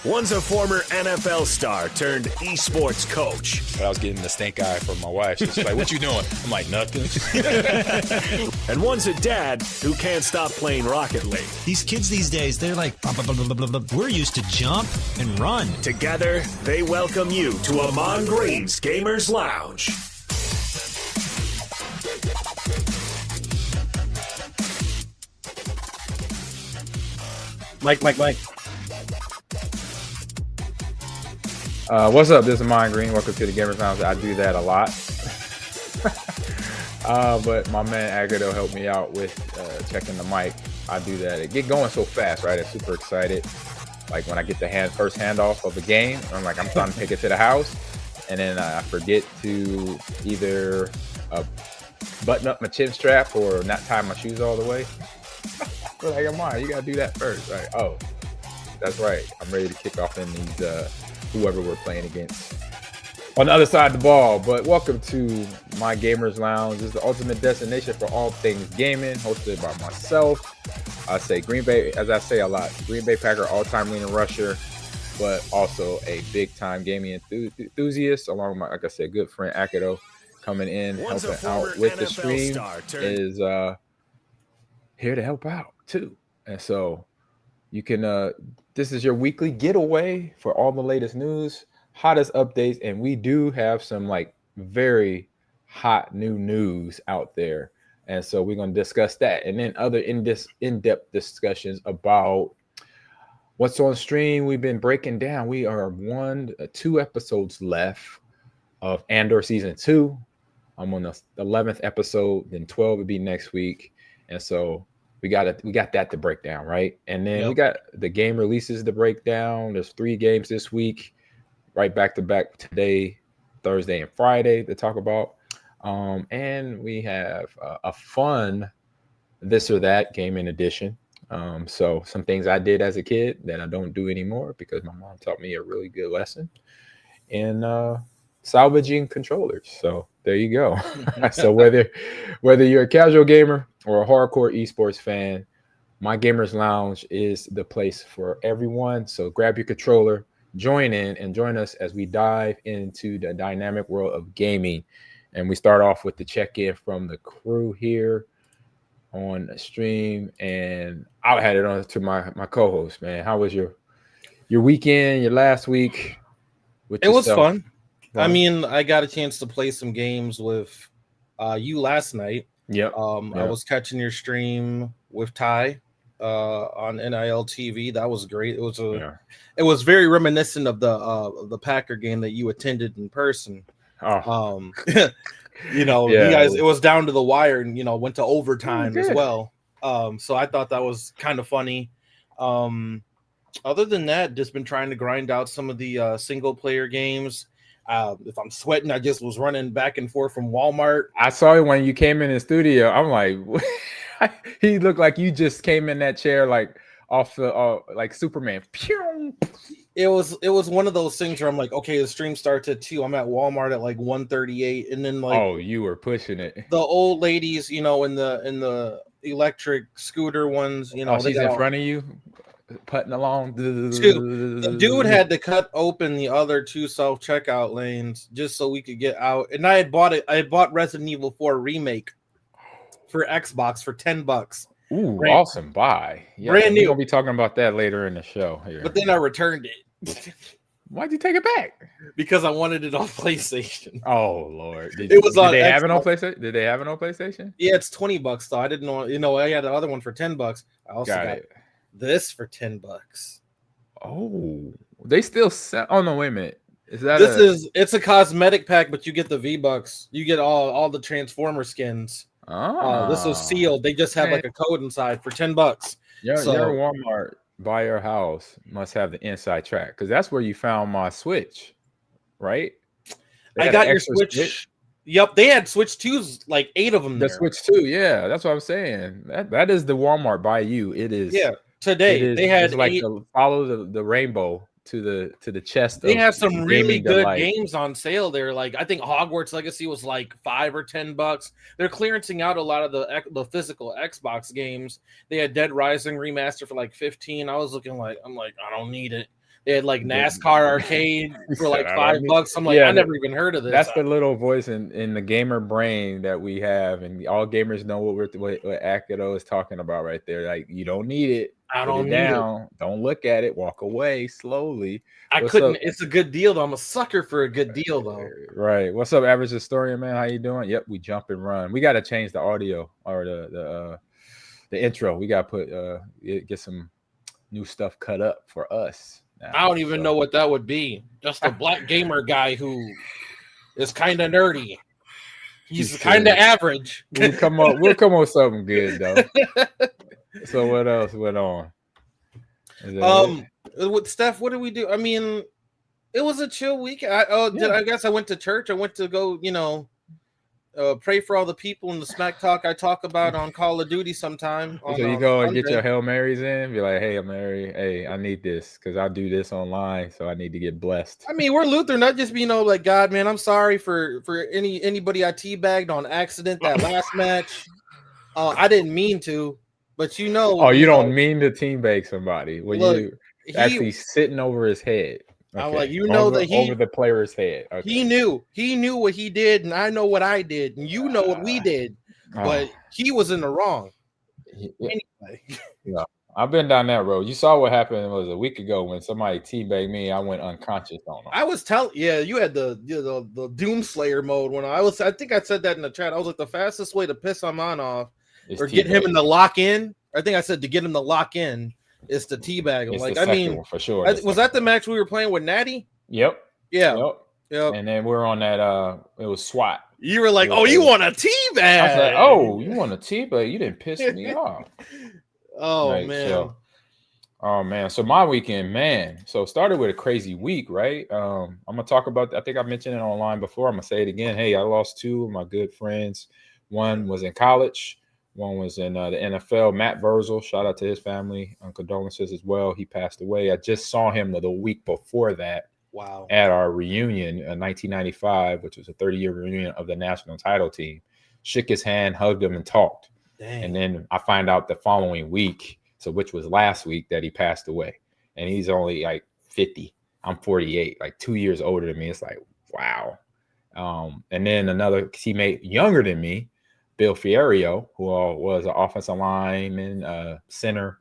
One's a former NFL star turned esports coach. But I was getting the stink eye from my wife. She's like, "What you doing?" I'm like, "Nothing." And one's a dad who can't stop playing Rocket League. These kids these days, they're like, blah, blah, blah, blah, blah, blah. We're used to jump and run. Together, they welcome you to Ahman Green's Gamers Lounge. Mike. What's up? This is Ahman Green. Welcome to the Gamers Lounge. I do that a lot. But my man Agado helped me out with checking the mic. I do that. It get going so fast, right? I'm super excited. Like when I get the first handoff of a game, I'm like, I'm trying to take it to the house. And then I forget to either button up my chin strap or not tie my shoes all the way. We're like, Ahman, you got to do that first. Right? Oh, that's right. I'm ready to kick off in these whoever we're playing against on the other side of the ball. But welcome to my Gamers Lounge. This is the ultimate destination for all things gaming, hosted by myself. I say Green Bay, as I say a lot, Green Bay Packer all-time leading rusher, but also a big-time gaming enthusiast, along with my, like I said, good friend Akito, coming in, helping out with the stream, is here to help out too. And so you can this is your weekly getaway for all the latest news, hottest updates, and we do have some like very hot new news out there. And so we're going to discuss that, and then other in-depth discussions about what's on stream. We've been breaking down. We are 2 episodes left of Andor season 2. I'm on the 11th episode, then 12 would be next week, and so we got that to break down, right? And then we got the game releases to break down. There's 3 games this week, right back to back today, Thursday and Friday to talk about. And we have a fun this or that gaming edition. So some things I did as a kid that I don't do anymore because my mom taught me a really good lesson in salvaging controllers. So there you go. So whether you're a casual gamer or a hardcore esports fan, my Gamers Lounge is the place for everyone. So grab your controller, join in, and join us as we dive into the dynamic world of gaming. And we start off with the check-in from the crew here on the stream. And I'll hand it on to my co-host, man. How was your weekend, your last week? It was fun. I mean, I got a chance to play some games with you last night. Yep. I was catching your stream with Ty on NILTV. That was great. It was very reminiscent of the Packer game that you attended in person. Oh. You guys, it was down to the wire and went to overtime as well. So I thought that was kind of funny. Other than that, just been trying to grind out some of the single player games. If I'm sweating, I just was running back and forth from Walmart. I saw it when you came in the studio. I'm like, he looked like you just came in that chair like off the like Superman. It was one of those things where I'm like, okay, the stream starts at 2. I'm at Walmart at like 1:38, and then like, oh, you were pushing it. The old ladies, in the electric scooter ones, she's in front of you, putting along. The dude had to cut open the other 2 self-checkout lanes just so we could get out. And I had bought Resident Evil 4 remake for Xbox for $10. Ooh, awesome buy. Yeah, brand new. We're gonna be talking about that later in the show here. But then I returned it. Why'd you take it back? Because I wanted it on PlayStation. Oh Lord! Did they have it on PlayStation? Did they have it on PlayStation? Yeah, it's $20 though. I didn't know. I had the other one for $10. I also got this for $10. Oh, they still sell. Oh no, wait a minute. It's a cosmetic pack, but you get the V-Bucks. You get all the Transformer skins. This was sealed. They just have like a code inside for $10. Your Walmart by your house must have the inside track, because that's where you found my Switch, right? I got your Switch. Yep, they had Switch 2s, like 8 of them there. The Switch 2, yeah, that's what I'm saying. That is the Walmart by you. It is. Yeah, today they had like follow the rainbow to the chest. They have some really good games on sale there. Like I think Hogwarts Legacy was like $5 or $10. They're clearancing out a lot of the physical Xbox games. They had Dead Rising remaster for like $15. I was looking like I don't need it. They had like NASCAR arcade for like $5. I'm like, I never even heard of this. That's the little voice in the gamer brain that we have, and all gamers know what Akido is talking about right there. Like, you don't need it. I don't need it. Don't look at it. Walk away slowly. It's a good deal though. I'm a sucker for a good deal though. Right. What's up, Average Historian, man? How you doing? Yep, we jump and run. We got to change the audio or the intro. We got to put get some new stuff cut up for us. I don't even know what that would be. Just a black gamer guy who is kind of nerdy. He's kind of average. We'll come up with something good though. So what else went on? With Steph, what did we do? I mean, it was a chill week. I guess I went to church. I went to go, pray for all the people in the smack talk I talk about on Call of Duty sometime. So you go and get your Hail Marys in, be like, hey, Mary, hey, I need this because I do this online, so I need to get blessed. I mean, we're Lutheran, not just be like, God, man, I'm sorry for anybody I teabagged on accident that last match. I didn't mean to, but you don't mean to teabag somebody when you actually sitting over his head. Okay. I'm like, that over the player's head. Okay. He knew what he did, and I know what I did, and you know what we did, but he was in the wrong. Anyway, yeah, I've been down that road. You saw what happened. It was a week ago when somebody teabagged me. I went unconscious on them. I was you had the Doomslayer mode when I think I said that in the chat. I was like, the fastest way to piss Ahman off or get him in the lock in. I think I said to get him to lock in. It's the teabag. Like, I mean, for sure. Was that the match we were playing with Natty? Yep. Yeah. Yep. And then we're on that. It was SWAT. You were like, "Oh, you want a teabag?" I was like, "Oh, you want a teabag? You didn't piss me off." Man. So my weekend, man. So it started with a crazy week, right? I'm gonna talk about. I think I mentioned it online before. I'm gonna say it again. Hey, I lost 2 of my good friends. One was in college. One was in the NFL. Matt Zrzal, shout out to his family. Condolences as well. He passed away. I just saw him the week before that. Wow. At our reunion in 1995, which was a 30-year reunion of the national title team. Shook his hand, hugged him, and talked. Dang. And then I find out the following week, which was last week, that he passed away. And he's only like 50. I'm 48, like 2 years older than me. It's like, wow. And then another teammate younger than me, Bill Ferrario, who was an offensive lineman, center.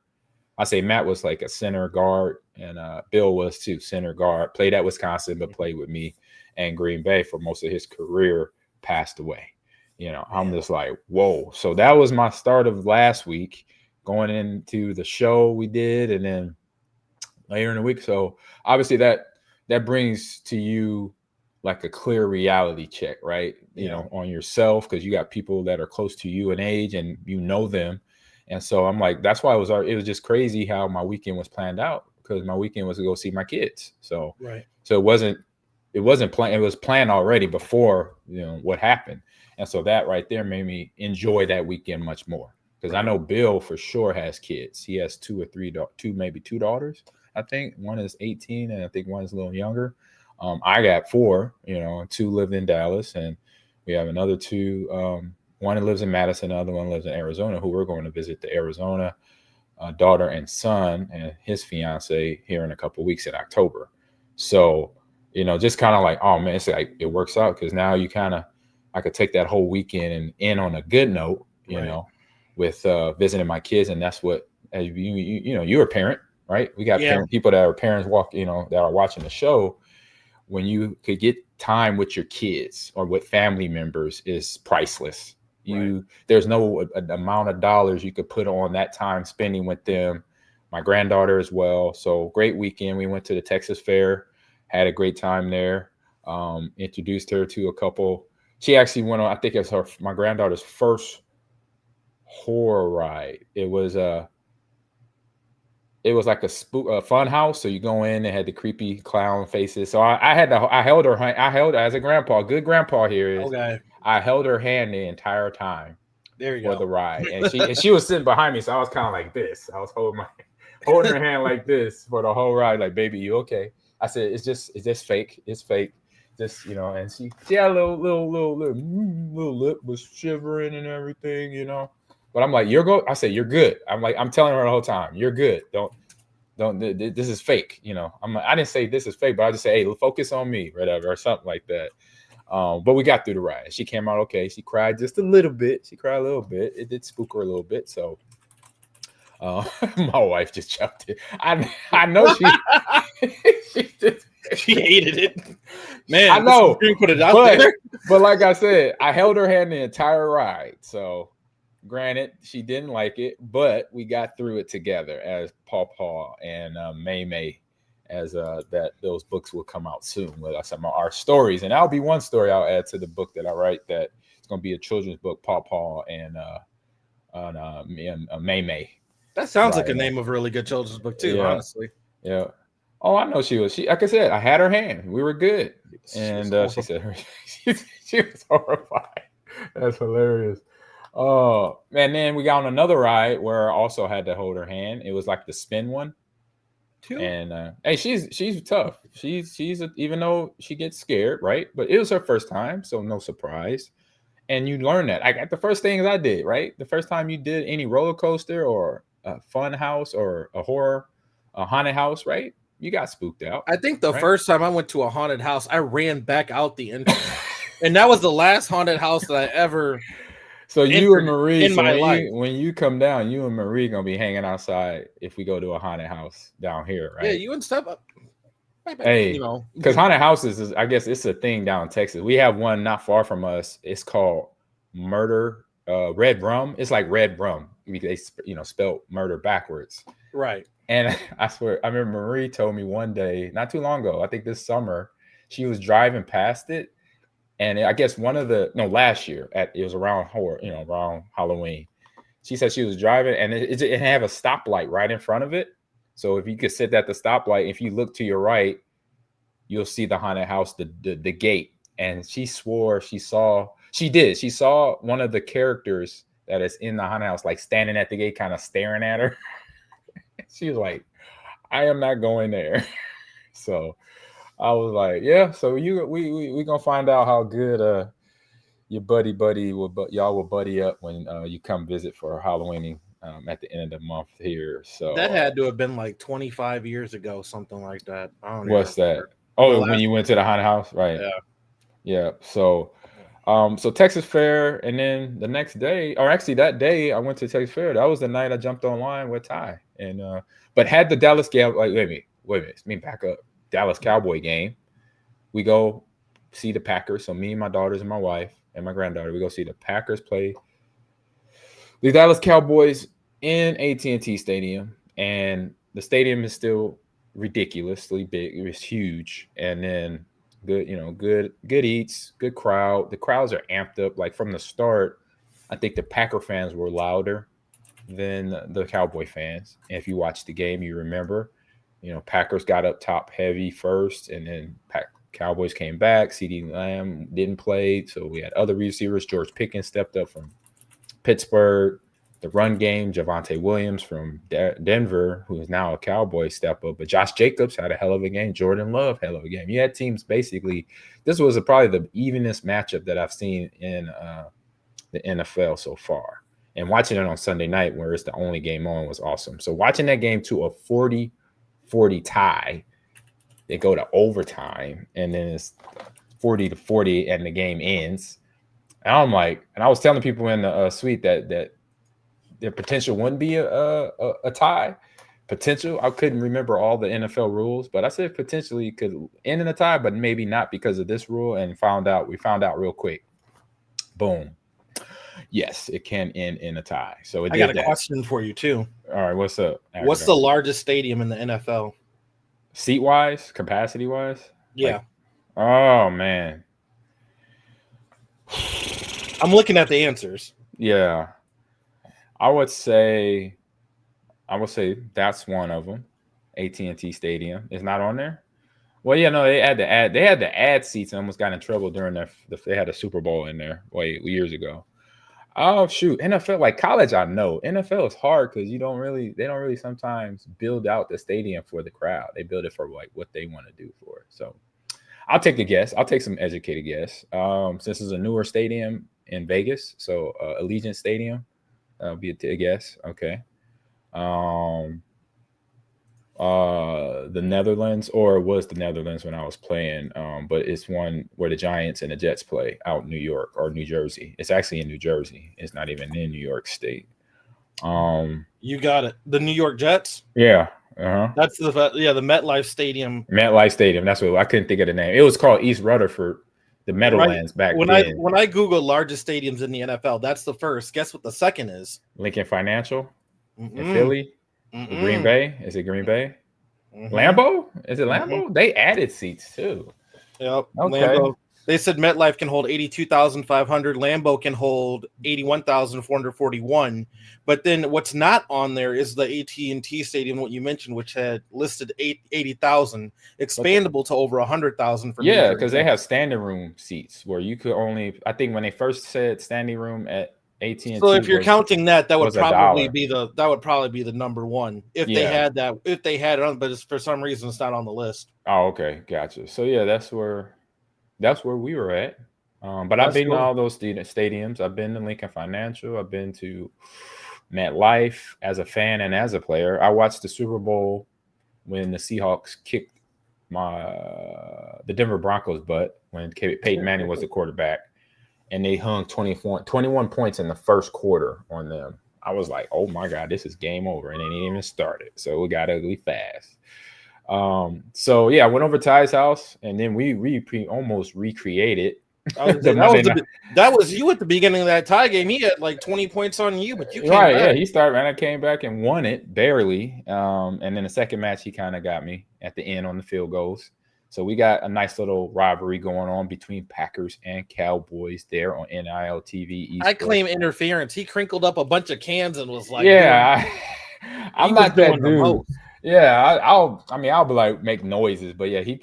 I say Matt was like a center guard, and Bill was too, center guard. Played at Wisconsin, but played with me and Green Bay for most of his career. Passed away. I'm just like, whoa. So that was my start of last week, going into the show we did, and then later in the week. So obviously that brings to you like a clear reality check, right? On yourself, because you got people that are close to you in age and you know them. And so I'm like, that's why it was just crazy how my weekend was planned out, because my weekend was to go see my kids. So, right. So it wasn't planned. It was planned already before, what happened. And so that right there made me enjoy that weekend much more, because I know Bill for sure has kids. He has 2 or 3, maybe 2 daughters. I think one is 18 and I think one is a little younger. I got 4, 2 live in Dallas, and we have another 2. One lives in Madison, the other one lives in Arizona, who we're going to visit the Arizona daughter and son and his fiance here in a couple of weeks in October. So, just kind of like, oh man, it's like it works out, because now I could take that whole weekend and end on a good note, with visiting my kids, and that's what you're a parent, right? We got people that are parents that are watching the show. When you could get time with your kids or with family members is priceless. There's no amount of dollars you could put on that time spending with them. My granddaughter as well. So great weekend. We went to the Texas Fair, had a great time there. Introduced her to a couple. She actually went on, I think it's my granddaughter's first horror ride. It was like a fun house. So you go in, they had the creepy clown faces. So I held her as a grandpa, good grandpa here is. Okay. I held her hand the entire time. There you for go. the ride. And she was sitting behind me. So I was kind of like this. I was holding her hand like this for the whole ride. Like, baby, you okay? I said, it's just fake. It's fake. Just, and she had a little lip was shivering and everything, But I'm like, I said, you're good. I'm telling her the whole time, you're good. Don't, this is fake. I didn't say this is fake, but I just say, hey, focus on me, whatever, or something like that. But we got through the ride. She came out okay. She cried just a little bit. It did spook her a little bit. So my wife just jumped in. I know she hated it. Man, I know. Put it out there. But like I said, I held her hand the entire ride. So granted, she didn't like it, but we got through it together as Paw and May, as those books will come out soon with some of our stories. And that'll be one story I'll add to the book that I write, that it's going to be a children's book, Paw and May. That sounds like a name of a really good children's book too, honestly. Yeah. Oh, I know she like I said, I had her hand. We were good. And she said she was horrified. That's hilarious. Oh, and then we got on another ride where I also had to hold her hand. It was like the spin one. Too. And hey, she's tough. She's even though she gets scared, right? But it was her first time, so no surprise. And you learn that. I got the first things I did, right? The first time you did any roller coaster or a fun house or a haunted house, right? You got spooked out. I think the first time I went to a haunted house, I ran back out the entrance. And that was the last haunted house that I ever So you and Marie, in my life. When you come down, you and Marie gonna be hanging outside if we go to a haunted house down here, right? Yeah, you and Step up. Hey, because haunted houses is, I guess it's a thing down in Texas. We have one not far from us. It's called Red Rum. It's like Red Rum. They spelled murder backwards. Right. And I swear, I remember Marie told me one day, not too long ago, I think this summer, she was driving past it. And I guess last year it was around around Halloween. She said she was driving and it had a stoplight right in front of it. So if you could sit at the stoplight, if you look to your right, you'll see the haunted house, the gate. And she swore she saw one of the characters that is in the haunted house, like standing at the gate, kind of staring at her. She was like, I am not going there. So I was like, yeah, so we gonna find out how good your buddy y'all will buddy up when you come visit for Halloween at the end of the month here. So that had to have been like 25 years ago, something like that. I don't know. What's that? Oh, when you went to the haunted house, right? Yeah. So Texas Fair, and then the next day, or actually that day, I went to Texas Fair. That was the night I jumped online with Ty, and but had the Dallas game. Like, wait a minute, let me back up. Dallas Cowboy game. We go see the Packers. So me and my daughters and my wife and my granddaughter, we go see the Packers play the Dallas Cowboys in AT&T Stadium, and the stadium is still ridiculously big. It was huge, and then good eats, good crowd. The crowds are amped up. Like from the start, I think the Packer fans were louder than the Cowboy fans. And if you watch the game, you remember, Packers got up top heavy first, and then Cowboys came back. CeeDee Lamb didn't play, so we had other receivers. George Pickens stepped up from Pittsburgh. The run game, Javonte Williams from Denver, who is now a Cowboy, step up. But Josh Jacobs had a hell of a game. Jordan Love, hell of a game. You had teams basically. This was probably the evenest matchup that I've seen in the NFL so far. And watching it on Sunday night, where it's the only game on, was awesome. So watching that game to a 40-40 tie, they go to overtime, and then it's 40-40, and the game ends. And I'm like, and I was telling people in the suite that there potential wouldn't be a tie. Potential. I couldn't remember all the NFL rules, but I said potentially it could end in a tie, but maybe not because of this rule. And we found out real quick. Boom. Yes, it can end in a tie. So I got a question for you too. All right, what's up? What's the largest stadium in the NFL? Seat wise, capacity wise? Yeah. Oh man. I'm looking at the answers. Yeah. I would say that's one of them. AT&T Stadium is not on there. Well, yeah, no, they had to add seats and almost got in trouble during they had a Super Bowl in there years ago. Oh shoot, NFL, like college, I know NFL is hard because they don't really sometimes build out the stadium for the crowd. They build it for like what they want to do for it. So I'll take a guess. I'll take some educated guess. Since it's a newer stadium in Vegas, so Allegiant Stadium, that'll be a guess. Okay. The Netherlands, or it was the Netherlands when I was playing, but it's one where the Giants and the Jets play out in New York or New Jersey. It's actually in New Jersey. It's not even in New York State. You got it. The New York Jets? Yeah. Uh-huh. That's the MetLife Stadium. MetLife Stadium. That's what I couldn't think of the name. It was called East Rutherford, the Meadowlands back then. When I Google largest stadiums in the NFL, that's the first. Guess what the second is? Lincoln Financial in Philly. Green Bay. Is it Green Bay? Lambeau? Is it Lambeau? They added seats too. Yep. Okay. Lambeau. They said MetLife can hold 82,500. Lambeau can hold 81,441. But then what's not on there is the AT&T Stadium, what you mentioned, which had listed 80,000, expandable to over 100,000. Yeah, because they have standing room seats where you could only. I think when they first said standing room at AT&T. So if you're counting that would probably be the number one if they had that. If they had it on, but for some reason it's not on the list. Oh, okay, gotcha. So yeah, that's where we were at. But I've been to all those stadiums. I've been to Lincoln Financial. I've been to MetLife as a fan and as a player. I watched the Super Bowl when the Seahawks kicked the Denver Broncos' butt when Peyton Manning was the quarterback, and they hung 21 points in the first quarter on them. I was like, oh my God, this is game over. And it ain't even started. So it got ugly fast. So yeah, I went over to Ty's house and then we almost recreated. That was you at the beginning of that tie game. He had like 20 points on you, but you came back. Yeah, he started and I came back and won it barely. And then the second match, he kind of got me at the end on the field goals. So we got a nice little rivalry going on between Packers and Cowboys there on NILTV Esports. I claim interference. He crinkled up a bunch of cans and was like, "Yeah, I'm not that dude." Yeah, I'll be like make noises, but yeah, he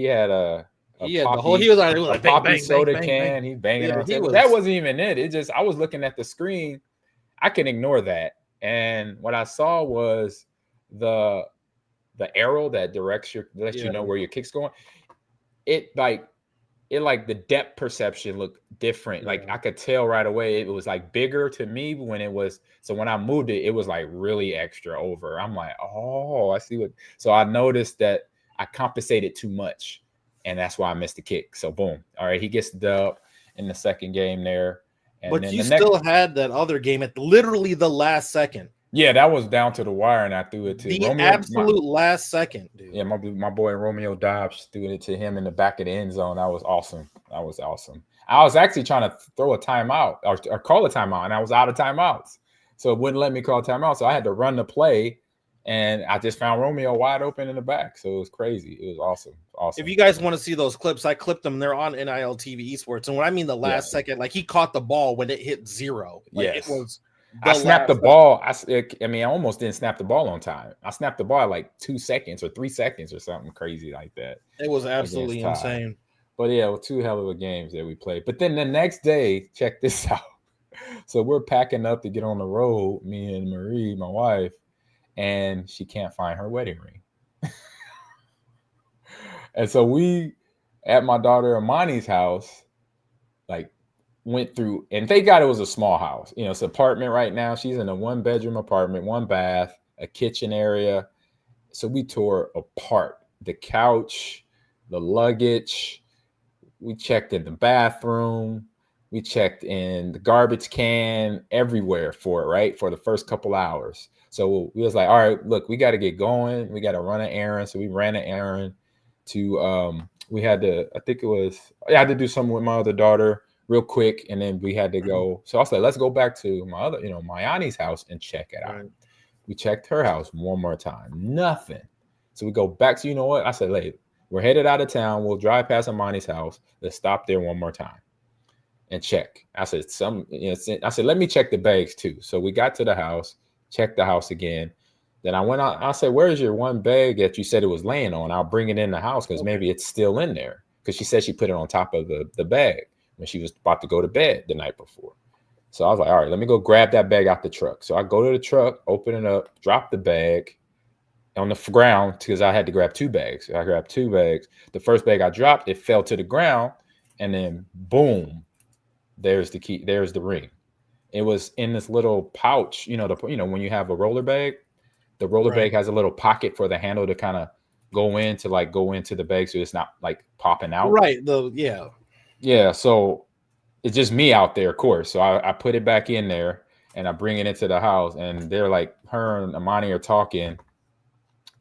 had a poppy soda can. He banging on the table. That wasn't even it. I was looking at the screen. I can ignore that, and what I saw was the arrow that lets you know where your kick's going. It the depth perception looked different. Like I could tell right away it was like bigger to me when I moved it was like really extra over. I'm like, oh, I see what. So I noticed that I compensated too much, and that's why I missed the kick. So boom, all right, he gets the dub in the second game there. And but you still had that other game at literally the last second. Yeah, that was down to the wire, and I threw it to the absolute last second, dude. Yeah, my boy Romeo Dobbs threw it to him in the back of the end zone. That was awesome. I was actually trying to throw a timeout or call a timeout, and I was out of timeouts, so it wouldn't let me call timeout. So I had to run the play, and I just found Romeo wide open in the back. So it was crazy. It was awesome. If you guys want to see those clips, I clipped them. They're on NILTV Esports, and when I mean the last second, like he caught the ball when it hit zero. Like it was. I snapped the ball. I almost didn't snap the ball on time. I snapped the ball at like 2 seconds or 3 seconds or something crazy like that. It was absolutely insane. But yeah, 2 hell of a games that we played. But then the next day, check this out. So we're packing up to get on the road, me and Marie, my wife, and she can't find her wedding ring. And so we, at my daughter Amani's house, went through, and thank God it was a small house. It's an apartment right now. She's in a 1-bedroom apartment, 1 bath, a kitchen area. So we tore apart the couch, the luggage. We checked in the bathroom. We checked in the garbage can, everywhere for it, right? For the first couple hours. So we was like, all right, look, we got to get going. We got to run an errand. So we ran an errand to, we had to, I think it was, I had to do something with my other daughter real quick. And then we had to go. So I was like, let's go back to my other, my auntie's house and check it out. Right. We checked her house one more time. Nothing. So we go back to, you know what? I said, hey, we're headed out of town. We'll drive past Amani's house. Let's stop there one more time and check. I said, I said, let me check the bags too. So we got to the house, checked the house again. Then I went out. I said, where's your one bag that you said it was laying on? I'll bring it in the house because maybe it's still in there. Because she said she put it on top of the bag when she was about to go to bed the night before. So I was like, all right, let me go grab that bag out the truck. So I go to the truck, open it up, drop the bag on the ground because I had to grab 2 bags. I grabbed 2 bags. The first bag I dropped, it fell to the ground, and then boom, there's the key. There's the ring. It was in this little pouch. When you have a roller bag, the roller bag has a little pocket for the handle to kind of go into the bag, so it's not like popping out. Right. Yeah. So it's just me out there, of course. So I put it back in there and I bring it into the house, and they're like, her and Amani are talking.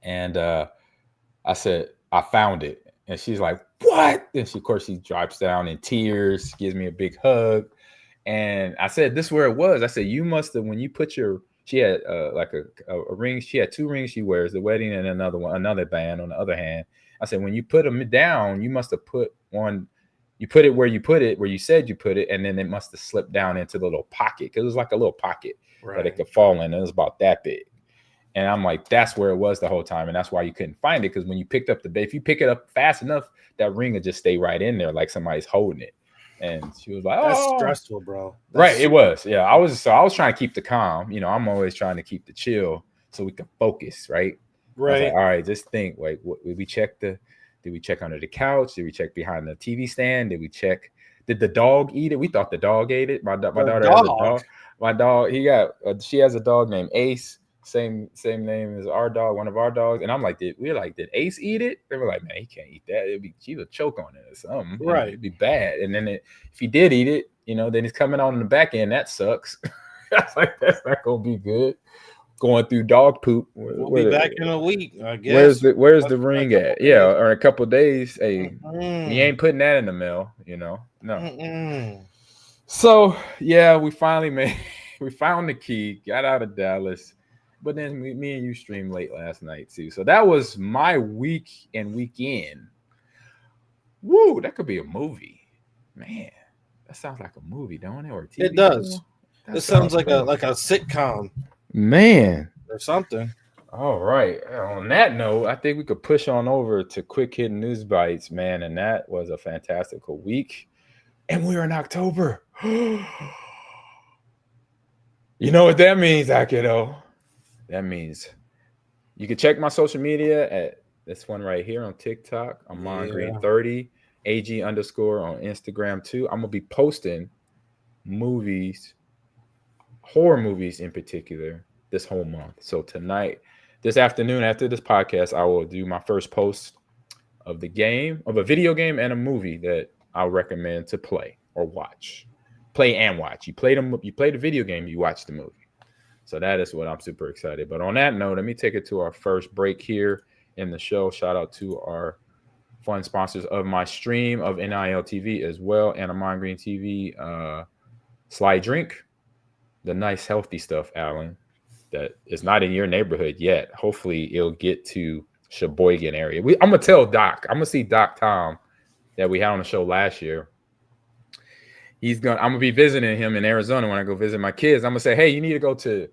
And I said, I found it. And she's like, what? And of course, she drops down in tears, gives me a big hug. And I said, this is where it was. I said, you must have, when you put she had like a ring. She had 2 rings she wears, the wedding and another band on the other hand. I said, when you put them down, you must have put one, you put it where you said you put it. And then it must have slipped down into the little pocket. Cause it was like a little pocket that it could fall in. And it was about that big. And I'm like, that's where it was the whole time. And that's why you couldn't find it. Because when you picked up the bag, if you pick it up fast enough, that ring would just stay right in there like somebody's holding it. And she was like, oh, that's stressful, bro. Right. It was. Yeah. I was trying to keep the calm. I'm always trying to keep the chill so we can focus. Right. Right. Like, all right. Just think, did we check did we check under the couch? Did we check behind the TV stand? Did the dog eat it? We thought the dog ate it. My daughter has a dog. My dog, she has a dog named Ace. Same name as our dog, one of our dogs. And I'm like, did Ace eat it? They were like, man, he can't eat that. She would choke on it or something. Right. It'd be bad. And then if he did eat it, then it's coming on in the back end. That sucks. I was like, that's not gonna be good. Going through dog poop. We'll be back in a week, I guess. Where's the ring at? Yeah, or in a couple of days. Hey, you ain't putting that in the mail, No. So yeah, we found the key, got out of Dallas. But then me and you streamed late last night too. So that was my week and weekend. Woo, that could be a movie. Man, that sounds like a movie, don't it? Or a TV It does. Show? It sounds like a sitcom. Man. Or something. All right. On that note, I think we could push on over to Quick Hit News Bites, man. And that was a fantastical week. And we're in October. You know what that means, Akido? That means you can check my social media at this one right here on TikTok. Ahman Green 30, AG _ on Instagram too. I'm gonna be posting movies, horror movies in particular, this whole month. So tonight, this afternoon, after this podcast, I will do my first post of a video game and a movie that I'll recommend to play or watch. Play and watch. You play the video game, you watch the movie. So that is what I'm super excited. But on that note, let me take it to our first break here in the show. Shout out to our fun sponsors of my stream of NILTV as well, and Ahman Green TV. Slide Drink, the nice healthy stuff, Alan, that is not in your neighborhood yet. Hopefully it'll get to Sheboygan area. I'm gonna tell Doc. I'm gonna see Doc Tom that we had on the show last year. I'm gonna be visiting him in Arizona when I go visit my kids. I'm gonna say, hey, you need to go to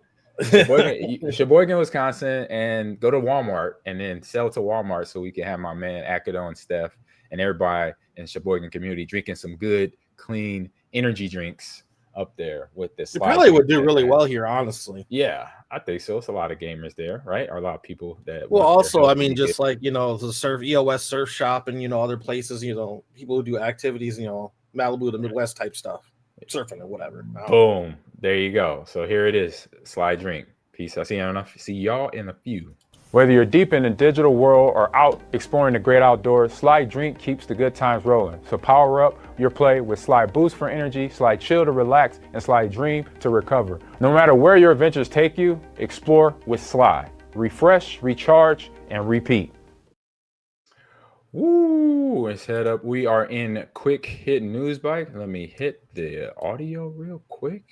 Sheboygan, Wisconsin, and go to Walmart, and then sell to Walmart so we can have my man Akido and Steph and everybody in the Sheboygan community drinking some good, clean energy drinks up there with this. It probably would do really well here, honestly. Yeah, I think so. It's a lot of gamers there, right? Or a lot of people that. Well, also, I mean, just like the surf EOS surf shop and other places, people who do activities, Malibu, the Midwest type stuff, surfing or whatever. Boom, there you go. So here it is, Slide Drink. Peace. I see y'all in a few. Whether you're deep in the digital world or out exploring the great outdoors, Slide Drink keeps the good times rolling. So power up your play with Slide Boost for energy, Slide Chill to relax, and Slide Dream to recover. No matter where your adventures take you, explore with Slide. Refresh, recharge, and repeat. Woo, let's head up. We are in quick hit news bite. Let me hit the audio real quick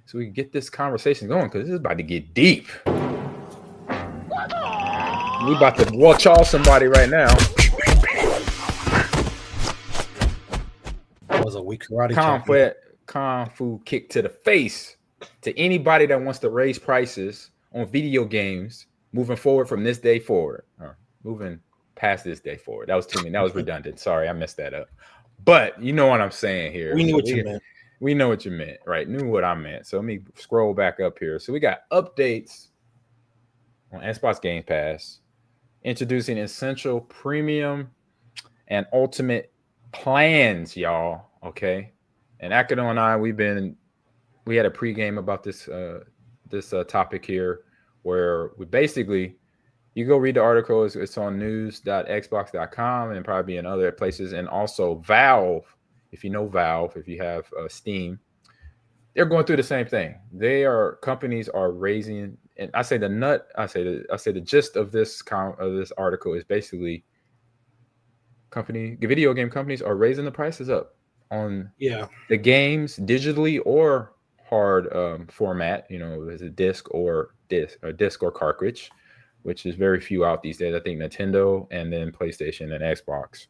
so we can get this conversation going, because this is about to get deep. We about to watch all somebody right now. That was a weak karate Kung fu kick to the face to anybody that wants to raise prices on video games moving forward from this day forward. Moving past this day forward. That was too many. That was redundant. Sorry, I messed that up. But you know what I'm saying here. We knew what you meant. We know what you meant, right? Knew what I meant. So let me scroll back up here. So we got updates on Xbox Game Pass, introducing essential, premium, and ultimate plans, y'all. Okay, and Akado and I, we had a pregame about this topic here, where we basically, you go read the article. It's on news.xbox.com and probably in other places, and also Valve. If you know Valve, if you have Steam, they're going through the same thing. Companies are raising, and I say the gist of this article is basically video game companies are raising the prices up on the games digitally or hard format, as a disc or cartridge, which is very few out these days. I think Nintendo and then PlayStation and Xbox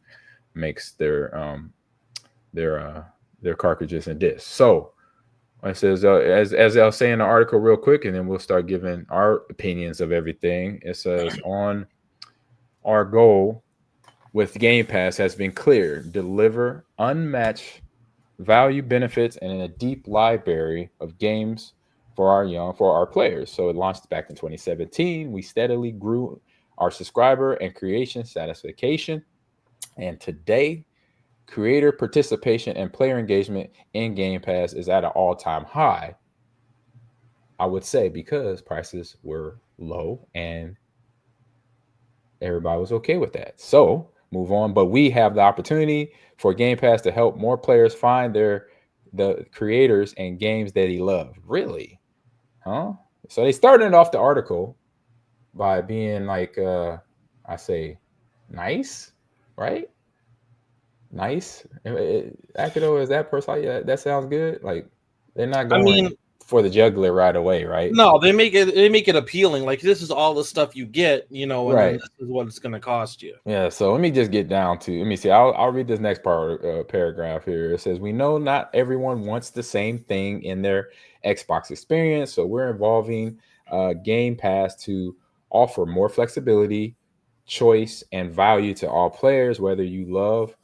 makes their cartridges and discs. So it says, as I'll say in the article real quick, and then we'll start giving our opinions of everything. It says, on our goal with Game Pass has been clear: deliver unmatched value, benefits, and a deep library of games for our players. So it launched back in 2017. We steadily grew our subscriber and creation satisfaction, and today, creator participation and player engagement in Game Pass is at an all-time high, I would say, because prices were low and everybody was okay with that. So move on. But we have the opportunity for Game Pass to help more players find the creators and games that he loves. Really? Huh? So they started off the article by being like, I say, nice, right? Nice. Akado, is that person? Yeah, that sounds good. Like, they're not going for the jugular right away, right? No, they make it appealing. Like, this is all the stuff you get, and then this is what it's going to cost you. Yeah. So let me just get down to. Let me see. I'll read this next paragraph here. It says, "We know not everyone wants the same thing in their Xbox experience, so we're evolving Game Pass to offer more flexibility, choice, and value to all players, whether you love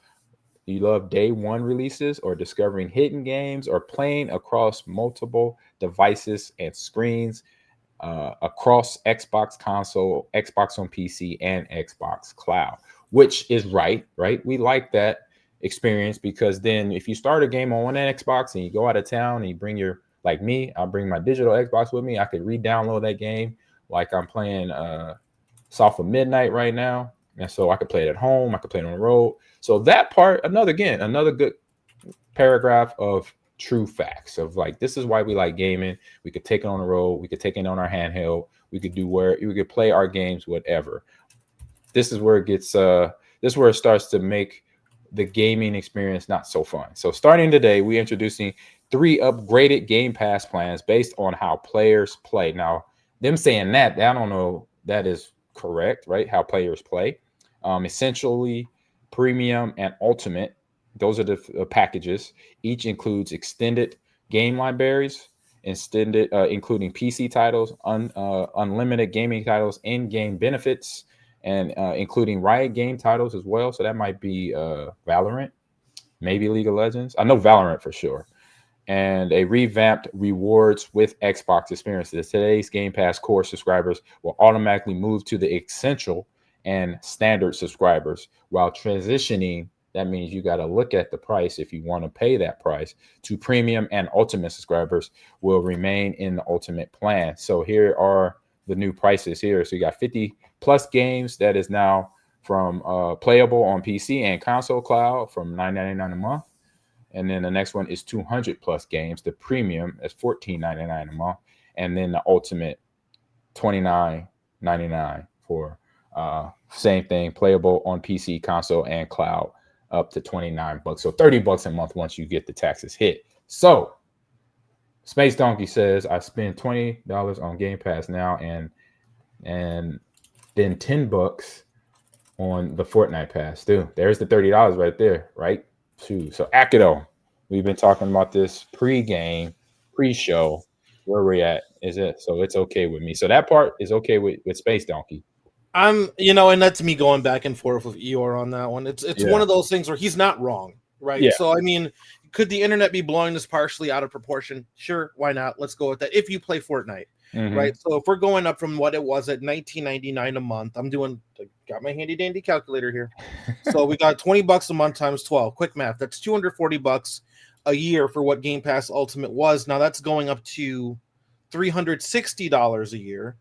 day one releases or discovering hidden games or playing across multiple devices and screens across Xbox console, Xbox on PC, and Xbox Cloud," which is right? We like that experience, because then if you start a game on one Xbox and you go out of town and you bring like me, I'll bring my digital Xbox with me. I could re-download that game, like I'm playing South of Midnight right now. And so I could play it at home. I could play it on the road. So that part, another good paragraph of true facts of like, this is why we like gaming. We could take it on the road. We could take it on our handheld. We could play our games, whatever. This is where it gets, this is where it starts to make the gaming experience not so fun. So starting today, we're introducing 3 upgraded Game Pass plans based on how players play. Now, them saying that, I don't know that is correct, right? How players play. Essentially, premium and ultimate, those are the packages. Each includes extended game libraries, including PC titles, unlimited gaming titles, in-game benefits, and including Riot game titles as well. So that might be Valorant, maybe League of Legends. I know Valorant for sure. And a revamped rewards with Xbox experiences. Today's Game Pass core subscribers will automatically move to the essential and standard subscribers, while transitioning, that means you got to look at the price if you want to pay that price, to premium and ultimate subscribers will remain in the ultimate plan. So here are the new prices here. So you got 50 plus games that is now from playable on PC and console cloud from $9.99 a month. And then the next one is 200 plus games. The premium is $14.99 a month. And then the ultimate $29.99 for same thing, playable on PC, console, and cloud up to $29. So $30 a month once you get the taxes hit. So Space Donkey says, I spend $20 on Game Pass now and then $10 on the Fortnite pass. Dude, there's the $30 right there, right? So Akido, we've been talking about this pre-game, pre-show. Where we're at is it? So it's okay with me. So that part is okay with Space Donkey. And that's me going back and forth with Eeyore on that one. It's one of those things where he's not wrong, right? Yeah. So, I mean, could the internet be blowing this partially out of proportion? Sure, why not? Let's go with that. If you play Fortnite, right? So if we're going up from what it was at $19.99 a month, got my handy dandy calculator here. So we got $20 a month times 12. Quick math. That's $240 a year for what Game Pass Ultimate was. Now that's going up to $360 a year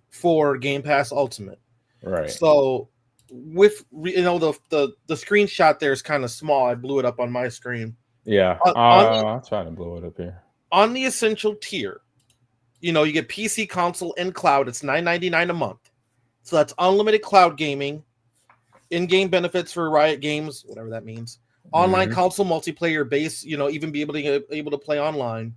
for Game Pass Ultimate. Right. So with the screenshot there is kind of small. I blew it up on my screen. Yeah. I'll try to blow it up here. On the essential tier, you get PC, console, and cloud. It's $9.99 a month. So that's unlimited cloud gaming, in-game benefits for Riot Games, whatever that means. Online console multiplayer base, even be able to play online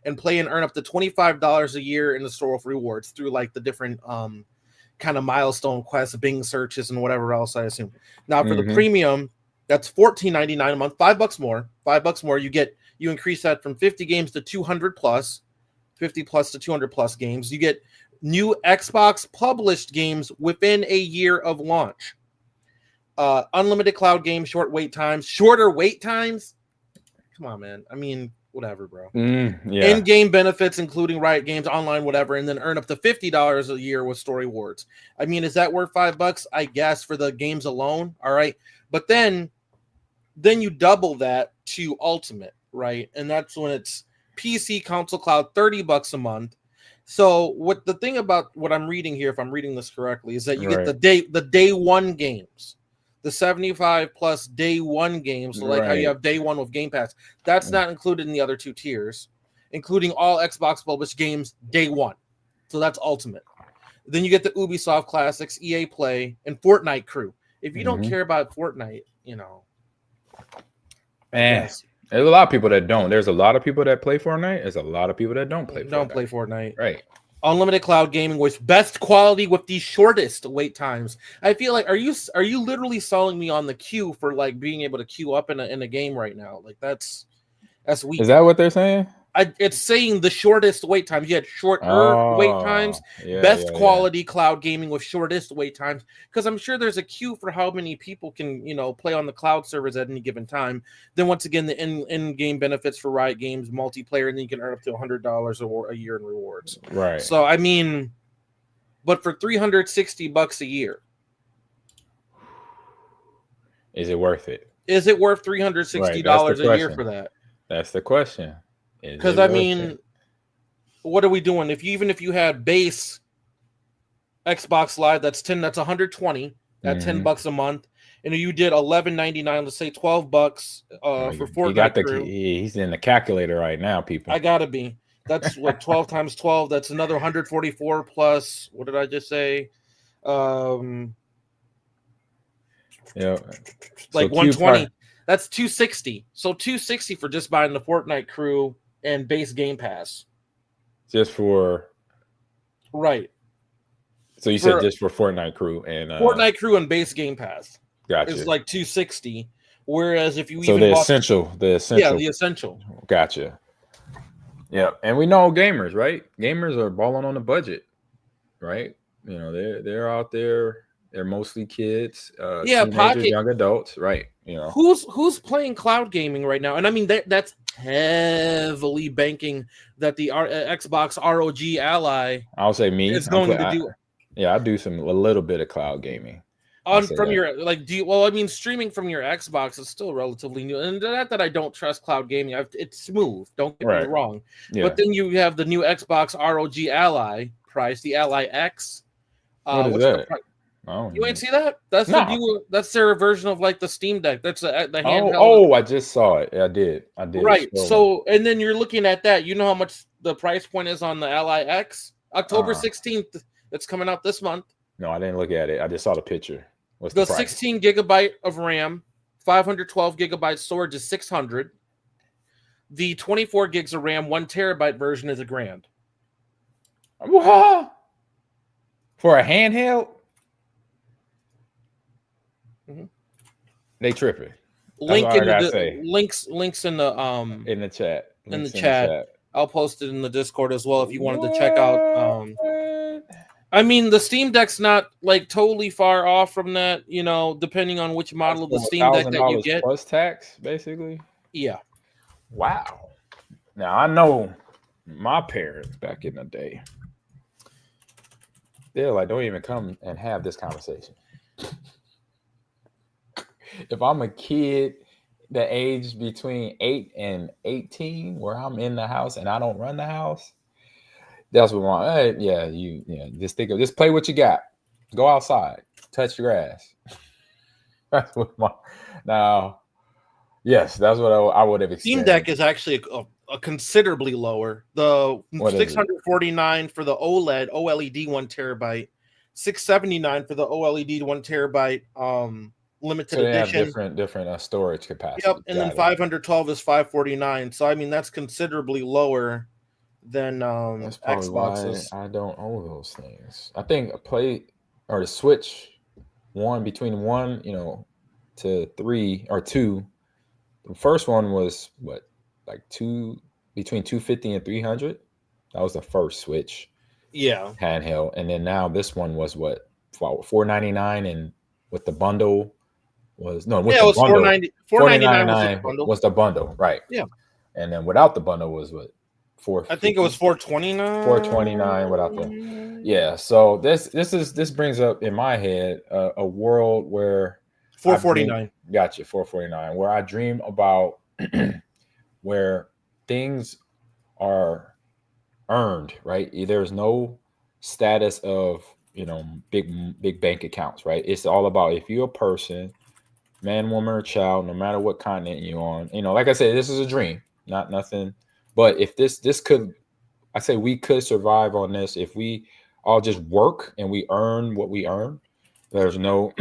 and play and earn up to $25 a year in the store of rewards through like the different kind of milestone quests, Bing searches, and whatever else, I assume. Now for the premium, that's $14.99 a month, $5 more. $5 more. You increase that from 50 games to 200 plus, 50 plus to 200 plus games. You get new Xbox published games within a year of launch. Unlimited cloud games, shorter wait times. Come on, man. I mean, whatever, bro. Yeah. In-game benefits, including Riot Games, online, whatever, and then earn up to $50 a year with story rewards. I mean, is that worth $5? I guess for the games alone. All right, but then you double that to Ultimate, right? And that's when it's PC, console, cloud, $30 a month. So what the thing about what I'm reading here, if I'm reading this correctly, is that you get the day one games. The 75 plus day one games, so like how you have day one with Game Pass, that's not included in the other two tiers, including all Xbox published games day one. So that's Ultimate. Then you get the Ubisoft Classics, EA Play, and Fortnite Crew. If you don't care about Fortnite, there's a lot of people that don't. There's a lot of people that play Fortnite. There's a lot of people that don't play Fortnite. Right. Unlimited cloud gaming with best quality with the shortest wait times. I feel like are you literally selling me on the queue for like being able to queue up in a game right now? Like that's weak. Is that what they're saying? It's saying the shortest wait times. You had shorter wait times, best quality cloud gaming with shortest wait times. Because I'm sure there's a queue for how many people can play on the cloud servers at any given time. Then once again, the in-game benefits for Riot Games multiplayer, and then you can earn up to $100 a year in rewards. Right. So I mean, but for $360 a year, is it worth it? Is it worth $360 a year for that? That's the question. Because I mean, what are we doing? If you had base Xbox Live, that's 120 at $10 a month, and you did $11.99, let's say $12 for Fortnite. He's in the calculator right now, people. I gotta be. That's what 12 times 12. That's another 144 plus. What did I just say? Yeah, like 120. That's 260. So 260 for just buying the Fortnite Crew and base Game Pass. Just for right. So you said just for Fortnite Crew and Fortnite Crew and base Game Pass. Gotcha. It's like 260. Whereas if you the essential. Yeah, the essential. Gotcha. Yeah, and we know gamers, right? Gamers are balling on the budget, right? They're out there. They're mostly kids, teenagers, young adults, right? Who's playing cloud gaming right now? And I mean that's heavily banking that the Xbox ROG Ally. I'll say me is going to do. Yeah, I do a little bit of cloud gaming. Streaming from your Xbox is still relatively new, and not that I don't trust cloud gaming. It's smooth. Don't get me wrong. Yeah. But then you have the new Xbox ROG Ally price. The Ally X. What is that? You ain't see that? That's that's their version of like the Steam Deck. That's the handheld. Oh, I just saw it. I did. Right. So, and then you're looking at that. You know how much the price point is on the Ally X? October 16th. It's coming out this month. No, I didn't look at it. I just saw the picture. What's the price? 16 gigabyte of RAM, 512 gigabyte storage is $600. The 24 gigs of RAM, 1 terabyte version is $1,000. What? For a handheld? Mm-hmm. They tripping. Links in the chat. In the chat. I'll post it in the Discord as well if you wanted to check out. I mean, the Steam Deck's not like totally far off from that, you know, depending on which model of the Steam Deck that you get. Plus tax, basically. Yeah. Wow. Now I know my parents back in the day. They're like, don't even come and have this conversation. If I'm a kid the age between 8 and 18 where I'm in the house and I don't run the house, that's what just play what you got. Go outside, touch the grass. That's what yes, that's what I would have experienced. Steam Deck is actually a considerably lower. The 649 for the OLED 1 terabyte, 679 for the OLED 1 terabyte limited edition. Have different storage capacity. Yep, and then 512 is 549. So I mean that's considerably lower than that's probably Xboxes. Why I don't own those things. I think the Switch between 1, to 3 or 2. The first one was between 250 and 300. That was the first Switch. Yeah. Handheld, and then now this one was $499, and with the bundle was it was $499 was the bundle, right? Yeah. And then without the bundle was I think it was $429. $429 without the. Yeah. So this brings up in my head a world where $449. Gotcha, $449. Where I dream about where things are earned, right? There's no status of big bank accounts, right? It's all about if you're a person, man, woman, or child, no matter what continent you're on. Like I said, this is a dream, not nothing. But if we could survive on this if we all just work and we earn what we earn. There's no,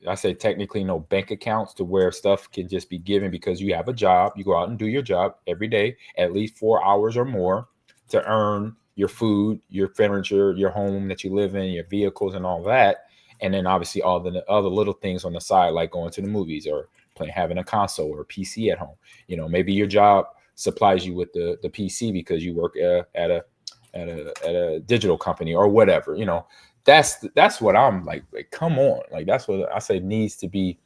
I say technically no bank accounts to where stuff can just be given because you have a job. You go out and do your job every day, at least 4 hours or more to earn your food, your furniture, your home that you live in, your vehicles and all that. And then obviously all the other little things on the side, like going to the movies or having a console or a PC at home. Maybe your job supplies you with the PC because you work at a digital company or whatever. That's what I'm like, come on. Like, that's what I say needs to be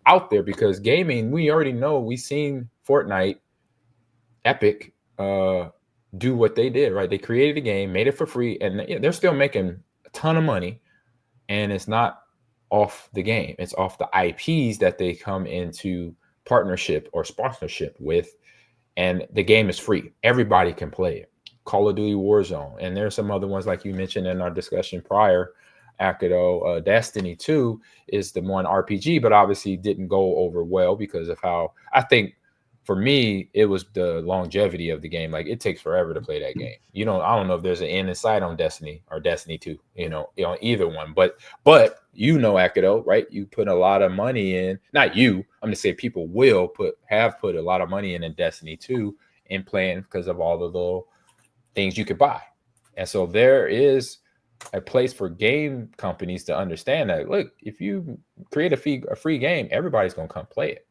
out there because gaming, we already know, we've seen Fortnite, Epic, do what they did, right? They created a game, made it for free, and they're still making a ton of money. And it's not off the game. It's off the IPs that they come into partnership or sponsorship with. And the game is free. Everybody can play it. Call of Duty Warzone. And there's some other ones like you mentioned in our discussion prior. Akido, Destiny 2 is the one RPG, but obviously didn't go over well because of how, I think for me, it was the longevity of the game. Like, it takes forever to play that game. I don't know if there's an end in sight on Destiny or Destiny 2, either one. But Akido, right? You put a lot of money in, not you, I'm going to say people have put a lot of money in Destiny 2 in playing because of all the little things you could buy. And so there is a place for game companies to understand that, look, if you create a free game, everybody's going to come play it.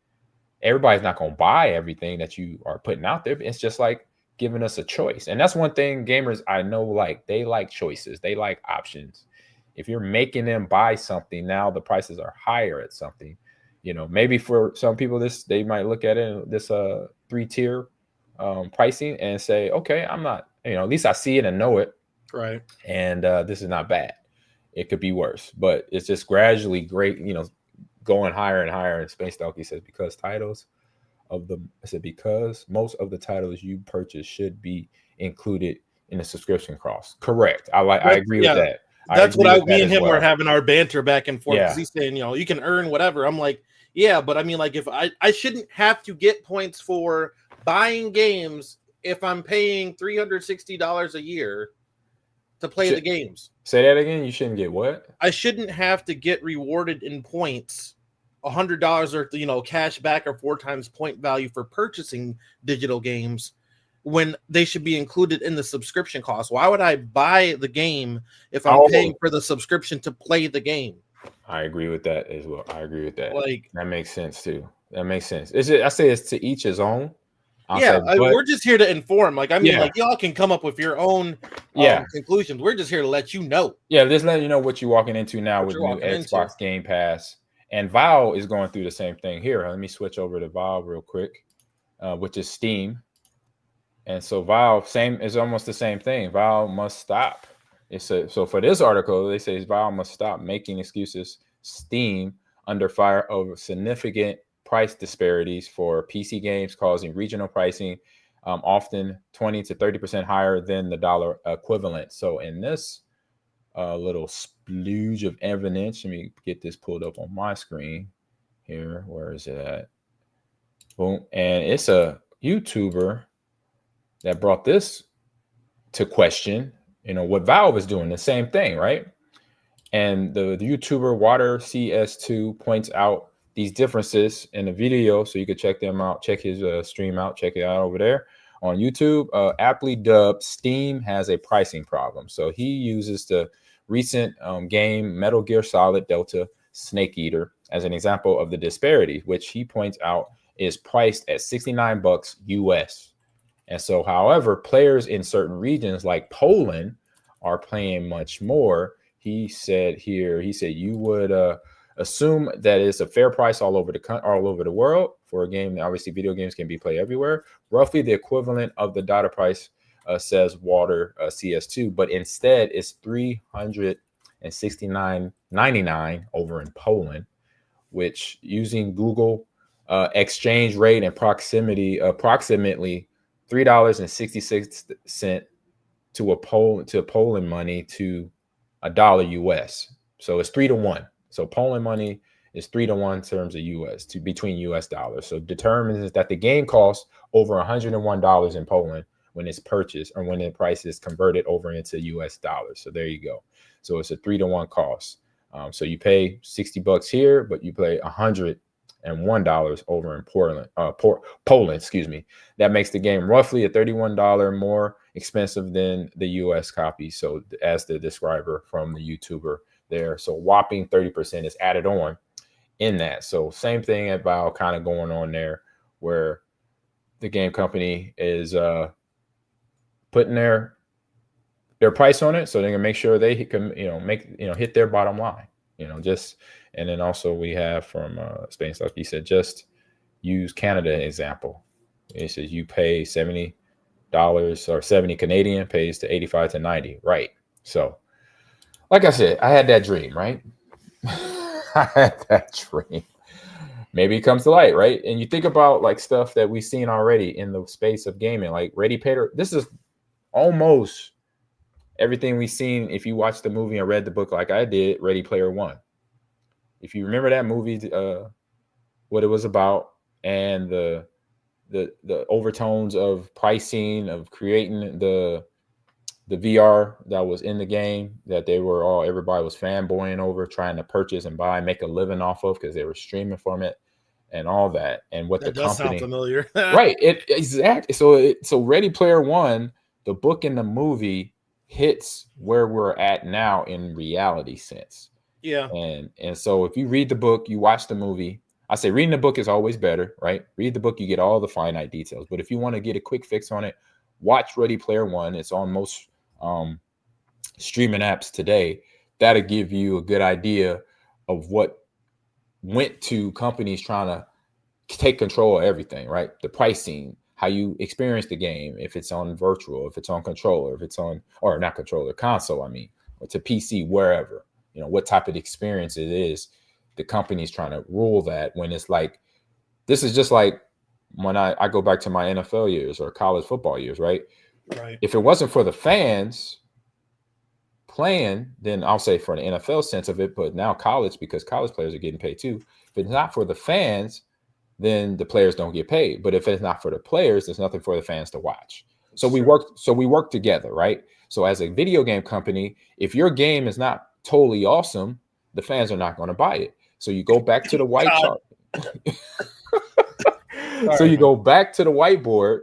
Everybody's not going to buy everything that you are putting out there. But it's just like giving us a choice. And that's one thing gamers I know, they like choices. They like options. If you're making them buy something, now the prices are higher at something. Maybe for some people, they might look at it, this 3-tier pricing and say, okay, I'm not, at least I see it and know it. Right. And this is not bad. It could be worse, but it's just gradually great, going higher and higher. And Space Donkey says, because most of the titles you purchase should be included in the subscription cost. Correct. I agree with that. That's what me and him were having our banter back and forth, because he's saying, you can earn whatever. I'm like, yeah, but I mean, like, if I shouldn't have to get points for buying games if I'm paying $360 a year to play the games. Say that again. You shouldn't get what? I shouldn't have to get rewarded in points, $100 or cash back or 4 times point value for purchasing digital games, when they should be included in the subscription cost. Why would I buy the game if I'm paying for the subscription to play the game? I agree with that as well. I agree with that. Like, that makes sense too. That makes sense. I say it's to each his own. We're just here to inform. Like, I mean, like, y'all can come up with your own conclusions. We're just here to let you know. Yeah, just letting you know what you're walking into now with new Xbox Game Pass. And Valve is going through the same thing here. Let me switch over to Valve real quick, which is Steam. And so Valve, is almost the same thing. Valve must stop. So for this article, they say Valve must stop making excuses. Steam under fire of significant price disparities for PC games, causing regional pricing often 20 to 30% higher than the dollar equivalent. So in this little splooge of evidence, let me get this pulled up on my screen here. Where is it at? Boom. And it's a YouTuber that brought this to question, what Valve is doing, the same thing, right? And the YouTuber Water CS2 points out these differences in the video, so you can check them out, check his stream out, check it out over there on YouTube. Aptly dubbed, Steam has a pricing problem. So he uses the recent game Metal Gear Solid Delta Snake Eater as an example of the disparity, which he points out is priced at $69 US. And so, however, players in certain regions like Poland are playing much more. He said you would assume that it's a fair price all over the world for a game. Obviously, video games can be played everywhere. Roughly the equivalent of the dollar price, says Water CS2, but instead it's $369.99 over in Poland, which using Google exchange rate and proximity, approximately $3.66 to Poland money to $1 US. So it's 3 to 1. So Poland money is 3 to 1 in terms of US between US dollars. So determines that the game costs over $101 in Poland when it's purchased, or when the price is converted over into US dollars. So there you go. So it's a 3 to 1 cost. So you pay $60 here, but you pay $101 over in Poland, excuse me. That makes the game roughly a $31 more expensive than the US copy. So as the describer from the YouTuber there, so whopping 30% is added on in that. So same thing about kind of going on there, where the game company is putting their price on it, so they can make sure they can hit their bottom line. And then also we have from Spain stuff. He said just use Canada example. He says you pay $70 or 70 Canadian pays to 85 to 90, right? So like I said, I had that dream, right? I had that dream. Maybe it comes to light, right? And you think about like stuff that we've seen already in the space of gaming, like Ready Player. This is almost everything we've seen. If you watched the movie and read the book like I did, Ready Player One. If you remember that movie, what it was about, and the overtones of pricing, of creating the VR that was in the game, that everybody was fanboying over, trying to purchase and buy, make a living off of, because they were streaming from it and all that. And what that the company sound familiar. Right. Exactly. So Ready Player One, the book and the movie hits where we're at now in reality sense. Yeah. And so if you read the book, you watch the movie, I say reading the book is always better, right? Read the book, you get all the finite details. But if you want to get a quick fix on it, watch Ready Player One. It's on most streaming apps today. That'll give you a good idea of what went to companies trying to take control of everything, right? The pricing, how you experience the game, if it's on virtual, if it's on controller, if it's on, or not controller, console, or to PC, wherever, what type of experience it is. The company's trying to rule that, when it's like, this is just like when I go back to my NFL years or college football years, right? Right. If it wasn't for the fans playing, then I'll say for the NFL sense of it, but now college, because college players are getting paid too. If it's not for the fans, then the players don't get paid. But if it's not for the players, there's nothing for the fans to watch. So we work together, right? So as a video game company, if your game is not totally awesome, the fans are not going to buy it. So you go back to the white chart. So you go back to the whiteboard,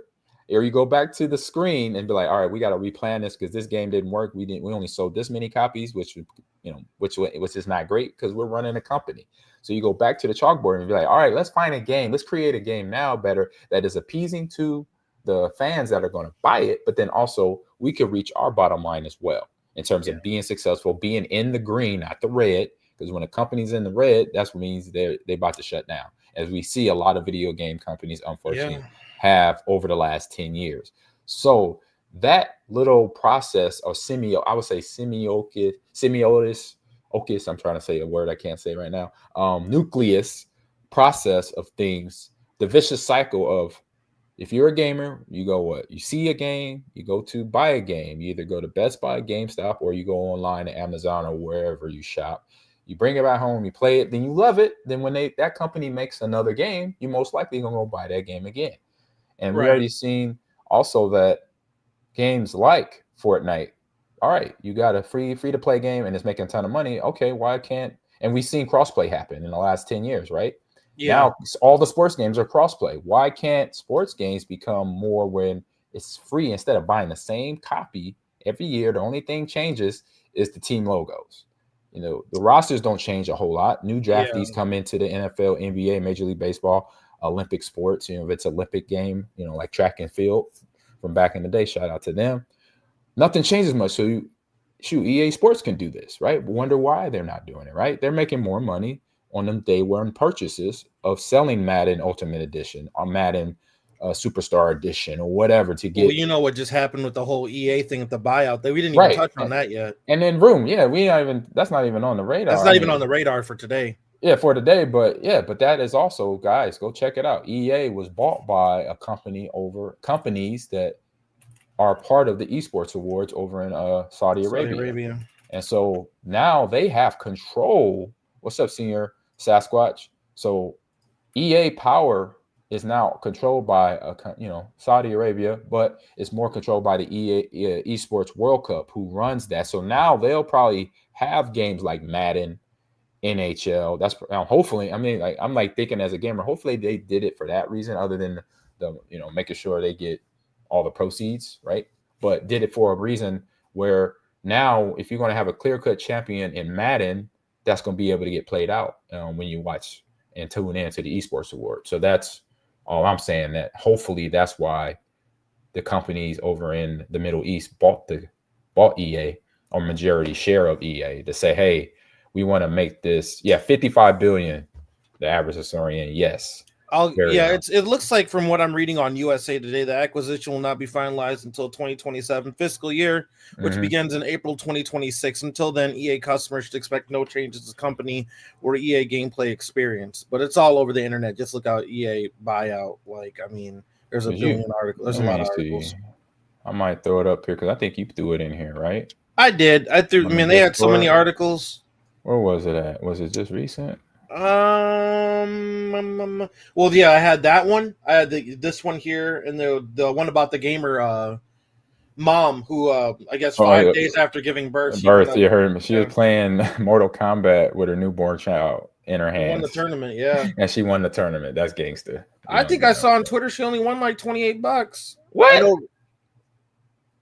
or you go back to the screen and be like, all right, we got to replan this because this game didn't work. We only sold this many copies, which is not great because we're running a company. So you go back to the chalkboard and be like, all right, let's find a game. Let's create a game now better that is appeasing to the fans that are going to buy it. But then also we could reach our bottom line as well in terms of being successful, being in the green, not the red. Because when a company's in the red, that's what means they're about to shut down. As we see a lot of video game companies, unfortunately, have over the last 10 years. So that little process of semiosis, I'm trying to say a word I can't say right now, nucleus process of things, the vicious cycle of, if you're a gamer, you go what? You see a game, you go to buy a game. You either go to Best Buy, GameStop, or you go online to Amazon or wherever you shop. You bring it back home, you play it, then you love it. Then when that company makes another game, you most likely gonna go buy that game again. And we already seen also that games like Fortnite, all right, you got a free to play game and it's making a ton of money. Okay, why can't? And we've seen crossplay happen in the last 10 years, right? Yeah. Now all the sports games are crossplay. Why can't sports games become more when it's free instead of buying the same copy every year? The only thing changes is the team logos. You know, the rosters don't change a whole lot. New draftees come into the NFL, NBA, Major League Baseball, Olympic sports. You know, if it's an Olympic game, you know, like track and field from back in the day, shout out to them. Nothing changes much. So, EA Sports can do this, right? Wonder why they're not doing it, right? They're making more money on them day one purchases of selling Madden Ultimate Edition or Madden Superstar Edition or whatever to get. Well, you know what just happened with the whole EA thing at the buyout? We didn't even touch on that yet. And then that's not even on the radar. That's not even on the radar for today. Yeah, for today, but that is also, guys, go check it out. EA was bought by a companies that are part of the Esports Awards over in Saudi Arabia. And so now they have control. What's up, Senior Sasquatch? So EA Power is now controlled by Saudi Arabia, but it's more controlled by the EA Esports World Cup, who runs that. So now they'll probably have games like Madden, NHL. That's hopefully. I mean, like, I'm like thinking as a gamer, hopefully they did it for that reason, other than the making sure they get all the proceeds, right? But did it for a reason where now, if you're going to have a clear-cut champion in Madden, that's going to be able to get played out when you watch and tune in to the Esports Award. So that's all I'm saying. That hopefully that's why the companies over in the Middle East bought EA, or majority share of EA, to say, hey, we want to make this, $55 billion. The average historian, yes. It looks like, from what I'm reading on USA Today, the acquisition will not be finalized until 2027 fiscal year, which begins in April 2026. Until then, EA customers should expect no changes to the company or EA gameplay experience. But it's all over the internet. Just look out EA buyout. There's a billion articles. There's a lot of articles. I might throw it up here because I think you threw it in here, right? I did. They had so many articles. Where was it at? Was it just recent? I had that one. I had this one here, and the one about the gamer mom who I guess 5 days after giving birth. You heard me. She was playing Mortal Kombat with her newborn child in her hands. Won the tournament, and she won the tournament. That's gangster. I think I saw on Twitter she only won like $28. What?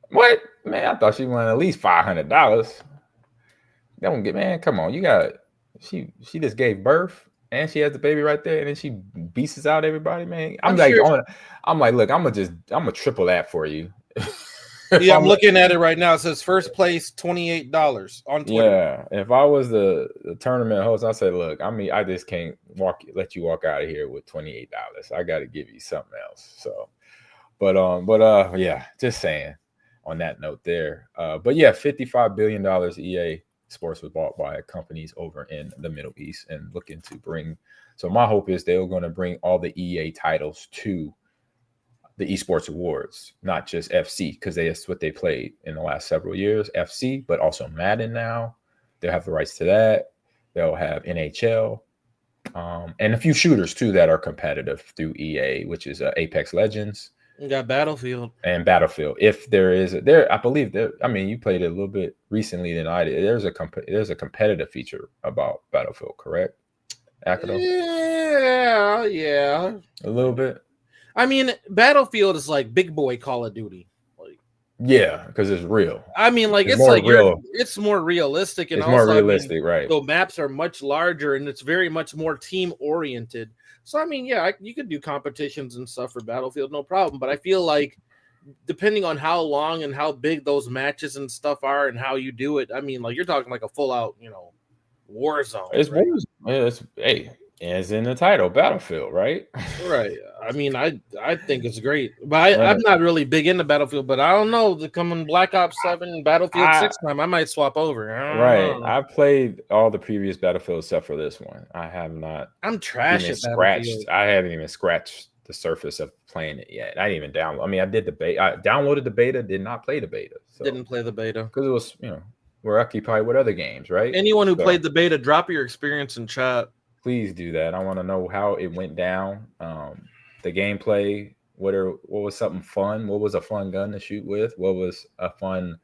What? Man, I thought she won at least $500. Don't get, man. Come on, you got. She just gave birth and she has the baby right there, and then she beats out everybody, man. I'm like, look, I'm gonna triple that for you. I'm looking at it right now. It says first place $28 on Twitter. Yeah, if I was the tournament host, I say, look, I just can't let you walk out of here with $28. I got to give you something else. So, but just saying on that note there. But yeah, $55 billion EA Sports was bought by companies over in the Middle East and looking to bring. So my hope is they're going to bring all the EA titles to the esports awards, not just FC, because that's what they played in the last several years, FC, but also Madden now. They'll have the rights to that. They'll have NHL. And a few shooters too that are competitive through EA, which is Apex Legends. You got Battlefield. And Battlefield. If there is there, I believe there. I mean, you played it a little bit recently than I did. There's a competitive feature about Battlefield, correct? Akato? Yeah. A little bit. I mean, Battlefield is like big boy Call of Duty. Yeah, because it's real. I mean, like it's more like real. It's more realistic, and it's also, more realistic, I mean, right? the maps are much larger, and it's very much more team oriented. So, I mean, yeah, you could do competitions and stuff for Battlefield, no problem. But I feel like depending on how long and how big those matches and stuff are, and how you do it, I mean, like you're talking like a full out, war zone. It's right? it's in the title, Battlefield, right? Right. I mean, I think it's great, but I'm not really big into Battlefield. But I don't know. The coming Black Ops 7, Battlefield 6 time, I might swap over. Right. I've played all the previous Battlefields except for this one. I have not. I'm trash at Battlefield. I haven't even scratched the surface of playing it yet. I didn't even download. I mean, I did the beta. I downloaded the beta. Did not play the beta. So. Didn't play the beta because it was we're occupied with other games, right? Anyone who played the beta, drop your experience in chat. Please do that. I want to know how it went down. The gameplay. What was something fun? What was a fun gun to shoot with? What was a fun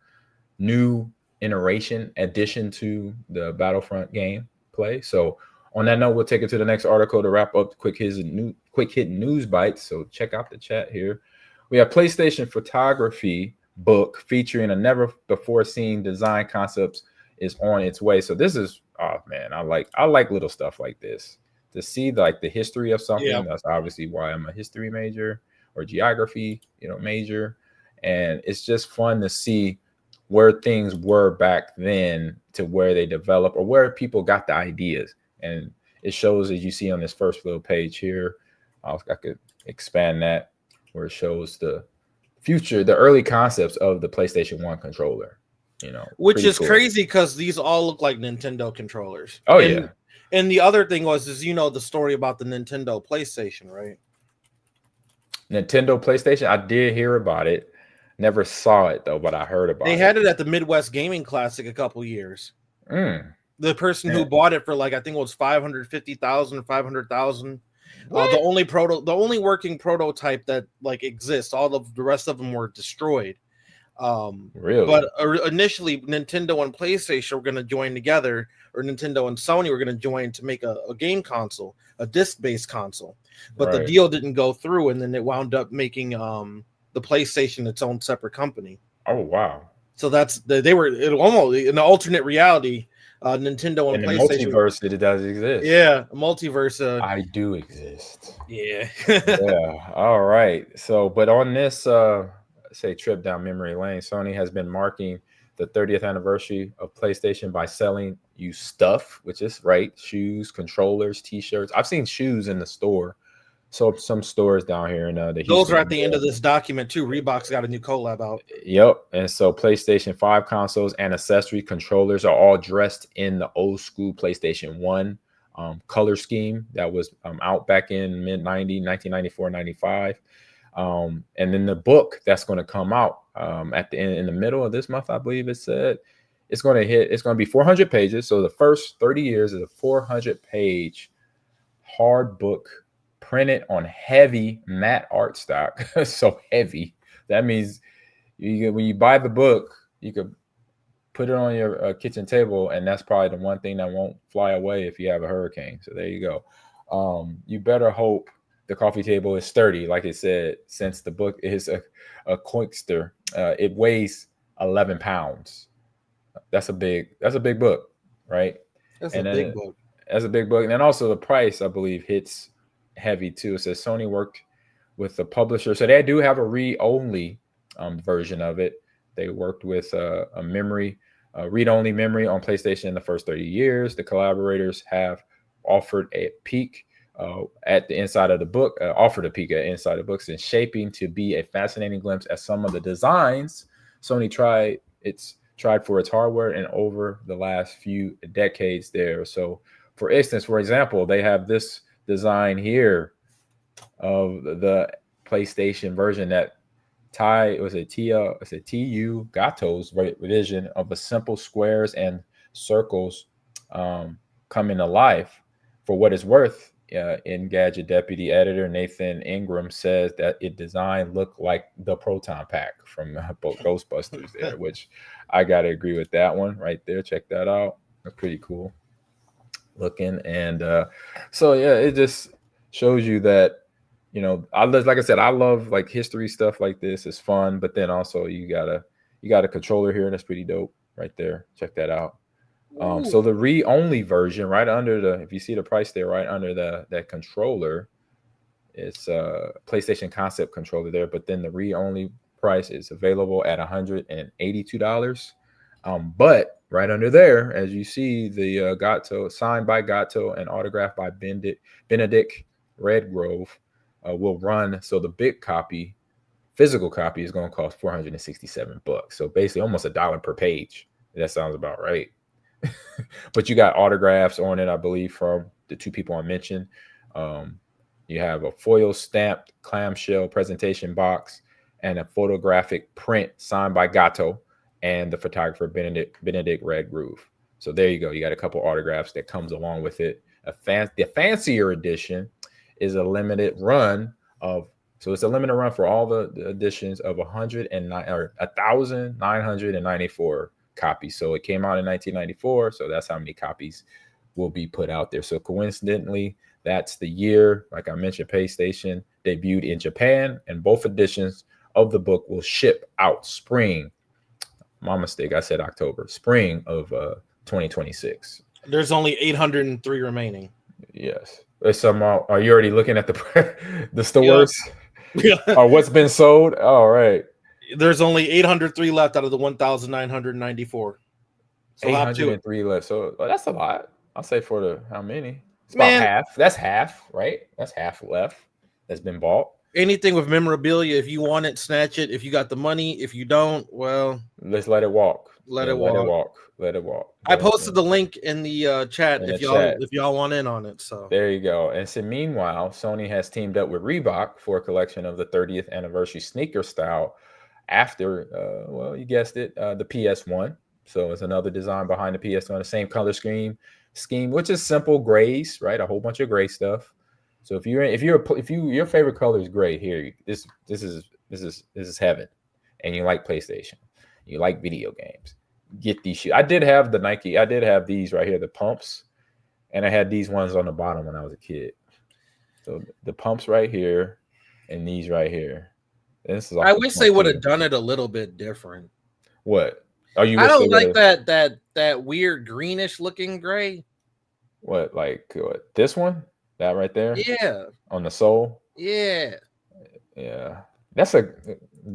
new iteration addition to the Battlefront gameplay? So on that note, we'll take it to the next article to wrap up quick hit news bites. So check out the chat here. We have PlayStation photography book featuring a never before seen design concepts is on its way. So this is I like little stuff like this to see like the history of something. Yeah. That's obviously why I'm a history major or geography major, and it's just fun to see where things were back then to where they develop or where people got the ideas. And it shows, as you see on this first little page here, I could expand that where it shows the future, the early concepts of the PlayStation 1 controller. Which is cool. Crazy because these all look like Nintendo controllers. Oh, yeah. And the other thing was the story about the Nintendo PlayStation, right? Nintendo PlayStation, I did hear about it. Never saw it, though, but I heard about it. They had it at the Midwest Gaming Classic a couple years. The person who bought it for I think it was $550,000 or $500,000. The only working prototype that exists. All of the rest of them were destroyed. Really? But initially, Nintendo and PlayStation were going to join together, or Nintendo and Sony were going to join to make a game console, a disc-based console. But the deal didn't go through, and then it wound up making the PlayStation its own separate company. Oh wow! So they were almost in an alternate reality. Nintendo and PlayStation. Multiverse, it does exist. Yeah, a multiverse. I do exist. Yeah. Yeah. All right. So, but on this trip down memory lane, Sony has been marking the 30th anniversary of PlayStation by selling you stuff, which is shoes, controllers, t-shirts. I've seen shoes in the store. So some stores down here in the those are at the end of this document too. Reebok's got a new collab out. Yep. And so PlayStation 5 consoles and accessory controllers are all dressed in the old school PlayStation 1 color scheme that was out back in mid-90s, 1994, 95. And then the book that's going to come out at the end, in the middle of this month, I believe it said, it's going to be 400 pages. So the first 30 years is a 400-page hard book printed on heavy matte art stock. So heavy. That means when you buy the book, you could put it on your kitchen table, and that's probably the one thing that won't fly away if you have a hurricane. So there you go. You better hope the coffee table is sturdy, like it said, since the book is a Koikster. It weighs 11 pounds. That's a big book, right? That's a big book. That's a big book. And then also the price, I believe, hits heavy too. It says Sony worked with the publisher. So they do have a read-only version of it. They worked with a read-only memory on PlayStation in the first 30 years. The collaborators have offered a peek at the inside of the book, offered a peek at inside the books, and shaping to be a fascinating glimpse at some of the designs Sony tried for its hardware and over the last few decades there. So for example, they have this design here of the PlayStation version that TU Gato's revision of a simple squares and circles coming to life. For what it's worth, Engadget deputy editor Nathan Ingram says that it design looked like the Proton Pack from Ghostbusters there, which I gotta agree with that one right there. Check that out. That's pretty cool looking. And so yeah, it just shows you that, you know, like I said, I love like history stuff like this. It's fun, but then also you got a controller here that's pretty dope right there. Check that out. So the read-only version, right under the, if you see the price there, right under that controller, it's a PlayStation Concept controller there. But then the read-only price is available at $182. But right under there, as you see, the Gatto, signed by Gatto and autographed by Benedict Redgrove, will run. So the big copy, physical copy, is going to cost $467. So basically almost $1 per page. That sounds about right. But you got autographs on it, I believe, from the two people I mentioned. You have a foil stamped clamshell presentation box and a photographic print signed by Gatto and the photographer Benedict Redgrove. So there you go. You got a couple autographs that comes along with it. The fancier edition is a limited run of, so it's a limited run for all the editions of 1,994 copies. So it came out in 1994. So that's how many copies will be put out there. So coincidentally, that's the year, like I mentioned, PlayStation debuted in Japan, and both editions of the book will ship out spring. My mistake, I said October, spring of 2026. There's only 803 remaining. Yes. Are you already looking at the stores? Yeah. Or what's been sold? All right. There's only 803 left out of the 1,994. So 803 left. So that's a lot. I'll say for the how many? It's about half. That's half, right? That's half left that's been bought. Anything with memorabilia, if you want it, snatch it. If you got the money, if you don't, well, let's let it walk. Let it walk. I posted the link in the chat if y'all want in on it. So there you go. And so meanwhile, Sony has teamed up with Reebok for a collection of the 30th anniversary sneaker style after, well, you guessed it, the PS1. So it's another design behind the PS1, the same color scheme, which is simple grays, right? A whole bunch of gray stuff. So if your favorite color is gray, here, this is heaven, and you like PlayStation, you like video games, get these shoes. I did have the Nike. I did have these right here, the pumps, and I had these ones on the bottom when I was a kid. So the pumps right here, and these right here. This is. I wish they would have done it a little bit different. What? I don't like that weird greenish looking gray. What, like what? This one? That right there? Yeah. On the sole? Yeah. Yeah. That's a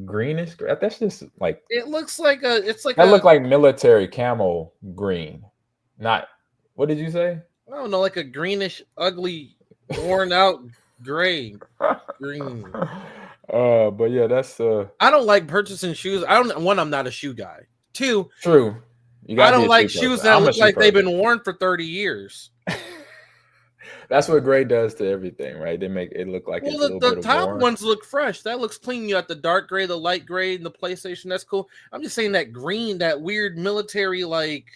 greenish. That's just like. It looks like look like military camo green. Not. What did you say? I don't know, like a greenish, ugly, worn out gray green. But yeah, that's. I don't like purchasing shoes. I'm not a shoe guy. Two. True. I don't like shoes that look like they've been worn for 30 years. That's what gray does to everything, right? They make it look like it's a little bit of the top worn. ones look fresh. That looks clean. You got the dark gray, the light gray, and the PlayStation. That's cool. I'm just saying that green, that weird military, like,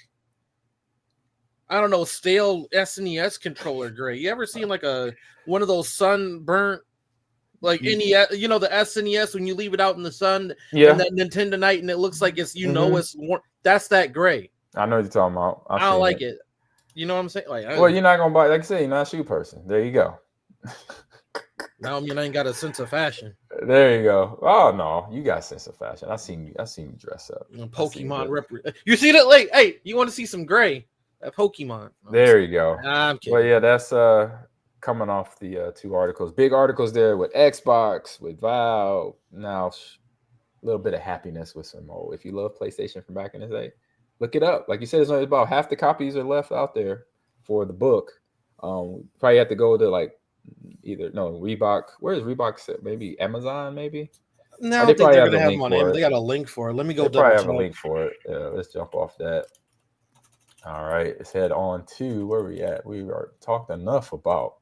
I don't know, stale SNES controller gray. You ever seen like one of those sunburnt, like NES, the SNES when you leave it out in the sun, and that Nintendo Night, and it looks like it's it's worn. That's that gray. I know what you're talking about. I don't like it. You know what I'm saying? Like, well, you're not gonna buy. Like I say, you're not a shoe person. There you go. Now I ain't got a sense of fashion. There you go. Oh no, you got a sense of fashion. I seen you dress up. Pokemon You see that? Like, hey, you want to see some gray? That Pokemon. There you go. I'm kidding. Well, yeah, that's coming off the two articles. Big articles there with Xbox, with Valve. Now, a little bit of happiness with some more. If you love PlayStation from back in the day, look it up. Like you said, there's only about half the copies are left out there for the book. Probably have to go to like Reebok. Where is Reebok? Maybe Amazon, maybe. No, I think they're gonna have them on Amazon. They got a link for it. Let me go. They probably have a link for it. Yeah, let's jump off that. All right, let's head on to where we at. We are talked enough about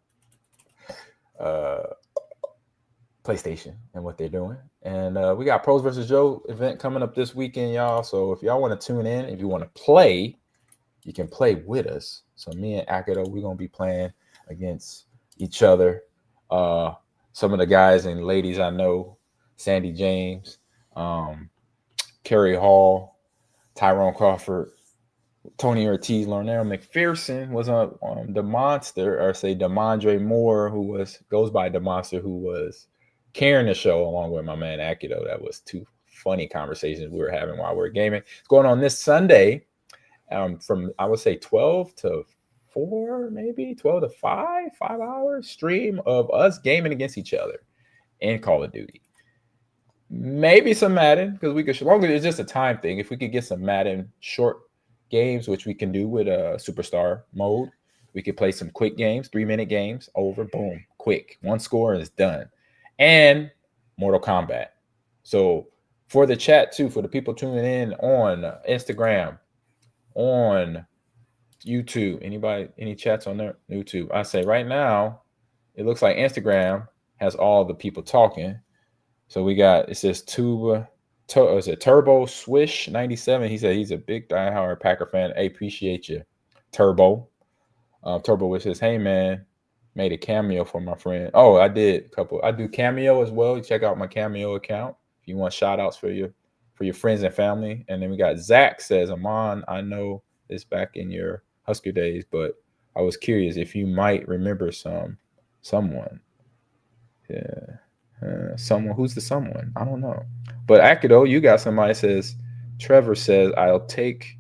PlayStation and what they're doing. And we got Pros versus Joe event coming up this weekend, y'all. So if y'all want to tune in, if you want to play, you can play with us. So me and Akito, we're going to be playing against each other. Some of the guys and ladies I know, Sandy James, Kerry Hall, Tyrone Crawford, Tony Ortiz, Lornell McPherson was on the Monster, or say DeMondre Moore, who goes by the Monster, who was carrying the show along with my man Akito. That was two funny conversations we were having while we were gaming. It's going on this Sunday from, I would say, 12 to 4, maybe 12 to 5 hours stream of us gaming against each other in Call of Duty. Maybe some Madden, because we could, as long as it's just a time thing, if we could get some Madden short games, which we can do with a superstar mode, we could play some quick games, 3-minute games, over, boom, quick. One score is done. And Mortal Kombat. So for the chat too, for the people tuning in on Instagram, on YouTube, anybody, any chats on there? YouTube. I say right now, it looks like Instagram has all the people talking. So we got, it says Turbo Swish 97. He said he's a big diehard Packer fan. Hey, appreciate you, Turbo. Turbo which says, hey man, made a cameo for my friend. Oh, I did a couple. I do Cameo as well. Check out my Cameo account if you want shout outs for your friends and family. And then we got Zach says, Ahman, I know it's back in your Husker days, but I was curious if you might remember someone. Yeah. Someone, who's the someone? I don't know. But Akito, you got somebody says, Trevor says, I'll take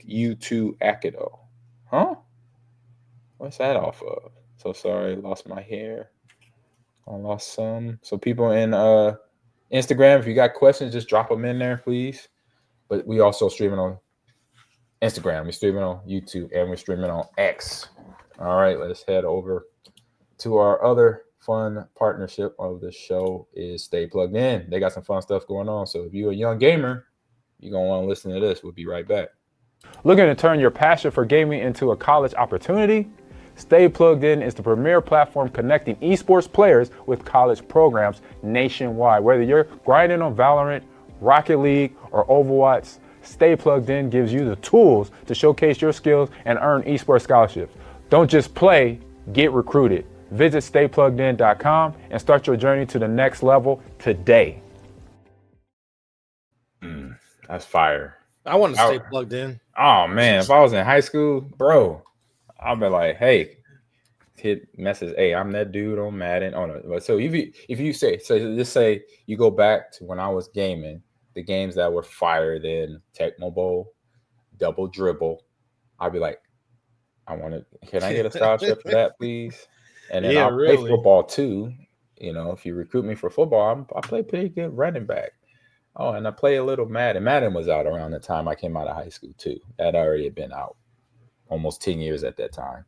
you to Akito. Huh? What's that off of? So sorry, lost my hair. I lost some. So people in Instagram, if you got questions, just drop them in there, please. But we also streaming on Instagram, we're streaming on YouTube, and we're streaming on X. All right, let's head over to our other fun partnership of the show is Stay Plugged In. They got some fun stuff going on. So if you're a young gamer, you're going to want to listen to this. We'll be right back. Looking to turn your passion for gaming into a college opportunity? Stay Plugged In is the premier platform connecting esports players with college programs nationwide. Whether you're grinding on Valorant, Rocket League, or Overwatch, Stay Plugged In gives you the tools to showcase your skills and earn esports scholarships. Don't just play, get recruited. Visit staypluggedin.com and start your journey to the next level today. That's fire. I want to stay plugged in. Oh man, if I was in high school, bro, I'd be like, hey, hit message, hey, I'm that dude on Madden. Oh no, so if you say, so just say you go back to when I was gaming, the games that were fire than Tecmo Bowl, Double Dribble, I'd be like, can I get a scholarship for that, please? And then I'll play football too. You know, if you recruit me for football, I play pretty good running back. Oh, and I play a little Madden. Madden was out around the time I came out of high school too. That already had been out almost 10 years at that time.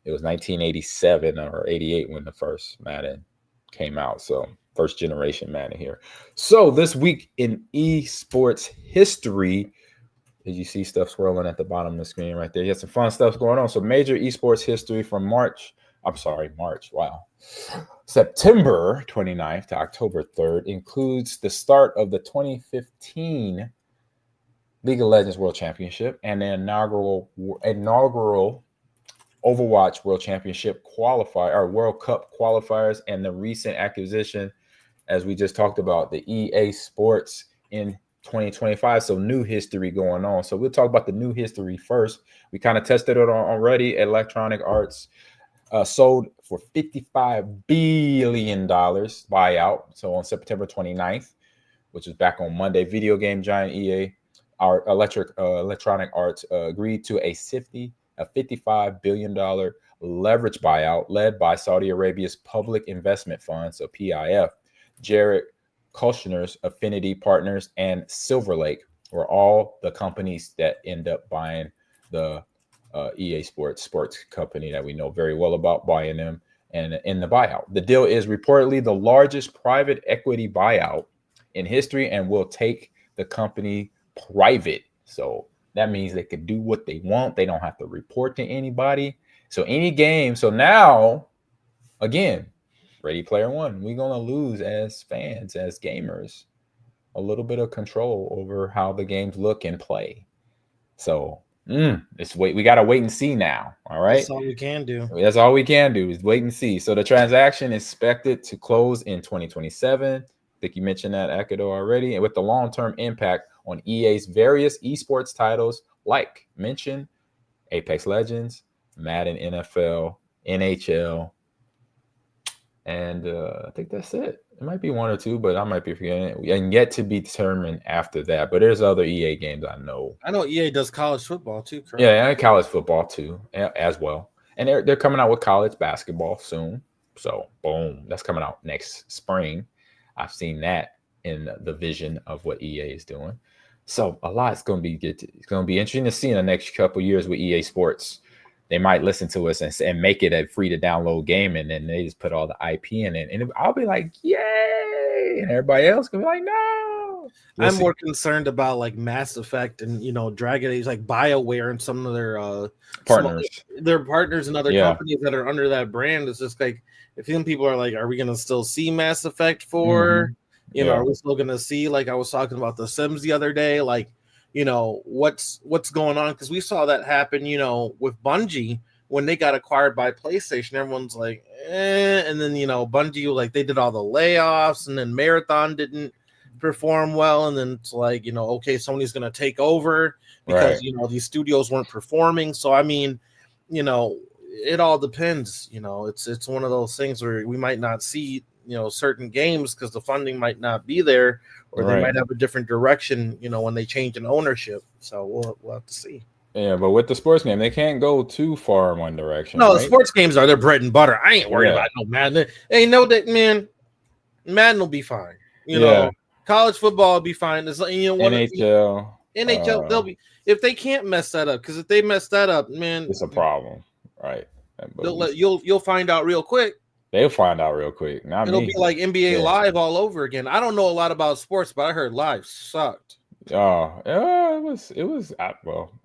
It was 1987 or 88 when the first Madden came out. So first generation Madden here. So this week in esports history, as you see stuff swirling at the bottom of the screen right there, you have some fun stuff going on. So major esports history from September 29th to October 3rd includes the start of the 2015 League of Legends World Championship and the inaugural Overwatch World Championship qualifier, or World Cup qualifiers, and the recent acquisition, as we just talked about, the EA Sports in 2025. So new history going on. So we'll talk about the new history first. We kind of tested it on already. Electronic Arts sold for $55 billion buyout. So on September 29th, which is back on Monday, video game giant EA, our Electronic Arts agreed to a $55 billion leverage buyout led by Saudi Arabia's Public Investment Fund, so PIF. Jared Kushner's Affinity Partners and Silver Lake were all the companies that end up buying the EA sports company that we know very well about, buying them and in the buyout. The deal is reportedly the largest private equity buyout in history and will take the company private. So that means they could do what they want. They don't have to report to anybody. So any game. So now, again, Ready Player One. We're gonna lose as fans, as gamers, a little bit of control over how the games look and play. So we gotta wait and see now. All right. That's all we can do. That's all we can do is wait and see. So the transaction is expected to close in 2027. I think you mentioned that, Ecuador, already. And with the long-term impact on EA's various esports titles, like mentioned, Apex Legends, Madden NFL, NHL, and I think that's it. It might be one or two, but I might be forgetting. And yet to be determined after that. But there's other EA games I know. I know EA does college football too, correct? Yeah, and college football too, as well. And they're coming out with college basketball soon. So boom, that's coming out next spring. I've seen that in the vision of what EA is doing. So a lot's going to be good. It's going to be interesting to see in the next couple of years with EA Sports. They might listen to us and make it a free to download game, and then they just put all the IP in it. And I'll be like, yay! And everybody else can be like, no. I'm more concerned about like Mass Effect and Dragon Age, like BioWare and some of their partners, their partners and other companies that are under that brand. It's just like if some people are like, are we going to still see Mass Effect 4? Are we still going to see, like I was talking about The Sims the other day, like what's going on? Because we saw that happen, with Bungie when they got acquired by PlayStation. Everyone's like, and then Bungie, like they did all the layoffs, and then Marathon didn't perform well, and then it's like okay, Sony's going to take over because these studios weren't performing. So I mean, it all depends. It's one of those things where we might not see certain games because the funding might not be there, or they might have a different direction when they change an ownership. So we'll have to see. Yeah, but with the sports game, they can't go too far in one direction. No, the sports games are their bread and butter. I ain't worried about no Madden. Ain't no that, man. Madden will be fine. College football will be fine. It's like NHL, they'll be, if they can't mess that up, because if they mess that up, man, it's a problem, right? You'll find out real quick. They'll find out real quick. It'll be like NBA Live all over again. I don't know a lot about sports, but I heard Live sucked. Oh, it was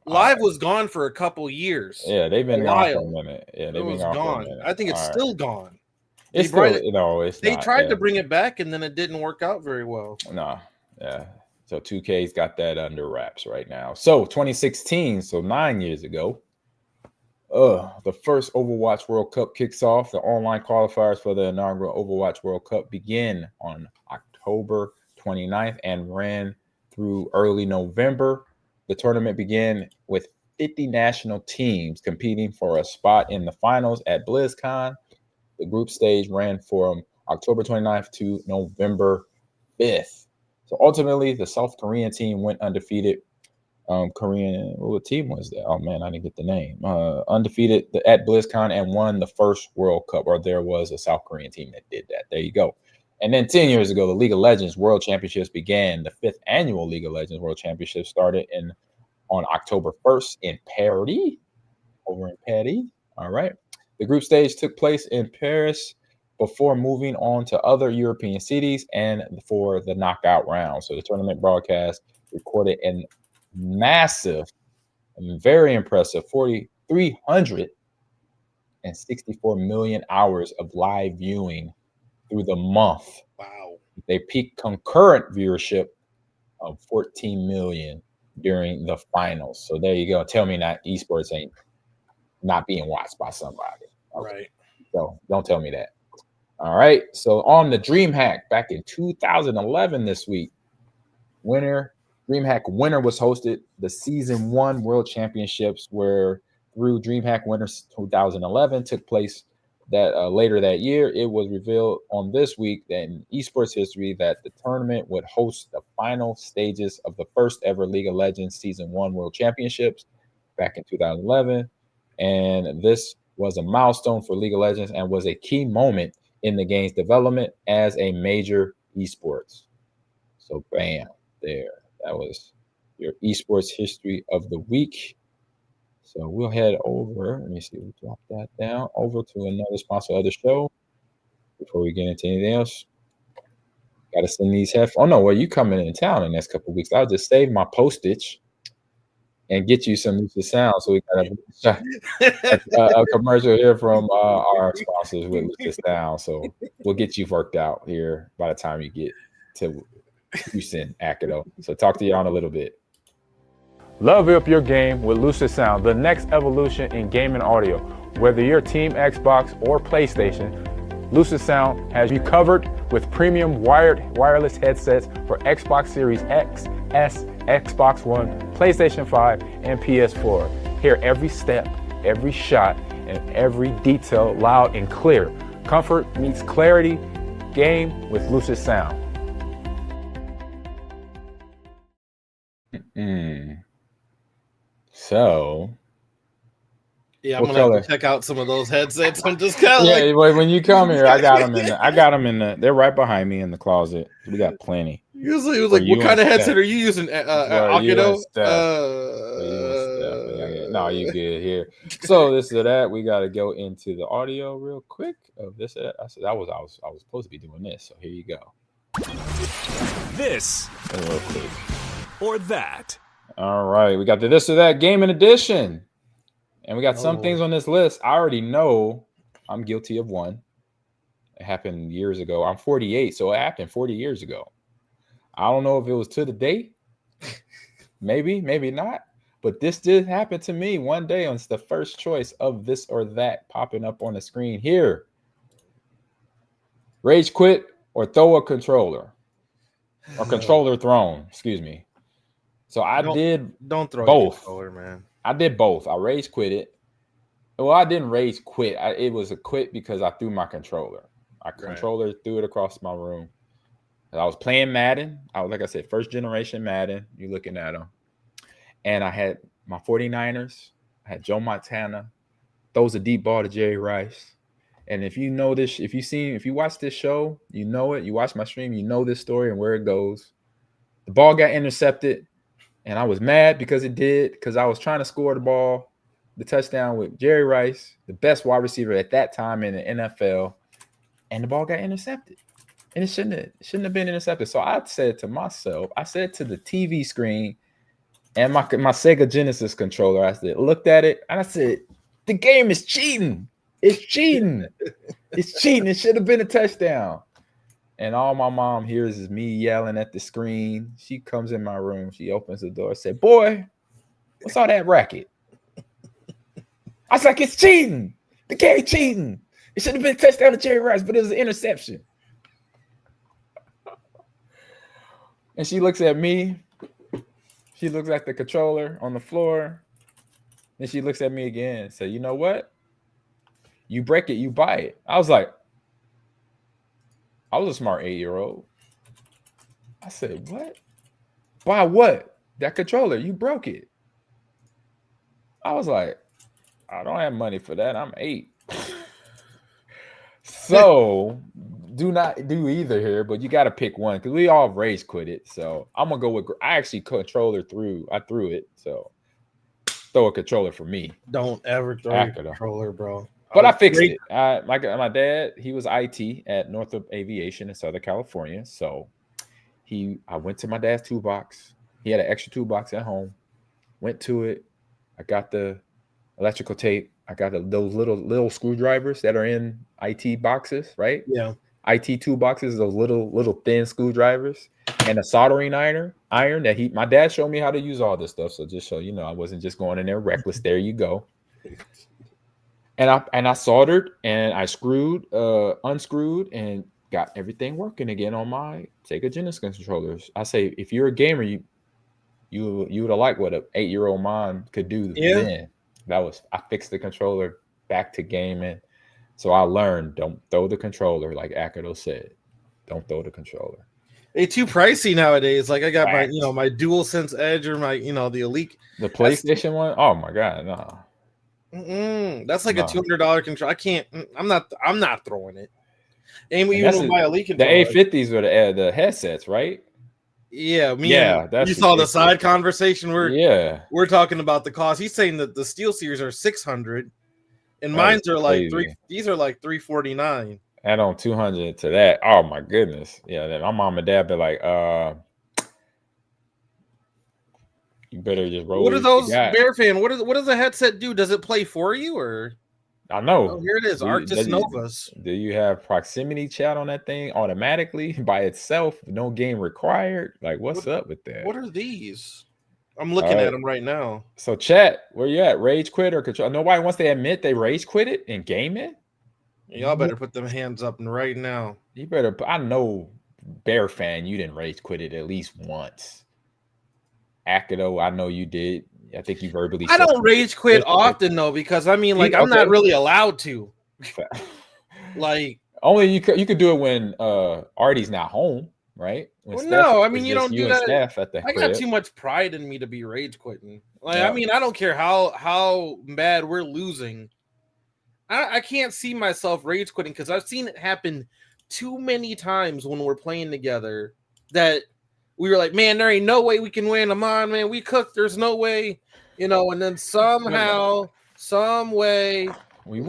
Live was gone for a couple years. Yeah, they've been gone for a minute. Yeah, they've been gone. I think it's still gone. It's still, they tried to bring it back, and then it didn't work out very well. No, yeah. So 2K's got that under wraps right now. So 2016, so 9 years ago, the first Overwatch World Cup kicks off. The online qualifiers for the inaugural Overwatch World Cup begin on October 29th and ran through early November. The tournament began with 50 national teams competing for a spot in the finals at BlizzCon. The group stage ran from October 29th to November 5th. So ultimately, the South Korean team went undefeated. What team was that? Oh man, I didn't get the name. Undefeated at BlizzCon and won the first World Cup, or there was a South Korean team that did that. There you go. And then 10 years ago, the League of Legends World Championships began. The 5th annual League of Legends World Championships started on October 1st in Paris, over in Paris. All right. The group stage took place in Paris before moving on to other European cities and for the knockout round. So the tournament broadcast recorded an massive and very impressive 364 million hours of live viewing through the month. Wow. They peaked concurrent viewership of 14 million during the finals. So there you go. Tell me that esports ain't not being watched by somebody. Okay. Right. So don't tell me that. All right. So on the DreamHack back in 2011 this week, DreamHack Winter was hosted. The Season 1 World Championships were through DreamHack Winter 2011 took place that later that year. It was revealed on this week that in esports history that the tournament would host the final stages of the first ever League of Legends Season 1 World Championships back in 2011. And this was a milestone for League of Legends and was a key moment in the game's development as a major esports. So bam, there. That was your esports history of the week. So we'll head over. Let me see. We drop that down over to another sponsor of the show before we get into anything else. Got to send these headphones. Oh no, well, you coming in town in the next couple of weeks? I'll just save my postage and get you some Lucid Sound. So we got a commercial here from our sponsors with Lucid Sound. So we'll get you worked out here by the time you get to Houston, Akido. So talk to you on a little bit. Level up your game with Lucid Sound, the next evolution in gaming audio. Whether you're Team Xbox or PlayStation, Lucid Sound has you covered with premium wireless headsets for Xbox Series X, S, Xbox One, PlayStation 5, and PS4. Hear every step, every shot, and every detail loud and clear. Comfort meets clarity. Game with Lucid Sound. So, yeah, I'm gonna have to check out some of those headsets. I'm just kind of when you come here, I got them in the. They're right behind me in the closet. We got plenty. Usually, it was like, what kind of headset are you using? Akido? No, you good here. So this or that, we got to go into the audio real quick of this. I said I was supposed to be doing this. So here you go. This real quick. Or that. All right, we got the this or that gaming edition, and we got some things on this list. I already know I'm guilty of one. It happened years ago. I'm 48, so it happened 40 years ago. I don't know if it was to the date. Maybe not. But this did happen to me one day. It's the first choice of this or that popping up on the screen here. Rage quit or throw a controller. Or controller thrown, excuse me. So don't throw both. Controller, man. I did both. I rage quit it. Well, I didn't rage quit. It was a quit because I threw my controller. Controller threw it across my room. I was playing Madden. Like I said, first generation Madden. You're looking at them. And I had my 49ers. I had Joe Montana. Throws a deep ball to Jerry Rice. And if you know this, if you watch this show, you know it. You watch my stream, you know this story and where it goes. The ball got intercepted. And I was mad because it did, because I was trying to score the touchdown with Jerry Rice, the best wide receiver at that time in the NFL, and the ball got intercepted. And it shouldn't have been intercepted. So I said to myself, I said to the TV screen and my Sega Genesis controller, I looked at it, and I said, the game is cheating. It's cheating. It's cheating. It should have been a touchdown. And all my mom hears is me yelling at the screen. She comes in my room. She opens the door and said, boy, what's all that racket? I was like, it's cheating. The game cheating. It should have been a touchdown to Jerry Rice, but it was an interception. And she looks at me. She looks at the controller on the floor. And she looks at me again and said, you know what? You break it, you buy it. I was like, I was a smart 8-year-old. I said, what? Buy what? That controller. You broke it. I was like, I don't have money for that. I'm 8. So do not do either here, but you got to pick one because we all rage quit it. So I'm going to go with, I actually controller through. I threw it. So throw a controller for me. Don't ever throw a controller, bro. But I fixed it. My dad, he was IT at Northrop Aviation in Southern California. So I went to my dad's toolbox. He had an extra toolbox at home. Went to it. I got the electrical tape. I got those little screwdrivers that are in IT boxes, right? Yeah. IT toolboxes, those little thin screwdrivers, and a soldering iron that my dad showed me how to use all this stuff. So just so you know, I wasn't just going in there reckless. There you go. And I soldered and I unscrewed and got everything working again on my Sega Genesis controllers. I say, if you're a gamer, you would have liked what an 8-year-old mom could do then. I fixed the controller back to gaming. So I learned, don't throw the controller, like Akido said. Don't throw the controller. They're too pricey nowadays. Like I got my DualSense Edge or my the Elite. The PlayStation one? Oh my God, no. That's like a $200 controller. I can't. I'm not throwing it. And we even buy a Elite controller. The A50s were the headsets, right? Yeah, you saw the side conversation where we're talking about the cost. He's saying that the Steel Series are $600, and mine's are like these are like $349. Add on $200 to that. Oh my goodness. Yeah, my mom and dad be like, You better just roll. What are those Bear fan? What does the headset do? Does it play for you or? I know. Oh, here it is. Arctis Novas. Do you have proximity chat on that thing automatically by itself? No game required. Like, what's up with that? What are these? I'm looking at them right now. So, chat, where you at? Rage quit or control? Nobody wants to admit they rage quit it in gaming. Y'all better put them hands up right now. You better. I know, Bear fan, you didn't rage quit it at least once. Akido, I know you did. I think you verbally. I don't rage quit often though, because I mean, like, I'm not really allowed to. Like, only you could do it when Artie's not home, right? Well, no, I mean, you don't do that. I got too much pride in me to be rage quitting. Like, I mean, I don't care how bad we're losing. I can't see myself rage quitting because I've seen it happen too many times when we're playing together that we were like, man, there ain't no way we can win. Come on, man, we cooked. There's no way, and then somehow, some way, we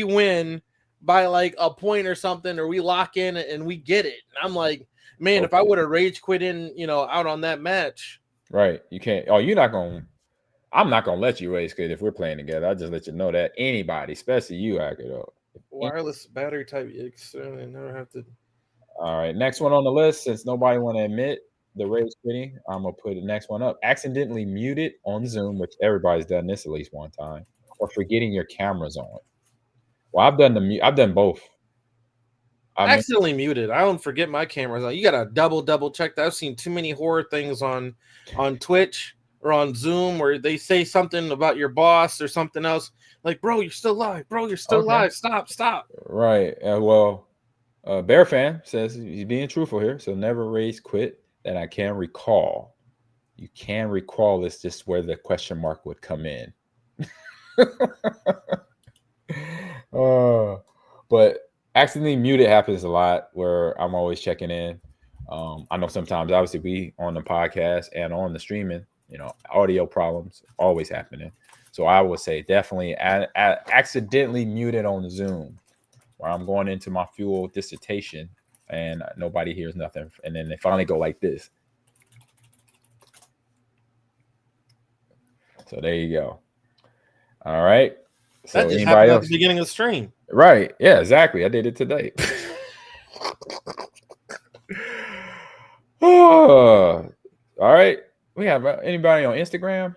win by like a point or something, or we lock in and we get it. And I'm like, man, if I would have rage quit out on that match. Right. You can't. Oh, I'm not going to let you rage quit if we're playing together. I'll just let you know that anybody, especially you, Akido. Wireless battery type externally, never have to. All right. Next one on the list, since nobody want to admit the rage quitting, I'm going to put the next one up. Accidentally muted on Zoom, which everybody's done this at least one time, or forgetting your camera's on. Well, I've done both. I accidentally muted. I don't forget my camera's on. You gotta double check that. I've seen too many horror things on Twitch or on Zoom where they say something about your boss or something else. Like, bro, you're still live. Bro, you're still live. Stop. Right. Well, Bear fan says he's being truthful here. So never rage quit that I can recall. You can recall this just where the question mark would come in. But accidentally muted happens a lot where I'm always checking in. I know sometimes, obviously, we on the podcast and on the streaming, audio problems always happening. So I would say definitely accidentally muted on Zoom where I'm going into my fuel dissertation and nobody hears nothing. And then they finally go like this. So there you go. All right. So that just happened at the beginning of the stream. Right. Yeah, exactly. I did it today. All right. We have anybody on Instagram?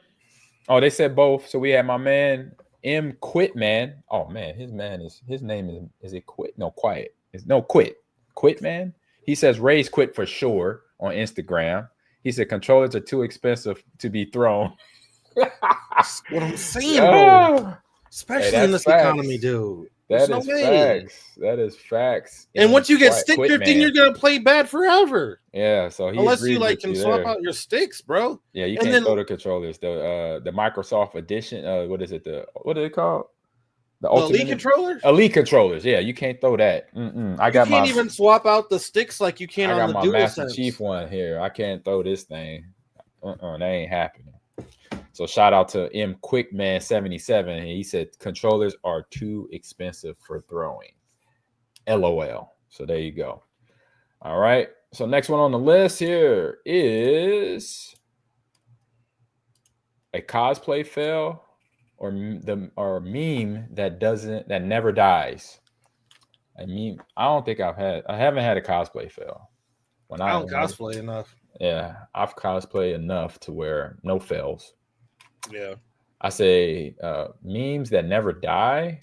Oh, they said both. So we have my man M Quit Man. Oh man, his name is it Quit? No, Quiet. It's no Quit. Quit Man. He says Ray's quit for sure on Instagram. He said controllers are too expensive to be thrown. That's what I'm saying, bro. Especially in this economy, dude. That is facts. That is facts. And once you get stick drifting, you're gonna play bad forever. Yeah. So unless you can swap out your sticks, bro. Yeah, you can't throw the controllers. The Microsoft Edition. What is it? What is it called? The Elite controllers. Elite controllers. Yeah, you can't throw that. I can't even swap out the sticks like you can on the DualSense. I got my Master Chief one here. I can't throw this thing. That ain't happening. So shout out to M Quickman 77. He said controllers are too expensive for throwing. LOL. So there you go. All right. So next one on the list here is a cosplay fail or meme that never dies. I haven't had a cosplay fail. I don't cosplay enough. Yeah, I've cosplayed enough to where no fails. Yeah. I say memes that never die.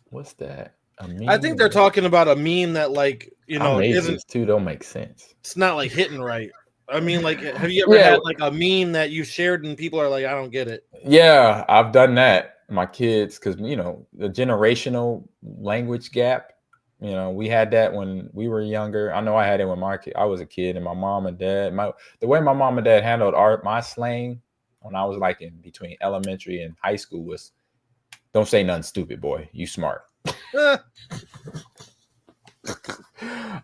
What's that? I think they're talking about a meme that isn't too don't make sense. It's not like hitting right. I mean, like, have you ever had like a meme that you shared and people are like, I don't get it? Yeah, I've done that. My kids, because the generational language gap. We had that when we were younger. I know I had it when I was a kid, and my mom and dad. The way my mom and dad handled my slang when I was like in between elementary and high school was, "Don't say nothing stupid, boy. You smart." I'd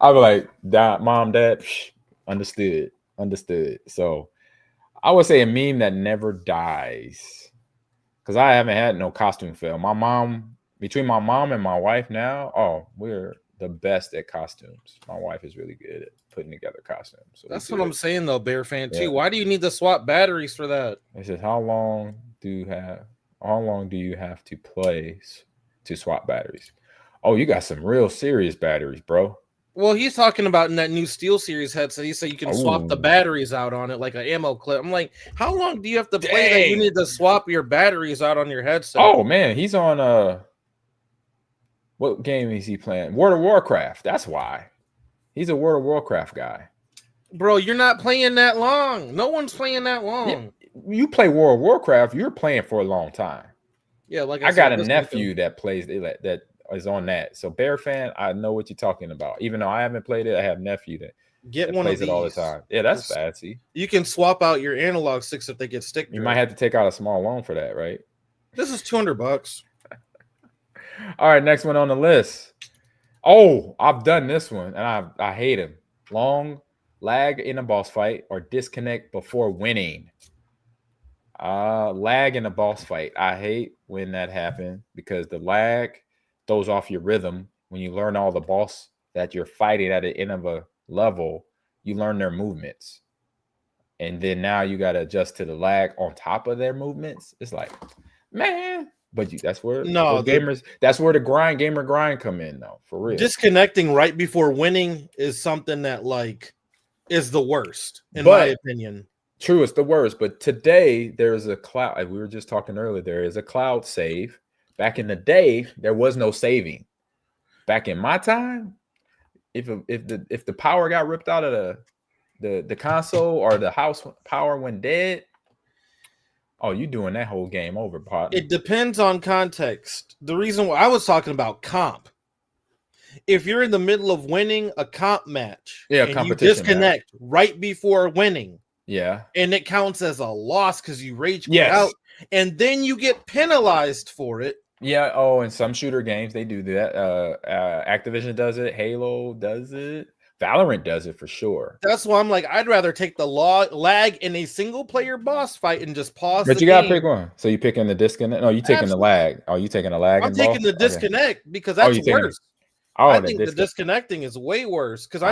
be like, "Mom, Dad, understood." So I would say a meme that never dies, because I haven't had no costume fail. Between my mom and my wife now, we're the best at costumes. My wife is really good at putting together costumes. So that's what I'm saying, though, Bear fan too. Yeah. Why do you need to swap batteries for that? It says, how long do you have to play to swap batteries? Oh, you got some real serious batteries, bro. Well, he's talking about in that new Steel Series headset. He said you can swap the batteries out on it like an ammo clip. I'm like, how long do you have to play that you need to swap your batteries out on your headset? Oh man, he's on what game is he playing? World of Warcraft. That's why. He's a World of Warcraft guy. Bro, you're not playing that long. No one's playing that long. Yeah, you play World of Warcraft, you're playing for a long time. Yeah, like I got a nephew that plays that is on that. So Bear fan, I know what you're talking about. Even though I haven't played it, I have a nephew that plays it all the time. Yeah, that's fancy. You can swap out your analog sticks if they get stick drift. You might have to take out a small loan for that, right? This is $200. All right, next one on the list. Oh, I've done this one, and I hate him. Long lag in a boss fight or disconnect before winning. Lag in a boss fight. I hate when that happens because the lag throws off your rhythm. When you learn all the boss that you're fighting at the end of a level, you learn their movements. And then now you got to adjust to the lag on top of their movements. It's like, man. But that's where that's where the gamer grind come in, though, for real. Disconnecting right before winning is something that is the worst, in my opinion. True, it's the worst. But today there's a cloud. Like we were just talking earlier, there is a cloud save. Back in the day, there was no saving. Back in my time, if the power got ripped out of the console or the house power went dead. Oh, you doing that whole game over, partner. It depends on context. The reason why I was talking about comp. If you're in the middle of winning a comp match, and you disconnect right before winning, and it counts as a loss because you rage quit out, and then you get penalized for it. Yeah. Oh, in some shooter games they do that. Activision does it. Halo does it. Valorant does it for sure. That's why I'm like, I'd rather take the lag in a single player boss fight and just pause. But you gotta pick one. So you picking the disconnect? No, you taking the lag. Oh, you taking the lag? I'm taking the disconnect because that's worse. I think the disconnecting is way worse because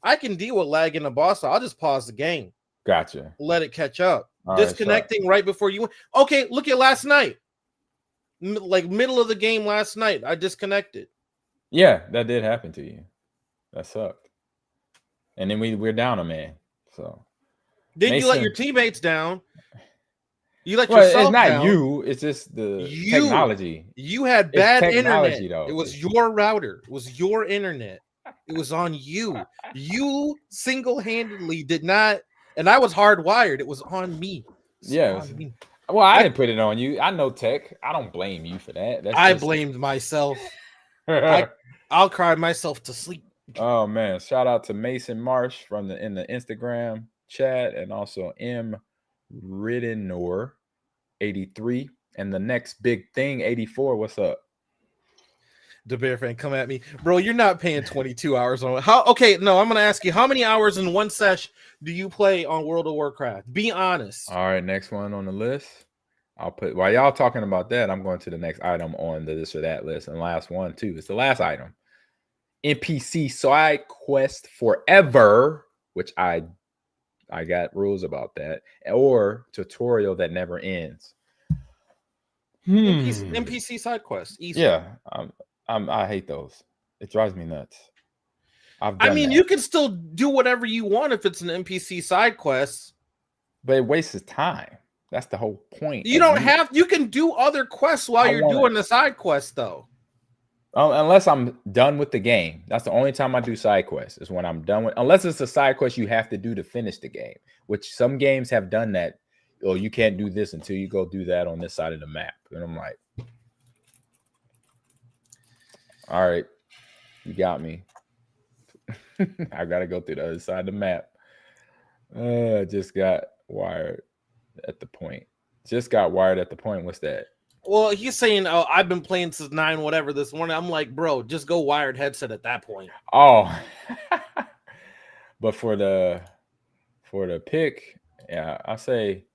I can deal with lag in a boss. So I'll just pause the game. Gotcha. Let it catch up. Disconnecting right before you win. Okay, look at last night. Like middle of the game last night, I disconnected. Yeah, that did happen to you. That sucked. And then we're down a man. So then you let your teammates down. You let yourself it's not down. You. It's just the technology. You had bad internet. Though. It was your router. It was your internet. It was on you. You single-handedly did not. And I was hardwired. It was on me. Well, I didn't put it on you. I know tech. I don't blame you for that. I blamed myself. I'll cry myself to sleep. Oh man! Shout out to Mason Marsh in the Instagram chat, and also M Riddenor 83, and the next big thing 84. What's up? The Bear fan, come at me, bro. You're not paying 22 hours on how? Okay, no, I'm gonna ask you how many hours in one sesh do you play on World of Warcraft? Be honest. All right, next one on the list. I'll put while y'all talking about that, I'm going to the next item on the this or that list, and last one too. It's the last item. NPC side quest forever, which I got rules about that, or tutorial that never ends. NPC side quest. Easy. Yeah, I hate those. It drives me nuts. You can still do whatever you want if it's an NPC side quest, but it wastes time. That's the whole point. You don't have. You can do other quests while you're doing the side quest, though. Unless I'm done with the game. That's the only time I do side quests is when I'm done with. Unless it's a side quest you have to do to finish the game, which some games have done that. Oh, you can't do this until you go do that on this side of the map. And I'm like, all right, you got me. I gotta go through the other side of the map. Just got wired at the point. What's that? Well, he's saying, "Oh, I've been playing since 9 whatever this morning." I'm like, bro, just go wired headset at that point. Oh, but for the pick, yeah, I say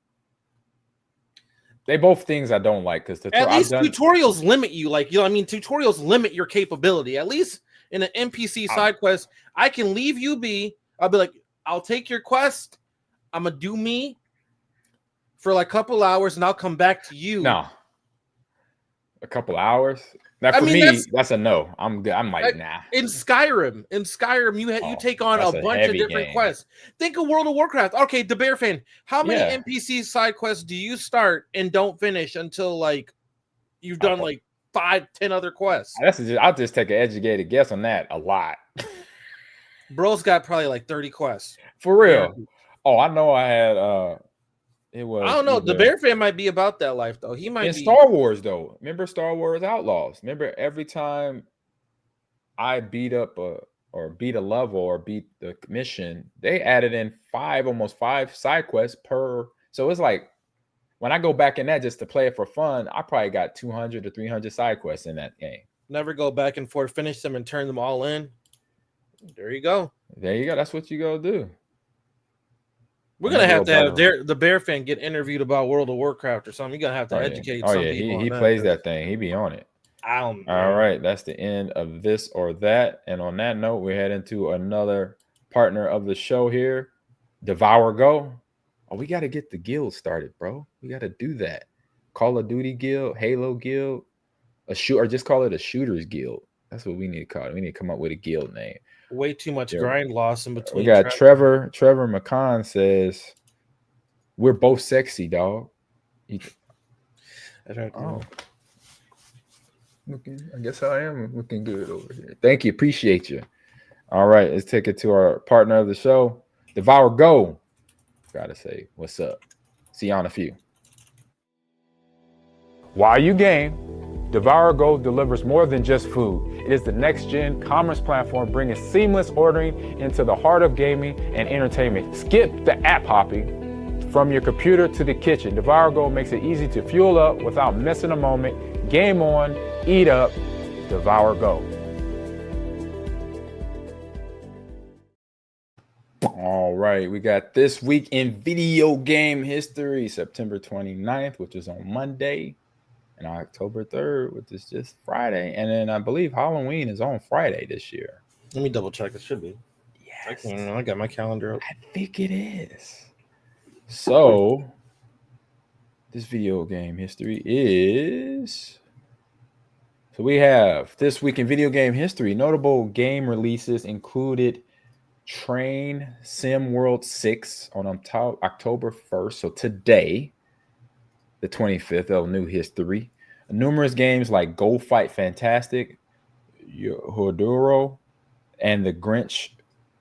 they both things I don't like because at least tutorials limit you. Tutorials limit your capability. At least in an NPC side quest, I can leave you be. I'll be like, I'll take your quest. I'm gonna do me for like a couple hours, and I'll come back to you. No, a couple hours. Now for me, that's a no. I'm good. I'm like, nah. In Skyrim, you take on a bunch of different quests. Think of World of Warcraft. Okay, the Bear fan. How many NPC side quests do you start and don't finish until like you've done like 5-10 other quests? I'll just take an educated guess on that. A lot. Bro's got probably like 30 quests. For real. Yeah. Oh, I know I had it was I don't know. The Bear fan might be about that life though. He might be Star Wars though. Remember Star Wars Outlaws? Remember every time I beat up or beat a level or beat the mission, they added in almost five side quests per. So it's like when I go back in that just to play it for fun, I probably got 200 to 300 side quests in that game. Never go back and forth, finish them and turn them all in. There you go. There you go. That's what you go do. We're gonna have to have the Bear fan get interviewed about World of Warcraft or something. You're gonna have to educate some people. He plays that thing. He be on it. All right, that's the end of this or that. And on that note, we head into another partner of the show here, Devour Go. Oh, we got to get the guild started, bro. We got to do that. Call of Duty guild, Halo guild, or just call it a shooters guild. That's what we need to call it. We need to come up with a guild name. Way too much grind loss in between. We got Trevor McCon says, we're both sexy, dog. I guess I am looking good over here. Thank you. Appreciate you. All right. Let's take it to our partner of the show, Devour Go. Gotta say, what's up? See you on a few. While you game, Devour Go delivers more than just food. It is the next-gen commerce platform bringing seamless ordering into the heart of gaming and entertainment. Skip the app hopping from your computer to the kitchen. Devour Go makes it easy to fuel up without missing a moment. Game on, eat up, Devour Go. All right, we got this week in video game history, September 29th, which is on Monday. And October 3rd, which is just Friday. And then I believe Halloween is on Friday this year. Let me double check. It should be. Yes. I got my calendar up. I think it is. So, this video game history is... So we have this week in video game history. Notable game releases included Train Sim World 6 on October 1st. So today, the 25th of new history. Numerous games like Go Fight Fantastic, Hodoro, and the Grinch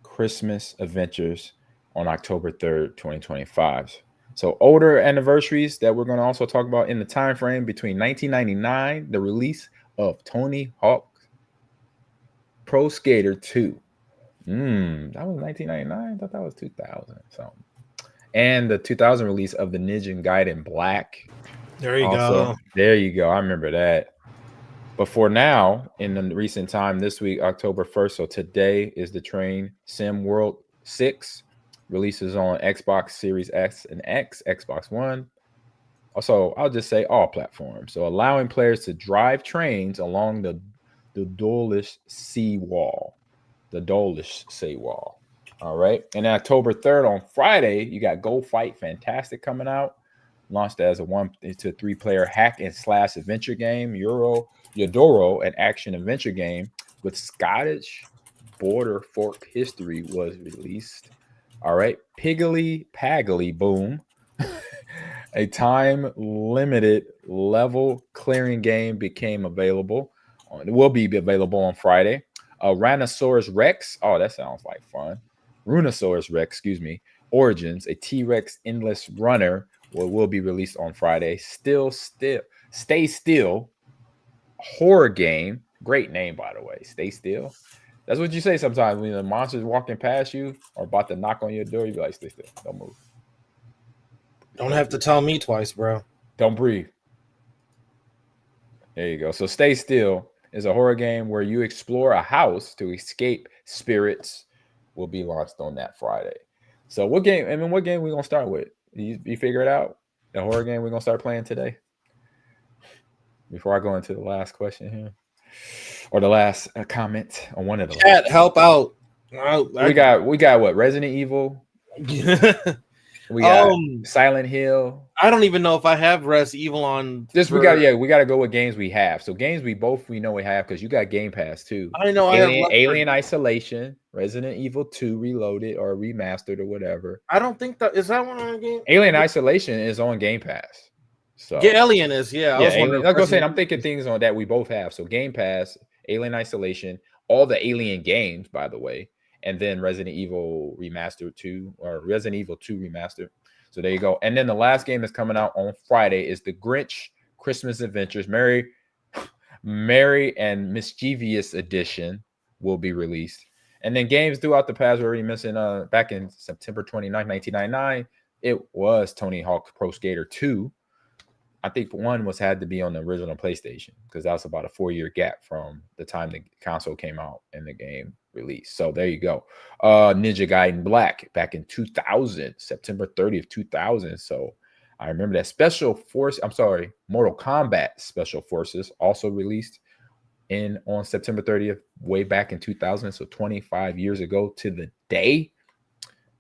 Christmas Adventures on October 3rd, 2025. So older anniversaries that we're going to also talk about in the time frame between 1999, the release of Tony Hawk Pro Skater 2. That was 1999. I thought that was 2000 something. And the 2000 release of the Ninja Gaiden Black. There you go. There you go. I remember that. But for now, in the recent time, this week, October 1st, so today is the Train Sim World 6. Releases on Xbox Series X and X, Xbox One. Also, I'll just say all platforms. So allowing players to drive trains along the Dolish Seawall. The Dolish Seawall. All right. And October 3rd on Friday, you got Go Fight Fantastic coming out. Launched as a 1 to 3 player hack and slash adventure game. Yodoro, an action adventure game with Scottish border fork history, was released. All right. Piggly Paggly Boom. A time limited level clearing game became available. It will be available on Friday. Rhinosaurus Rex. Oh, that sounds like fun. Runosaurus Rex, Origins, a T-Rex endless runner will be released on Friday. Stay Still, horror game. Great name, by the way. Stay Still. That's what you say sometimes when the monster's walking past you or about to knock on your door. You be like, stay still. Don't move. Don't have to tell me twice, bro. Don't breathe. There you go. So Stay Still is a horror game where you explore a house to escape spirits. Will be launched on that Friday. So what game we gonna start with? You figure it out? The horror game we're gonna start playing today? Before I go into the last question here. or the last comment on one of the Chat, help out. We got what? Resident Evil. We got Silent Hill. I don't even know if I have Res Evil on. We got to go with games we have. So games we know we have because you got Game Pass too. I know Alien Isolation, Resident Evil 2 Reloaded or Remastered or whatever. I don't think that is that one on game. Alien Isolation is on Game Pass. So yeah, Alien is I'm thinking things on that we both have. So Game Pass, Alien Isolation, all the Alien games, by the way, and then Resident Evil Remastered 2 or Resident Evil 2 Remastered. So there you go. And then the last game that's coming out on Friday is The Grinch Christmas Adventures. Merry and Mischievous Edition will be released. And then games throughout the past, we're already missing back in September 29th, 1999. It was Tony Hawk Pro Skater 2. I think one had to be on the original PlayStation because that was about a 4-year gap from the time the console came out and the game released. So there you go. Ninja Gaiden Black back in 2000, September 30th, 2000. So I remember that Mortal Kombat Special Forces also released on September 30th, way back in 2000. So 25 years ago to the day.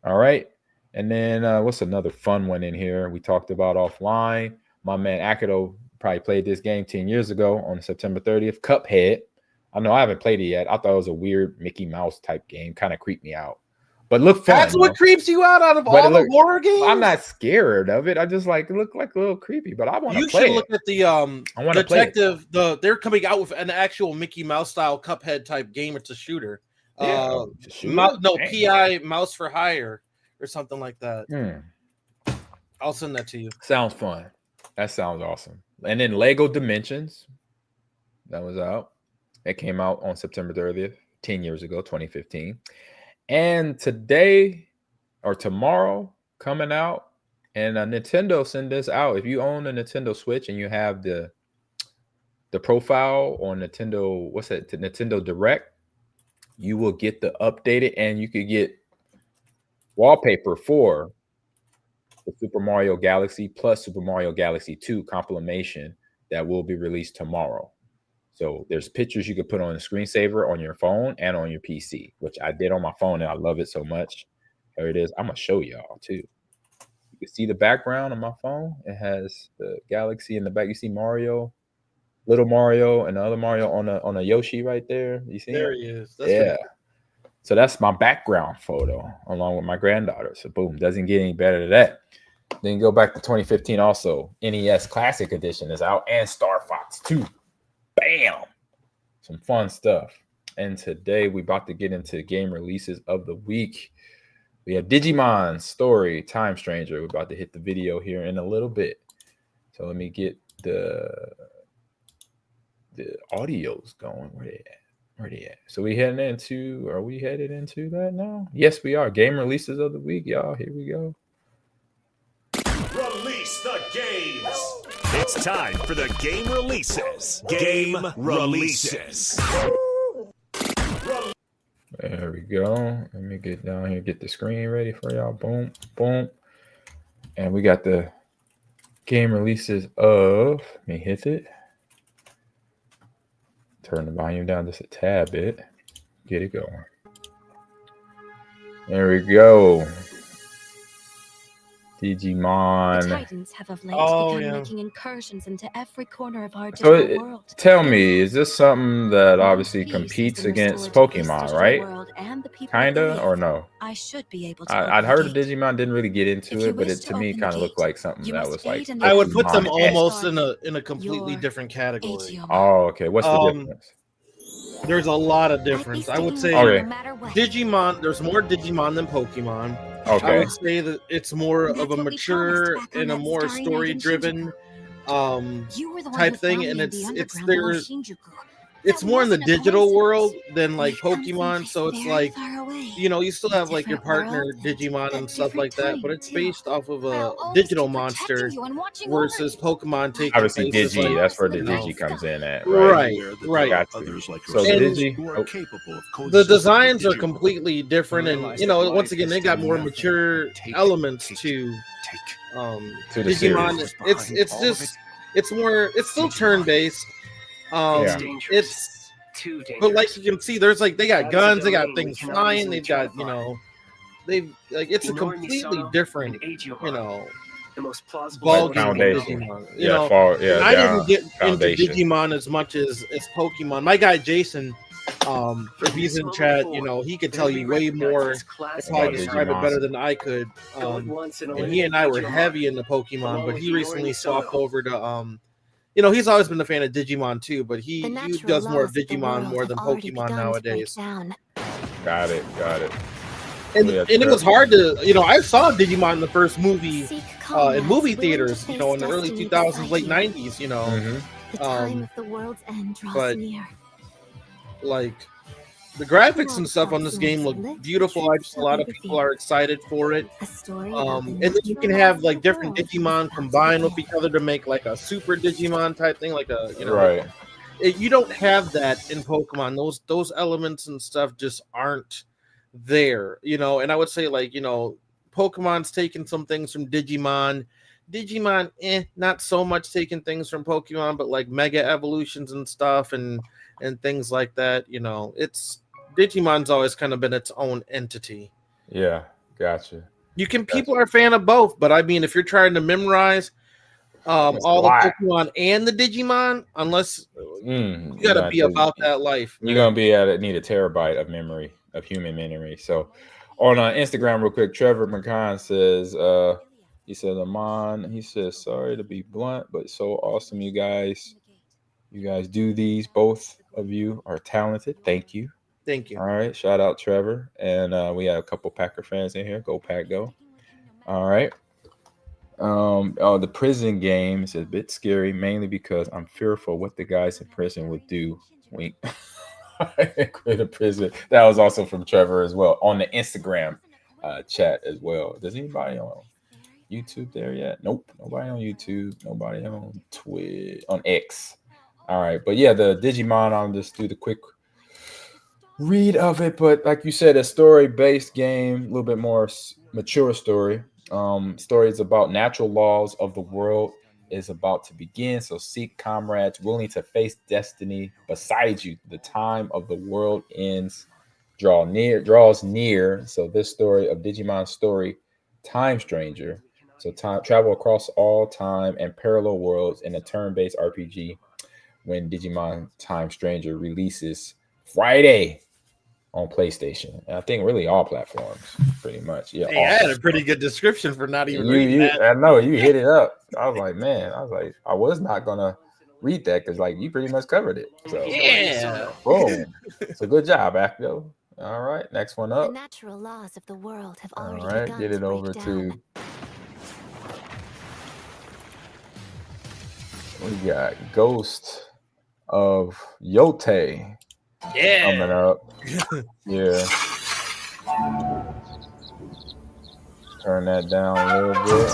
All right. And then what's another fun one in here we talked about offline? My man Akido probably played this game 10 years ago on September 30th. Cuphead. I know I haven't played it yet. I thought it was a weird Mickey Mouse type game. Kind of creeped me out. But look fun. That's what creeps you out of all the horror games? I'm not scared of it. I just it looked like a little creepy, but I want to play it. You should look at the Detective. They're coming out with an actual Mickey Mouse style Cuphead type game. It's a shooter. Yeah, PI Mouse for Hire or something like that. I'll send that to you. Sounds fun. That sounds awesome. And then Lego Dimensions. That was out. It came out on September 30th, 10 years ago, 2015. And today or tomorrow coming out, and Nintendo sent this out. If you own a Nintendo Switch and you have the profile on Nintendo, Nintendo Direct, you will get the updated, and you could get wallpaper for the Super Mario Galaxy plus Super Mario Galaxy 2 compilation that will be released tomorrow. So there's pictures you could put on a screensaver on your phone and on your PC, which I did on my phone, and I love it so much. There it is. I'm going to show y'all, too. You can see the background on my phone. It has the Galaxy in the back. You see Mario, little Mario, and the other Mario on a Yoshi right there. You see there him? He is. That's So that's my background photo along with my granddaughter. So boom, doesn't get any better than that. Then go back to 2015 also. NES Classic Edition is out, and Star Fox 2. Bam! Some fun stuff. And today we're about to get into game releases of the week. We have Digimon Story Time Stranger. We're about to hit the video here in a little bit. So let me get the audios going. Where they at? So are we headed into that now? Yes, we are. Game releases of the week, y'all. Here we go. Release the games. It's time for the game releases. Game releases. There we go. Let me get down here, get the screen ready for y'all. Boom, boom. And we got the game releases of, let me hit it. Turn the volume down just a tad bit. Get it going. There we go. Digimon. The Titans have of late begun making incursions into every corner of our So world. tell me, is this something that obviously competes against Pokemon, right? Kinda, or no? I should be able to. I'd heard Digimon didn't really get into it, but it to me kind of looked like something that was like. I would put them almost in a completely different category. Oh, okay. What's the difference? There's a lot of difference. I would say Digimon. There's more Digimon than Pokemon. Okay. I would say that it's more of a mature and a more story-driven type thing, and it's more in the digital world than like Pokemon. So it's like, you still have like your partner Digimon and stuff like that, but it's based off of a digital monster versus Pokemon taking obviously place Digi. like, That's where the Digi comes in at, right? Right. So Digi, the designs are completely different, and once again, they got more mature elements to the Digimon. Series. It's still turn based. But like you can see, there's like they got guns, they got things flying, they've got they've like it's a completely different The most plausible ball game foundation. Digimon. I didn't get into Digimon as much as Pokemon. My guy Jason, if he's in chat, he could tell you way more. If I describe it better than I could. And he and I were heavy into Pokemon, but he recently swapped over to he's always been a fan of Digimon too, but he does more Digimon more than Pokemon nowadays. Got it. And it was hard to, I saw Digimon in the first movie in movie theaters, in the early 2000s, late 90s, The time of the world's end draws but near. like the graphics and stuff on this game look beautiful. I just, a lot of people are excited for it. And then you can have like different Digimon combined with each other to make like a super Digimon type thing, like a right. You don't have that in Pokemon. Those elements and stuff just aren't there, and I would say like Pokemon's taking some things from Digimon, not so much taking things from Pokemon, but like mega evolutions and stuff and things like that. It's Digimon's always kind of been its own entity. Yeah, gotcha. People are a fan of both, but I mean if you're trying to memorize all the Pokemon and the Digimon, unless you gotta be about that life, you're gonna need a terabyte of memory, of human memory. So on Instagram real quick, Trevor McCann says he said, Ahman, he says, sorry to be blunt, but so awesome you guys do these. Both of you are talented. Thank you. All right, shout out Trevor. And we have a couple Packer fans in here. Go Pack Go. All right. The prison game is a bit scary, mainly because I'm fearful what the guys in prison would do. Wink. Quit a prison. That was also from Trevor as well on the Instagram chat as well. Does anybody on YouTube there yet? Nope. Nobody on YouTube. Nobody on Twitch, on X. All right, but yeah, the Digimon. I'll just do the quick read of it. But like you said, a story-based game, a little bit more mature story. Stories about natural laws of the world is about to begin. So seek comrades willing to face destiny beside you. The time of the world ends, draws near. So this story of Digimon's story, Time Stranger. So travel across all time and parallel worlds in a turn-based RPG when Digimon Time Stranger releases Friday on PlayStation. And I think really all platforms, pretty much. Yeah, hey, I had a pretty good description for not even reading that. I know you hit it up. I was like, I was not gonna read that because like you pretty much covered it. So yeah, boom. So good job, Acto. All right, next one up. The natural laws of the world have already all right, begun get it to over break to. down. We got Ghost of Yote. Coming up. Yeah. Turn that down a little bit.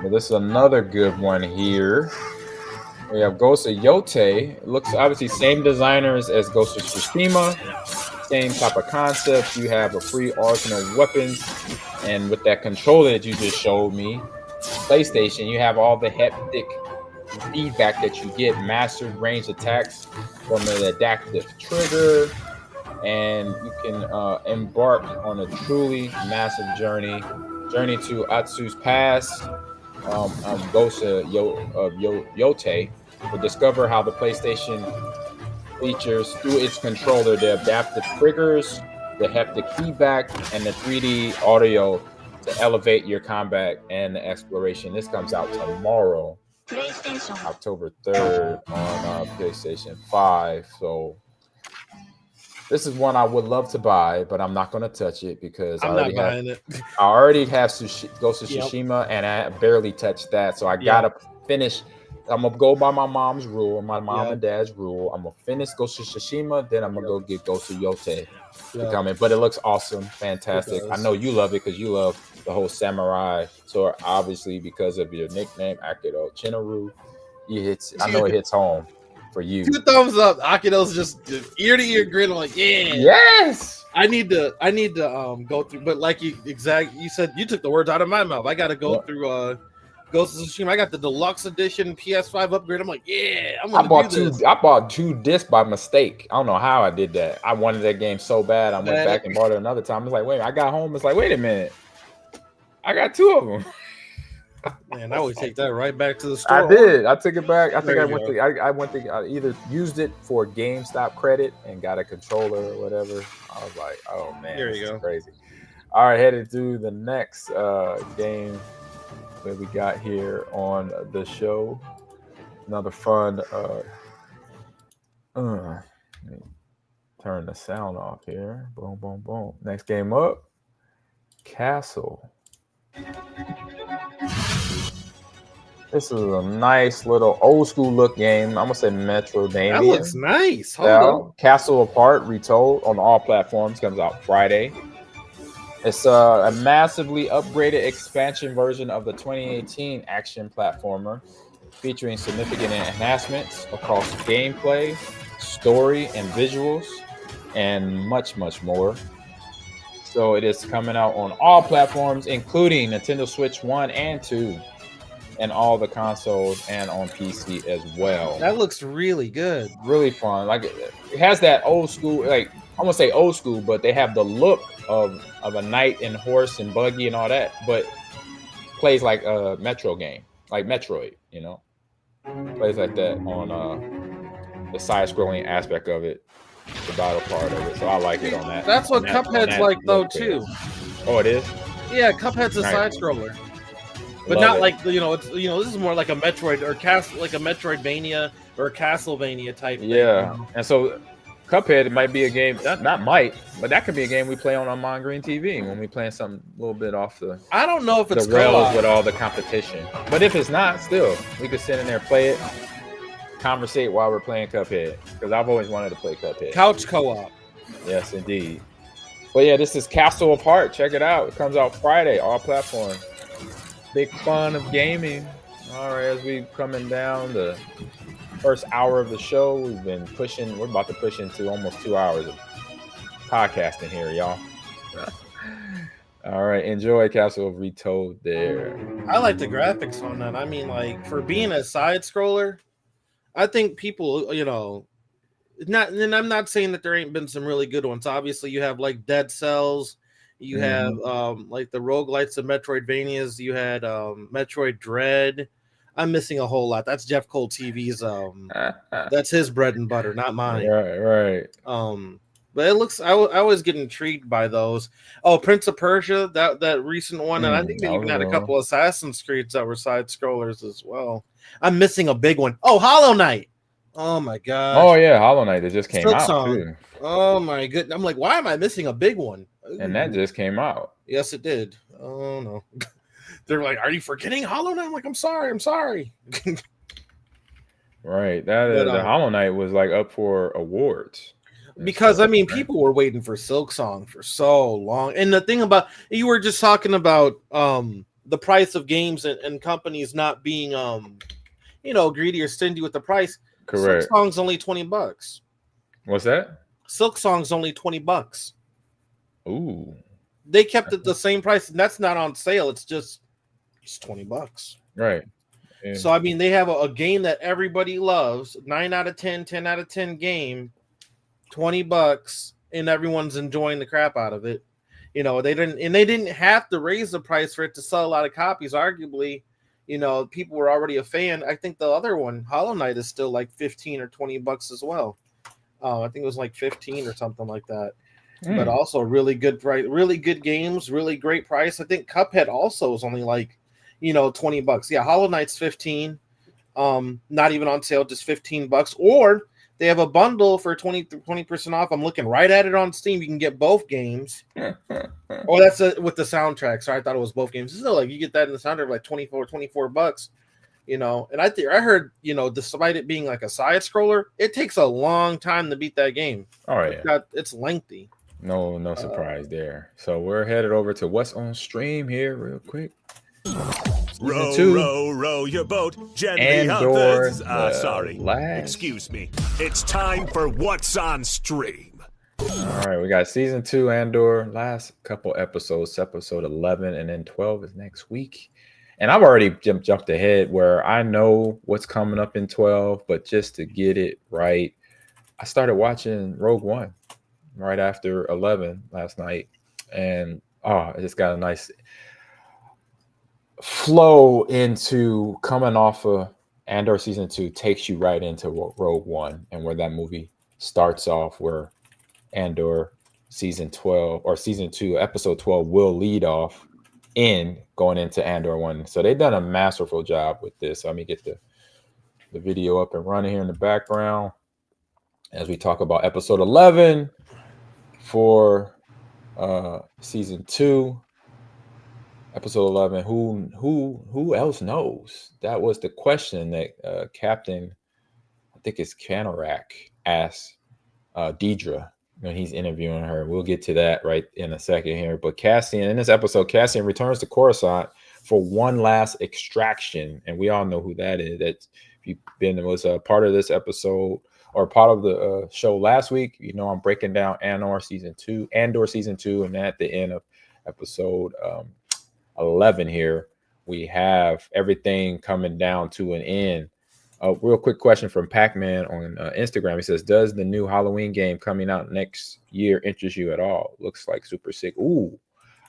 But this is another good one here. We have Ghost of Yote. It looks obviously same designers as Ghost of Tsushima. Same type of concept. You have a free arsenal of weapons. And with that controller that you just showed me, PlayStation, you have all the haptic feedback that you get, mastered range attacks from an adaptive trigger, and you can embark on a truly massive journey to Atsu's past, Ghost of Yote, to discover how the PlayStation features through its controller the adaptive triggers, the haptic feedback, and the 3D audio to elevate your combat and the exploration. This comes out tomorrow, October 3rd on PlayStation 5. So this is one I would love to buy, but I'm not going to touch it because I already have Ghost of Tsushima, and I barely touched that. So I got to finish. I'm going to go by my mom's rule, my mom and dad's rule. I'm going to finish Ghost of Tsushima, then I'm going to go get Ghost of Yote. But it looks awesome, fantastic. I know you love it because you love the whole samurai. So obviously because of your nickname, Akido Chinaru, I know it hits home for you. 2 thumbs up. Akido's just ear to ear grin. I'm like, yes. I need to go through, but like you said, you took the words out of my mouth. I got to go through Ghost of Tsushima. I got the deluxe edition PS5 upgrade. I'm like, yeah, I'm gonna do this. I bought 2 discs by mistake. I don't know how I did that. I wanted that game so bad. I went back and bought it another time. It's like, wait, I got home. It's like, wait a minute, I got 2 of them. Man, I would take that right back to the store. I did. I took it back. I think I went to. I either used it for GameStop credit and got a controller or whatever. I was like, oh man, there you go. Crazy. All right, headed to the next game that we got here on the show. Another fun. Let me turn the sound off here. Boom, boom, boom. Next game up, Castle. This is a nice little old school look game. I'm gonna say Metroidvania. That looks nice. Hold on. Castle Apart Retold on all platforms, comes out Friday. It's a massively upgraded expansion version of the 2018 action platformer, featuring significant enhancements across gameplay, story, and visuals, and much, much more. So it is coming out on all platforms, including Nintendo Switch 1 and 2, and all the consoles, and on PC as well. That looks really good. Really fun. Like, it has that old school, like, I'm gonna say old school, but they have the look of a knight and horse and buggy and all that, but plays like a Metro game, like Metroid, you know? Plays like that on the side-scrolling aspect of it, the battle part of it. So I like it on that. That's what Cuphead's like, though, too. Oh, it is? Yeah, Cuphead's a side-scroller. But not like, you know, it's, you know, this is more like a Metroid or like a Metroidvania or a Castlevania type thing. Yeah, and so Cuphead might be a game, not might, but that could be a game we play on Ahman Green TV when we playing something a little bit off the. I don't know if it's the rails with all the competition, but if it's not, still we could sit in there, play it, conversate while we're playing Cuphead, because I've always wanted to play Cuphead. Couch co-op. Yes, indeed. But yeah, this is Castle Apart. Check it out. It comes out Friday, all platforms. Big fun of gaming. All right, as we coming down the first hour of the show, we've been pushing. We're about to push into almost 2 hours of podcasting here, y'all. All right, enjoy Castle Retold there. I like the graphics on that. I mean, like, for being a side scroller, I think people, you know, not. And I'm not saying that there ain't been some really good ones. Obviously, you have like Dead Cells. You have like the roguelites of Metroidvanias. You had Metroid Dread. I'm missing a whole lot. That's Jeff Cole TV's. That's his bread and butter, not mine. Right. But it looks. I always get intrigued by those. Oh, Prince of Persia, that recent one, and I think they even had a couple of Assassin's Creeds that were side scrollers as well. I'm missing a big one. Oh, Hollow Knight. Oh my god. Oh yeah, Hollow Knight. It just came out too. Oh my goodness. I'm like, why am I missing a big one? And that just came out. Yes, it did. Oh no. They're like, are you forgetting Hollow Knight? I'm like, I'm sorry. Right. The Hollow Knight was like up for awards. Because I mean, people were waiting for Silksong for so long. And the thing about, you were just talking about the price of games and companies not being you know, greedy or stingy with the price. Correct. Silksong's only $20. What's that? Silksong's only $20. Ooh. They kept it the same price, and that's not on sale. It's $20. Right. Yeah. So I mean, they have a game that everybody loves, 9 out of 10, 10 out of 10 game, $20, and everyone's enjoying the crap out of it. You know, they didn't have to raise the price for it to sell a lot of copies. Arguably, you know, people were already a fan. I think the other one, Hollow Knight, is still like $15 or $20 as well. I think it was like 15 or something like that. But also really good price, really good games, really great price. I think Cuphead also is only like, you know, $20. Yeah, Hollow Knight's 15. Not even on sale, just $15. Or they have a bundle for 20% off. I'm looking right at it on Steam. You can get both games. Oh, that's with the soundtrack. Sorry, I thought it was both games. Still, like, you get that in the soundtrack for like $24. You know, and I heard, you know, despite it being like a side scroller, it takes a long time to beat that game. Oh yeah, it's lengthy. No surprise there. So we're headed over to what's on stream here real quick. Row your boat gently up excuse me. It's time for what's on stream. All right, we got season 2 Andor, last couple episodes, episode 11, and then 12 is next week. And I've already jumped ahead where I know what's coming up in 12, but just to get it right, I started watching Rogue One right after 11 last night. And it just got a nice flow into coming off of Andor season 2, takes you right into Rogue One, and where that movie starts off, where Andor season 12 or season 2 episode 12 will lead off in going into Andor 1. So they've done a masterful job with this. So let me get the video up and running here in the background as we talk about episode 11 for season 2. Episode 11. Who else knows? That was the question that Captain, I think it's Canarak, asked Deidre when he's interviewing her. We'll get to that right in a second here. But Cassian, in this episode, Cassian returns to Coruscant for one last extraction, and we all know who that is. That if you've was a part of this episode or part of the show last week, you know I'm breaking down Andor season 2, and at the end of episode 11 here, we have everything coming down to an end. A real quick question from Pac-Man on Instagram. He says, does the new Halloween game coming out next year interest you at all? Looks like super sick. Ooh,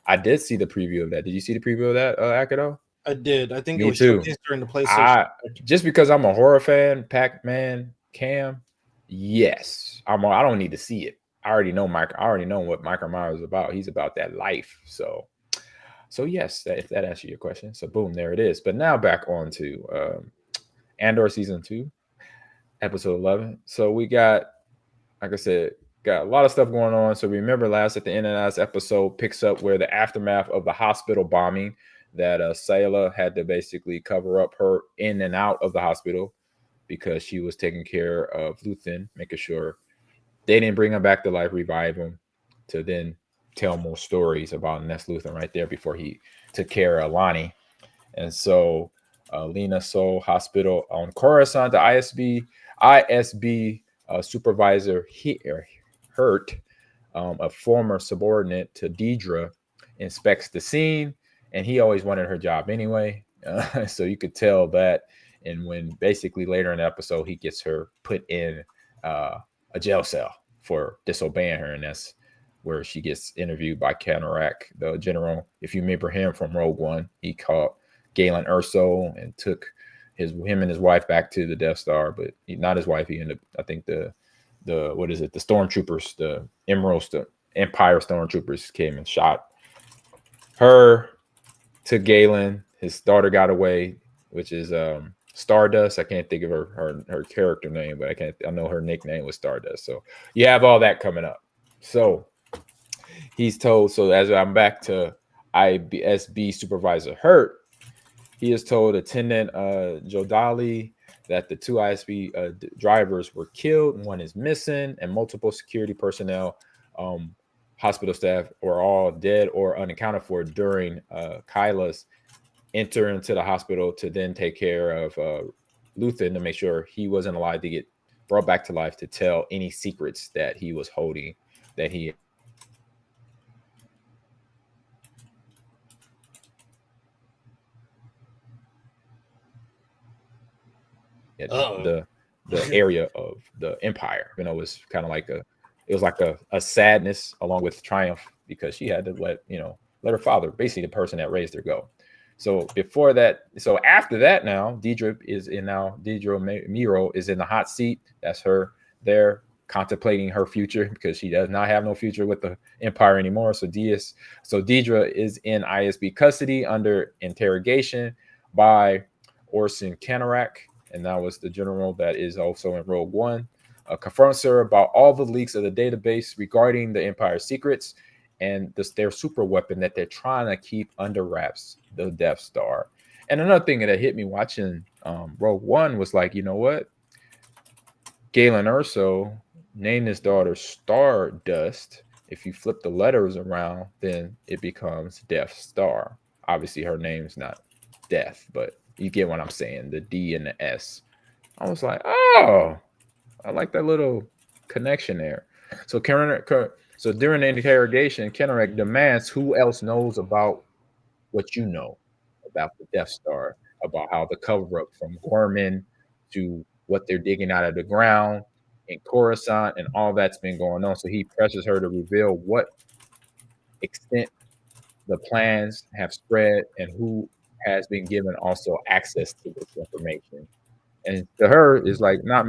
I did see the preview of that. Did you see the preview of that, Akado? I did. I think Me it was too. showcased during the PlayStation. Just because I'm a horror fan, Pac-Man, Cam, yes. I don't need to see it. I already know what Michael Myers is about. He's about that life. So yes, if that answers your question. So boom, there it is. But now back on to Andor season 2, episode 11. So we got, like I said, got a lot of stuff going on. So remember at the end of last episode picks up where the aftermath of the hospital bombing that Sayla had to basically cover up her in and out of the hospital because she was taking care of Luthen, making sure they didn't bring him back to life, revive him, to then tell more stories about Ness Luthen right there before he took care of Lonnie. And so Lena Soul Hospital on Coruscant, the ISB supervisor Hurt, a former subordinate to Deidre, inspects the scene, and he always wanted her job anyway. So you could tell that. And when basically later in the episode, he gets her put in a jail cell for disobeying her, and that's where she gets interviewed by Canarak, the general. If you remember him from Rogue One, he caught Galen Erso and took him and his wife back to the Death Star, but not his wife. He ended up, I think the stormtroopers, the Emeralds, the Empire stormtroopers came and shot her to Galen. His daughter got away, which is Stardust. I can't think of her character name, but I know her nickname was Stardust. So you have all that coming up. So he's told, so as I'm back to ISB supervisor Hurt, he is told Attendant Jodali that the 2 ISB drivers were killed, one is missing, and multiple security personnel, hospital staff were all dead or unaccounted for during Kyla's enter into the hospital to then take care of Luthen to make sure he wasn't alive, to get brought back to life, to tell any secrets that he was holding, that he the area of the Empire. You know, it was kind of like a sadness along with triumph, because she had to let her father, basically the person that raised her, go. So before that, so after that, now Deidre Miro is in the hot seat. That's her there contemplating her future, because she does not have no future with the Empire anymore. So Deidre is in ISB custody under interrogation by Orson Canarak, and that was the general that is also in Rogue One. Confronts her about all the leaks of the database regarding the Empire's secrets and their super weapon that they're trying to keep under wraps, the Death Star. And another thing that hit me watching Rogue One was like, you know what? Galen Erso named his daughter Stardust. If you flip the letters around, then it becomes Death Star. Obviously, her name's not Death, but you get what I'm saying, the D and the S. I was like, oh, I like that little connection there. So So during the interrogation, Kenrick demands who else knows about what you know about the Death Star, about how the cover-up from Gorman to what they're digging out of the ground in Coruscant and all that's been going on. So he pressures her to reveal what extent the plans have spread and who has been given also access to this information. And to her, it's like not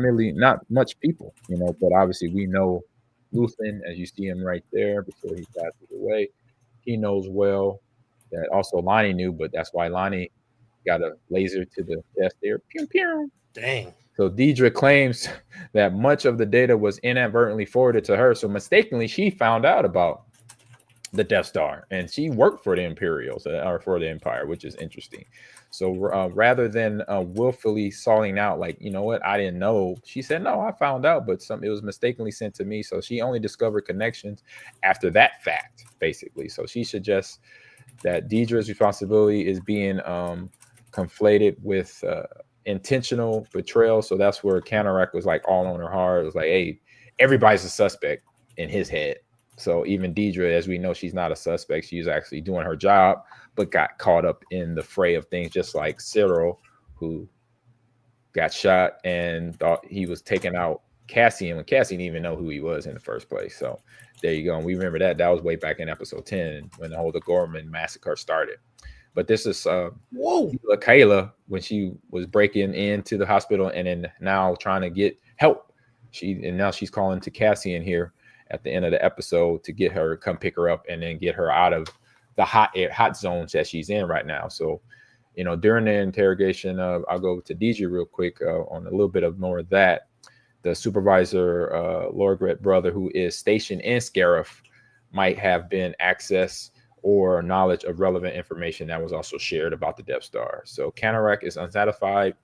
much people, but obviously we know Luthen, as you see him right there before he passes away. He knows well that also Lonnie knew, but that's why Lonnie got a laser to the chest there. Pew, pew. Dang. So Deidre claims that much of the data was inadvertently forwarded to her. So mistakenly, she found out about the Death Star, and she worked for the Imperials or for the Empire, which is interesting. So rather than willfully salting out, like, you know what, I didn't know, she said, no, I found out, but it was mistakenly sent to me. So she only discovered connections after that fact, basically. So she suggests that Deidre's responsibility is being conflated with intentional betrayal. So that's where Canarak was like all on her heart. It was like, hey, everybody's a suspect in his head. So even Deidre, as we know, she's not a suspect. She's actually doing her job, but got caught up in the fray of things, just like Cyril, who got shot and thought he was taking out Cassian when Cassian didn't even know who he was in the first place. So there you go. And we remember that. That was way back in episode 10 when the whole Gorman massacre started. But this is Kayla, when she was breaking into the hospital and then now trying to get help. Now she's calling to Cassian here at the end of the episode to get her, come pick her up and then get her out of the hot zones that she's in right now. So, during the interrogation, I'll go to Deidre real quick on a little bit of more of that. The supervisor, Lorgret brother, who is stationed in Scarif, might have been access or knowledge of relevant information that was also shared about the Death Star. So Canarak is unsatisfied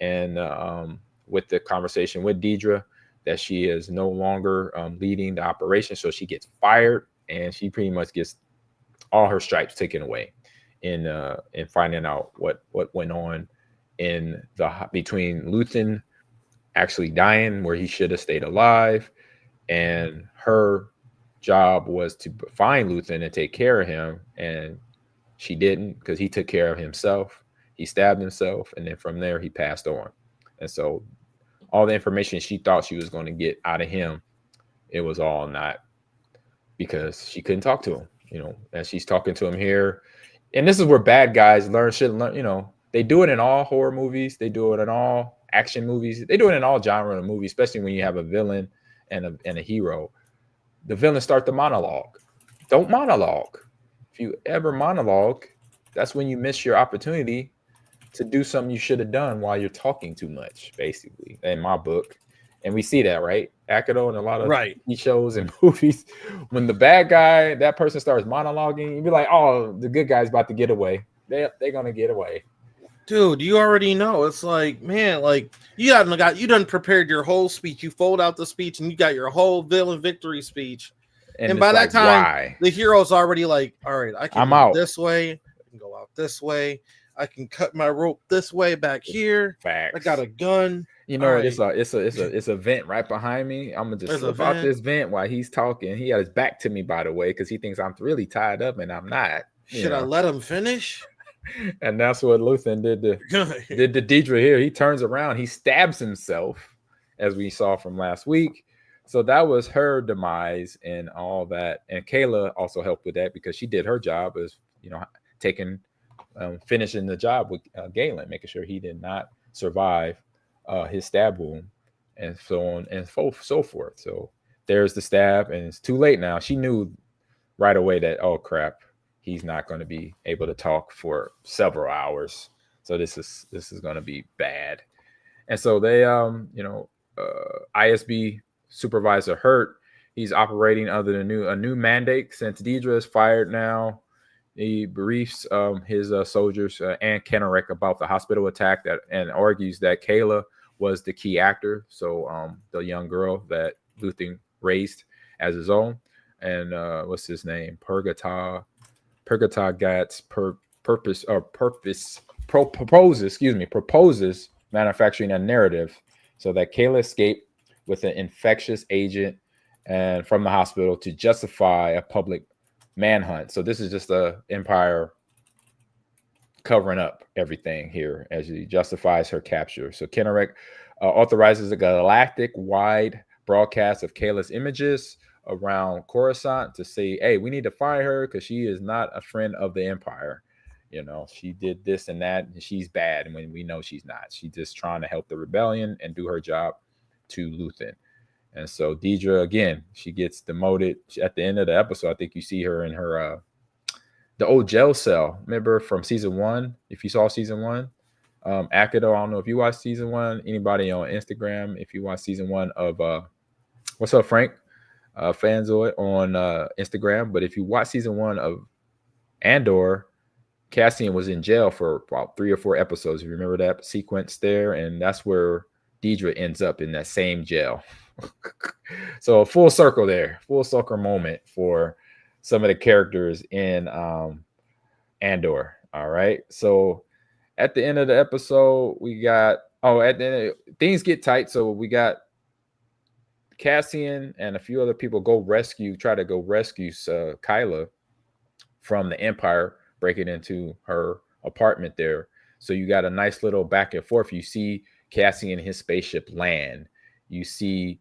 and with the conversation with Deidre, that she is no longer leading the operation. So she gets fired and she pretty much gets all her stripes taken away in finding out what went on between Luthen actually dying where he should have stayed alive. And her job was to find Luthen and take care of him. And she didn't, because he took care of himself. He stabbed himself. And then from there, he passed on. And so all the information she thought she was going to get out of him, it was all not, because she couldn't talk to him, as she's talking to him here. And this is where bad guys should learn, they do it in all horror movies. They do it in all action movies. They do it in all genre of movies, especially when you have a villain and a hero. The villain start the monologue. Don't monologue. If you ever monologue, that's when you miss your opportunity to do something you should have done while you're talking too much, basically, in my book. And we see that, right? Akido and a lot of TV shows and movies. When the bad guy, that person starts monologuing, you be like, oh, the good guy's about to get away. They're going to get away. Dude, you already know. It's like, man, like you done prepared your whole speech. You fold out the speech and you got your whole villain victory speech. And by that time, the hero's already like, all right, I can go this way. I can go out this way. I can cut my rope this way back here. Facts. I got a gun. It's a vent right behind me. I'm gonna just slip out this vent while he's talking. He got his back to me, by the way, because he thinks I'm really tied up and I'm not. Should I let him finish? And that's what Luthen did to Deidre here. He turns around, he stabs himself, as we saw from last week. So that was her demise and all that. And Kayla also helped with that because she did her job as finishing the job with Galen, making sure he did not survive his stab wound, and so on and so forth. So there's the stab, and it's too late now. She knew right away that, oh crap, he's not going to be able to talk for several hours. So this is going to be bad. And so they, ISB supervisor Hurt, he's operating under a new mandate since Deidre is fired now. He briefs his soldiers and Kennerek about the hospital attack and argues that Kayla was the key actor. So the young girl that Luthen raised as his own. And what's his name? Purgata Gats proposes manufacturing a narrative so that Kayla escaped with an infectious agent and from the hospital to justify a public manhunt. So this is just the Empire covering up everything here as she justifies her capture. So Kennerek authorizes a galactic-wide broadcast of Kayla's images around Coruscant to say, hey, we need to fire her because she is not a friend of the Empire. You know, she did this and that, and she's bad. And when we know she's not, she's just trying to help the rebellion and do her job to Luthen. And so Deidre, again, she gets demoted at the end of the episode. I think you see her in her the old jail cell. Remember from season 1? If you saw season 1, Akido, I don't know if you watched season 1. Anybody on Instagram, if you watch season 1 of what's up, Frank? Fanzoid on Instagram. But if you watch season 1 of Andor, Cassian was in jail for about 3 or 4 episodes. If you remember that sequence there, and that's where Deidre ends up in that same jail. So a full circle there, full circle moment for some of the characters in Andor. All right. So at the end of the episode, we got at the end, things get tight. So we got Cassian and a few other people try to go rescue Kyla from the Empire, breaking into her apartment there. So you got a nice little back and forth. You see Cassian and his spaceship land. You see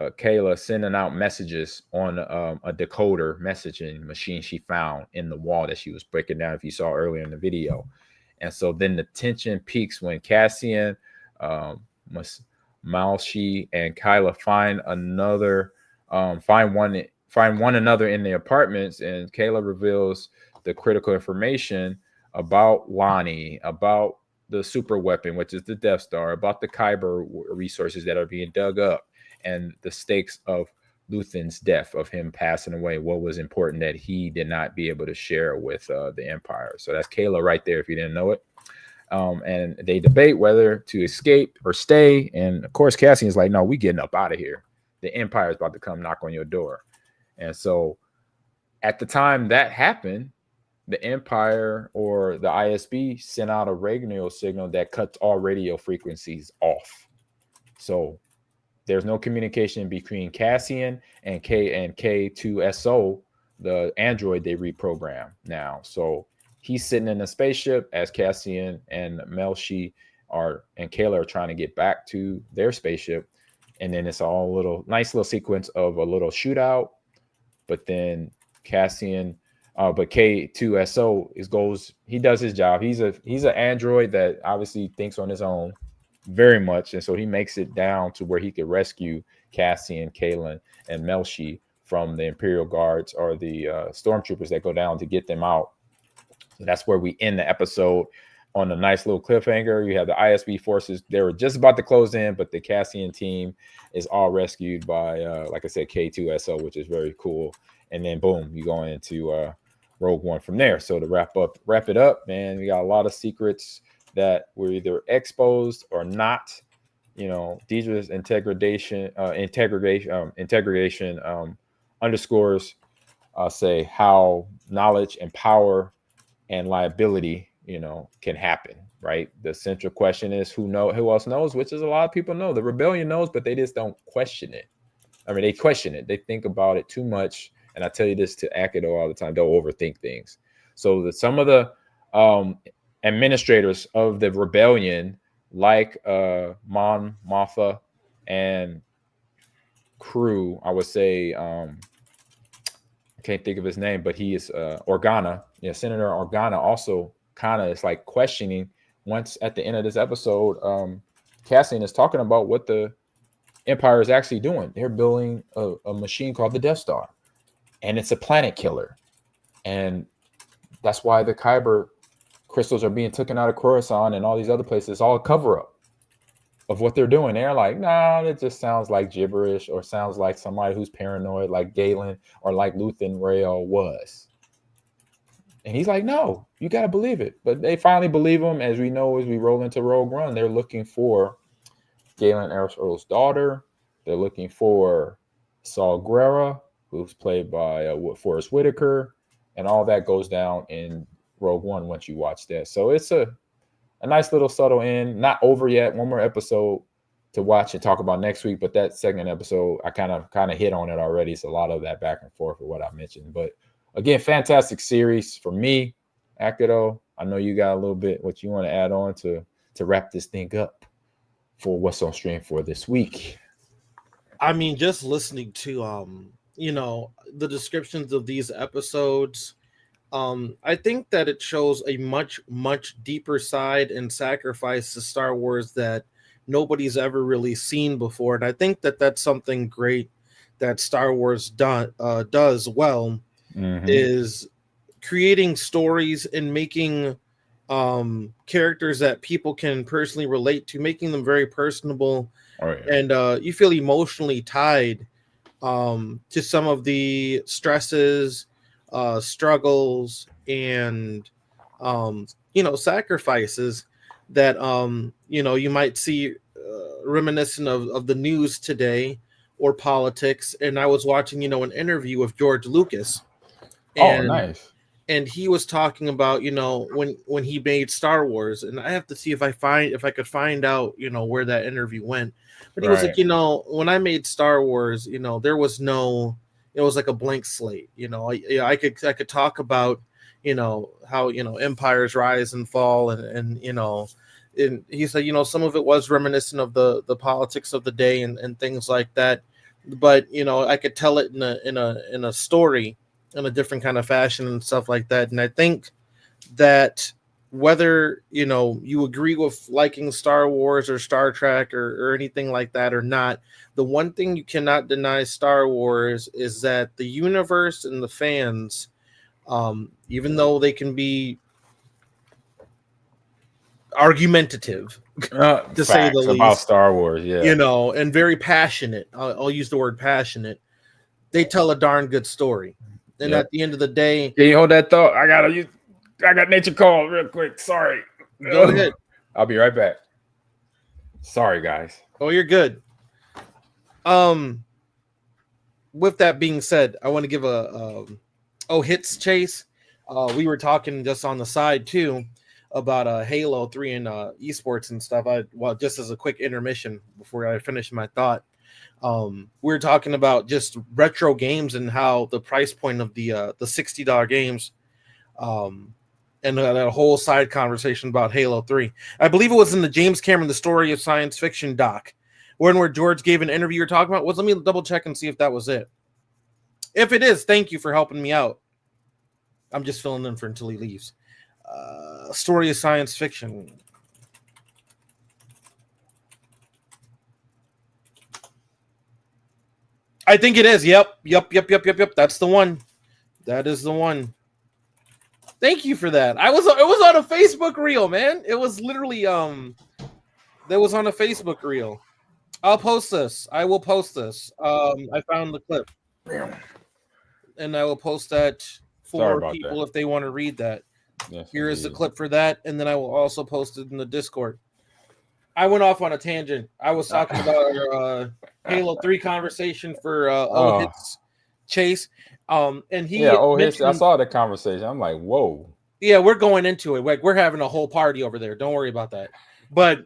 Kayla sending out messages on a decoder messaging machine she found in the wall that she was breaking down, if you saw earlier in the video. And so then the tension peaks when Cassian, Malshi, and Kyla find one another in the apartments, and Kayla reveals the critical information about Lonnie, about the super weapon, which is the Death Star, about the Kyber resources that are being dug up, and the stakes of Luthen's death, of him passing away, what was important that he did not be able to share with the Empire. So that's Kayla right there, if you didn't know it. And they debate whether to escape or stay. And of course, Cassian's like, no, we getting up out of here. The Empire is about to come knock on your door. And so at the time that happened, the Empire or the ISB sent out a radio signal that cuts all radio frequencies off. So there's no communication between Cassian and K2SO, the android they reprogram now. So he's sitting in a spaceship as Cassian and Melshi and Kayla are trying to get back to their spaceship. And then it's all nice little sequence of a little shootout. But then Cassian, but K2SO he does his job. He's an android that obviously thinks on his own very much. And so he makes it down to where he could rescue Cassian, Kaylin, and Melshi from the Imperial Guards or the stormtroopers that go down to get them out. So that's where we end the episode on a nice little cliffhanger. You have the ISB forces. They were just about to close in, but the Cassian team is all rescued by, like I said, K2SO, which is very cool. And then boom, you go into Rogue One from there. So to wrap it up, man, we got a lot of secrets that were either exposed or not. You know, Deidre's integration underscores say how knowledge and power and liability, can happen, right? The central question is who else knows, which is a lot of people know. The rebellion knows, but they just don't question it. I mean, they question it. They think about it too much. And I tell you this to Akido all the time, they'll overthink things. So some of the administrators of the rebellion, like Mon Mothma and crew, I would say, I can't think of his name, but he is Organa. Yeah, Senator Organa also kind of is like questioning. Once at the end of this episode, Cassian is talking about what the Empire is actually doing. They're building a machine called the Death Star, and it's a planet killer. And that's why the Kyber crystals are being taken out of Coruscant and all these other places. It's all a cover-up of what they're doing. They're like, nah, it just sounds like gibberish, or sounds like somebody who's paranoid, like Galen or like Luthen Rael was. And he's like, no, you got to believe it. But they finally believe him. As we know, as we roll into Rogue One, they're looking for Galen Erso's daughter. They're looking for Saul Guerra, who's played by Forrest Whitaker. And all that goes down in Rogue One once you watch that. So it's a nice little subtle end. Not over yet. One more episode to watch and talk about next week. But that second episode, I kind of hit on it already. It's a lot of that back and forth for what I mentioned. But again, fantastic series for me. Akido, I know you got a little bit what you want to add on to wrap this thing up for what's on stream for this week. I mean, just listening to the descriptions of these episodes, I think that it shows a much, much deeper side and sacrifice to Star Wars that nobody's ever really seen before. And I think that that's something great that Star Wars does well, is creating stories and making characters that people can personally relate to, making them very personable. And you feel emotionally tied to some of the stresses, struggles, and sacrifices that you might see reminiscent of the news today or politics. And I was watching an interview with George Lucas, and nice. And he was talking about when he made Star Wars, and I have to see if I could find out where that interview went. But he was like, when I made Star Wars, there was no, it was like a blank slate. I could talk about how empires rise and fall, and he said some of it was reminiscent of the politics of the day and things like that, but I could tell it in a story in a different kind of fashion and stuff like that. And I think that whether you agree with liking Star Wars or Star Trek or anything like that or not, the one thing you cannot deny Star Wars is that the universe and the fans, even though they can be argumentative, to say the least, about Star Wars, and very passionate. I'll use the word passionate. They tell a darn good story. And at the end of the day, can you hold that thought? I got nature call real quick. Sorry. Go ahead. I'll be right back. Sorry, guys. Oh, you're good. With that being said, I want to give a hits chase. We were talking just on the side too about Halo 3 and esports and stuff. Just as a quick intermission before I finish my thought. We were talking about just retro games and how the price point of the $60 games, and a whole side conversation about Halo 3. I believe it was in the James Cameron, The Story of Science Fiction doc, where George gave an interview you're talking about. Let me double check and see if that was it. If it is, thank you for helping me out. I'm just filling in for until he leaves. Story of Science Fiction. I think it is. Yep. That's the one. That is the one. Thank you for that. It was on a Facebook reel, man. It was literally that was on a Facebook reel. I'll post this. I will post this. I found the clip. And I will post that for people if they want to read that. Yes, here is the clip for that, and then I will also post it in the Discord. I went off on a tangent. I was talking about our Halo 3 conversation for hits chase. And he hits. I saw the conversation. I'm like, whoa. Yeah, we're going into it. Like, we're having a whole party over there. Don't worry about that. But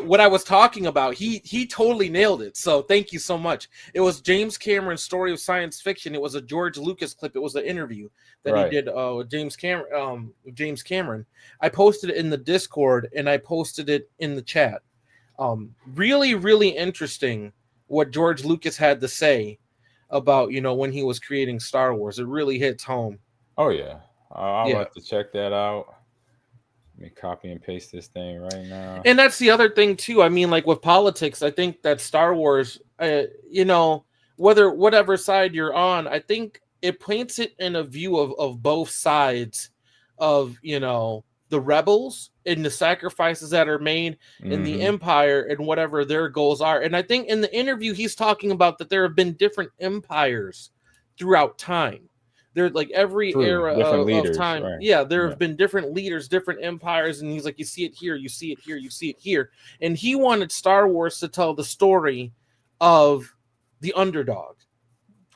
what I was talking about, he totally nailed it. So thank you so much. It was James Cameron's Story of Science Fiction. It was a George Lucas clip. It was an interview that he did with James Cameron. I posted it in the Discord and I posted it in the chat. Really, really interesting what George Lucas had to say about when he was creating Star Wars. It really hits home. Oh yeah, I'll have to check that out. Let me copy and paste this thing right now. And that's the other thing too. I mean, like with politics, I think that Star Wars, whatever side you're on, I think it paints it in a view of both sides of, the rebels and the sacrifices that are made in the Empire and whatever their goals are. And I think in the interview, he's talking about that there have been different empires throughout time. They're like every era of time. Right. Yeah, there have been different leaders, different empires. And he's like, you see it here, you see it here, you see it here. And he wanted Star Wars to tell the story of the underdog.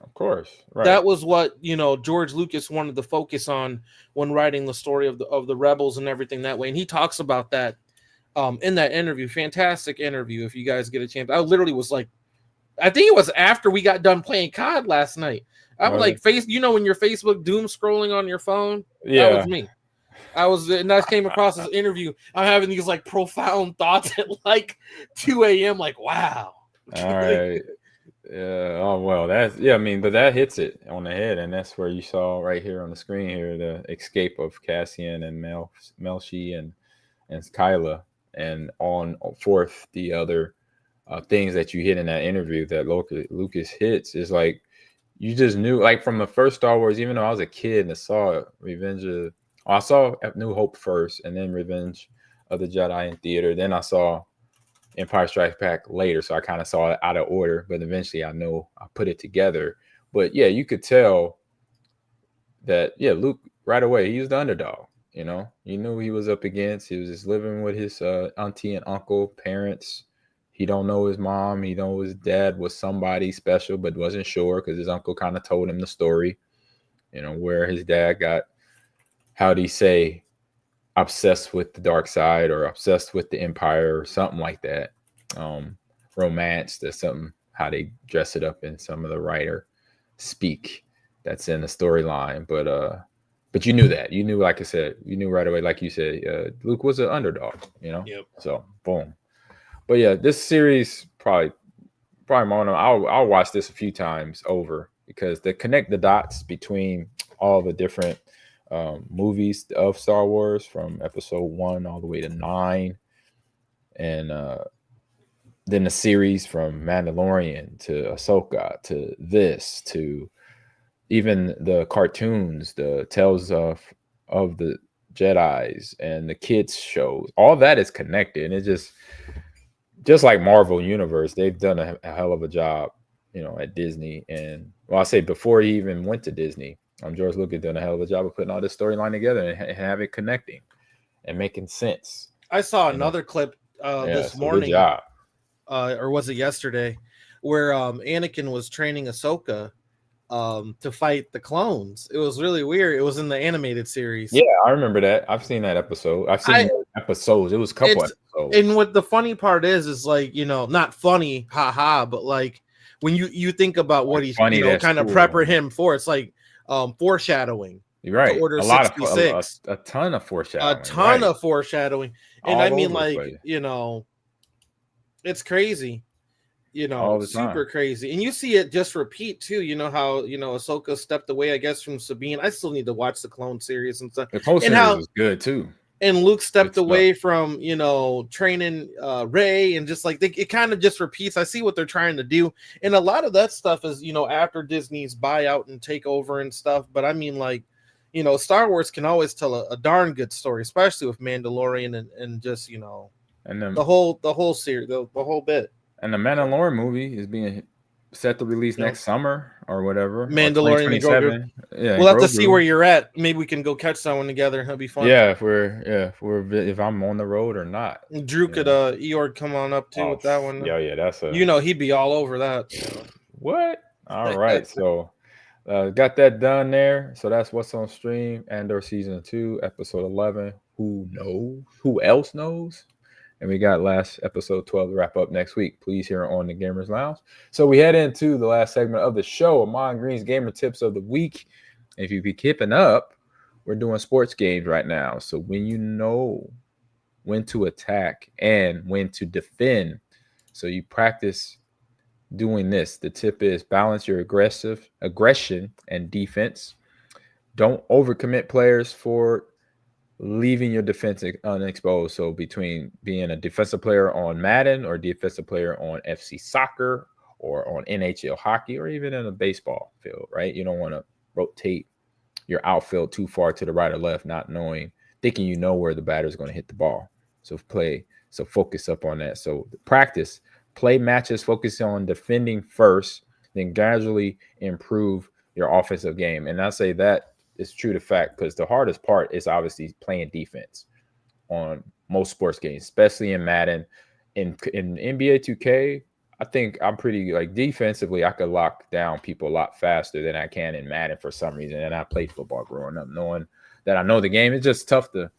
Of course. Right. That was what, George Lucas wanted to focus on when writing the story of the rebels and everything that way. And he talks about that in that interview. Fantastic interview. If you guys get a chance. I literally was like, I think it was after we got done playing COD last night. I'm like, when your Facebook doom scrolling on your phone? Yeah. That was me. I came across this interview. I'm having these like profound thoughts at like 2 a.m. Like, wow. All right. Yeah. Oh well, I mean, but that hits it on the head, and that's where you saw right here on the screen here the escape of Cassian and Melshi and Kyla, and on forth the other things that you hit in that interview that Lucas hits is like you just knew, like from the first Star Wars. Even though I was a kid and saw I saw New Hope first, and then Revenge of the Jedi in theater. Then I saw Empire Strikes Back later, so I kind of saw it out of order, but eventually I put it together. But yeah, you could tell that Luke right away, he was the underdog. You knew he was up against. He was just living with his auntie and uncle, parents. He don't know his mom. He know his dad was somebody special, but wasn't sure because his uncle kind of told him the story. Where his dad got, how'd he say, obsessed with the dark side or obsessed with the Empire or something like that. Romance, that's something, how they dress it up in some of the writer speak that's in the storyline. But you knew that. You knew, like I said, you knew right away, like you said, Luke was an underdog, Yep. So boom. But yeah, this series probably I'll watch this a few times over because they connect the dots between all the different movies of Star Wars from episode 1 all the way to 9, and then the series from Mandalorian to Ahsoka to this to even the cartoons, the Tales of the Jedis and the kids shows. All that is connected, and it's just like Marvel Universe. They've done a hell of a job, at Disney. And I say before he even went to Disney, George Lucas done a hell of a job of putting all this storyline together and have it connecting and making sense. I saw another clip this morning, or was it yesterday, where Anakin was training Ahsoka to fight the clones. It was really weird. It was in the animated series. Yeah, I remember that. I've seen that episode. I've seen episodes. It was a couple episodes. And what the funny part is like, not funny, haha, but like when you think about what he's kind of prepping him for, it's like foreshadowing. You're right. Order a lot 66. Of a ton of foreshadowing. A ton of foreshadowing. And All I mean, over the like, place. It's crazy. All the super time. crazy. And you see it just repeat too. How, Ahsoka stepped away, I guess, from Sabine. I still need to watch the Clone series and stuff. The Clone series was good too. And Luke stepped away from, training Rey, and just like it kind of just repeats. I see what they're trying to do. And a lot of that stuff is, after Disney's buyout and takeover and stuff. But I mean, like, Star Wars can always tell a darn good story, especially with Mandalorian and just, and then the whole series, the whole bit. And the Mandalorian movie is being set to release next summer or whatever. Mandalorian and Grogu. Yeah, we'll have to see where you're at. Maybe we can go catch someone together. It'll be fun. Yeah, if I'm on the road or not. Drew could Eord come on up too with that one. Yeah, that's he'd be all over that. What? All right, so got that done there. So that's what's on stream. Andor season 2, episode 11. Who knows? Who else knows? And we got last episode 12 to wrap up next week. Please hear on the Gamers Lounge. So we head into the last segment of the show, Ahman Green's Gamer Tips of the Week. And if you be keeping up, we're doing sports games right now. So when you know when to attack and when to defend, so you practice doing this. The tip is balance your aggression and defense. Don't overcommit players for leaving your defense unexposed. So between being a defensive player on Madden or defensive player on FC soccer or on NHL hockey or even in a baseball field, right? You don't want to rotate your outfield too far to the right or left, not thinking you know where the batter is going to hit the ball. So focus up on that. So practice, play matches, focus on defending first, then gradually improve your offensive game. And I say that is true to fact because the hardest part is obviously playing defense on most sports games, especially in Madden. In NBA 2K, I think I'm pretty defensively. I could lock down people a lot faster than I can in Madden for some reason. And I played football growing up, knowing that I know the game. It's just tough to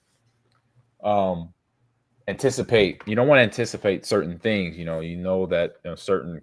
anticipate. You don't want to anticipate certain things. You know that certain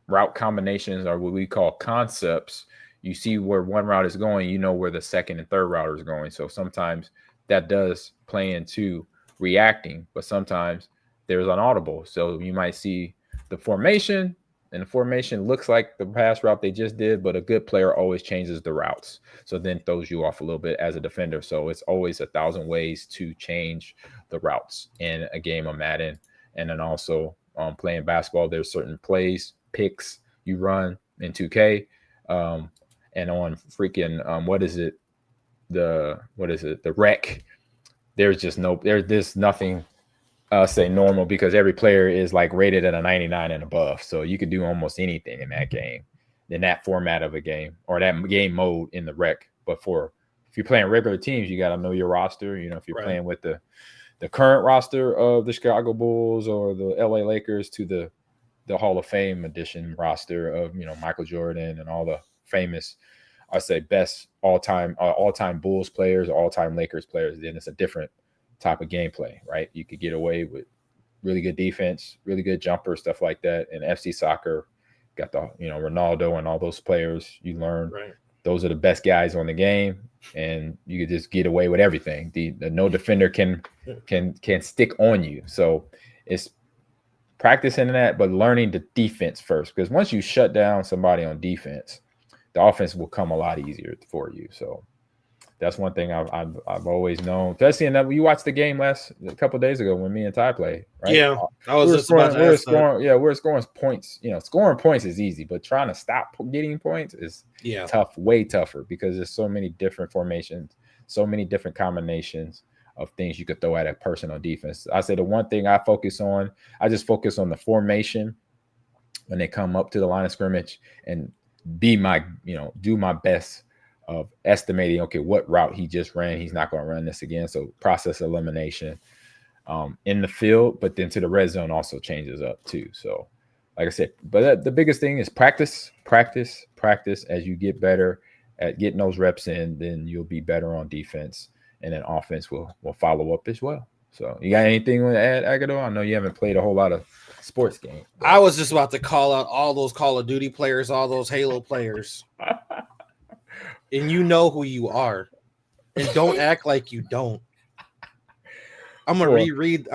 route combinations are what we call concepts. you see where one route is going, you know where the second and third router is going. So sometimes that does play into reacting, but sometimes there's an audible. So you might see the formation, and the formation looks like the pass route they just did, but a good player always changes the routes. So then throws you off a little bit as a defender. So it's always 1,000 ways to change the routes in a game of Madden. And then also playing basketball, there's certain plays, picks you run in 2K. And on freaking, the rec, there's nothing say normal, because every player is like rated at a 99 and above. So you could do almost anything in that game, in that format of a game, or that game mode in the rec. But if you're playing regular teams, you got to know your roster. You know, if you're playing with the current roster of the Chicago Bulls or the LA Lakers to the Hall of Fame edition roster of, you know, Michael Jordan and all the famous, I say, best all-time Bulls players or all-time Lakers players, then it's a different type of gameplay, right? You could get away with really good defense, really good jumper, stuff like that. And FC soccer got the, you know, Ronaldo and all those players. You learn those are the best guys on the game, and you could just get away with everything. The no defender can stick on you. So it's practicing that, but learning the defense first, because once you shut down somebody on defense, the offense will come a lot easier for you. So that's one thing I've always known, especially in that you watched the game a couple of days ago when me and Ty played, right? Yeah, I was just about to ask that. Yeah, we're scoring points. You know, scoring points is easy, but trying to stop getting points is tough, way tougher, because there's so many different formations, so many different combinations of things you could throw at a person on defense. I say the one thing I focus on the formation when they come up to the line of scrimmage, and do my best of estimating, okay, what route he just ran, he's not going to run this again. So process elimination in the field, but then to the red zone also changes up too. So like I said, but the biggest thing is practice. As you get better at getting those reps in, then you'll be better on defense, and then offense will follow up as well. So you got anything to add, Agado? I know you haven't played a whole lot of sports games. I was just about to call out all those Call of Duty players, all those Halo players. And you know who you are, and don't act like you don't. I'm gonna reread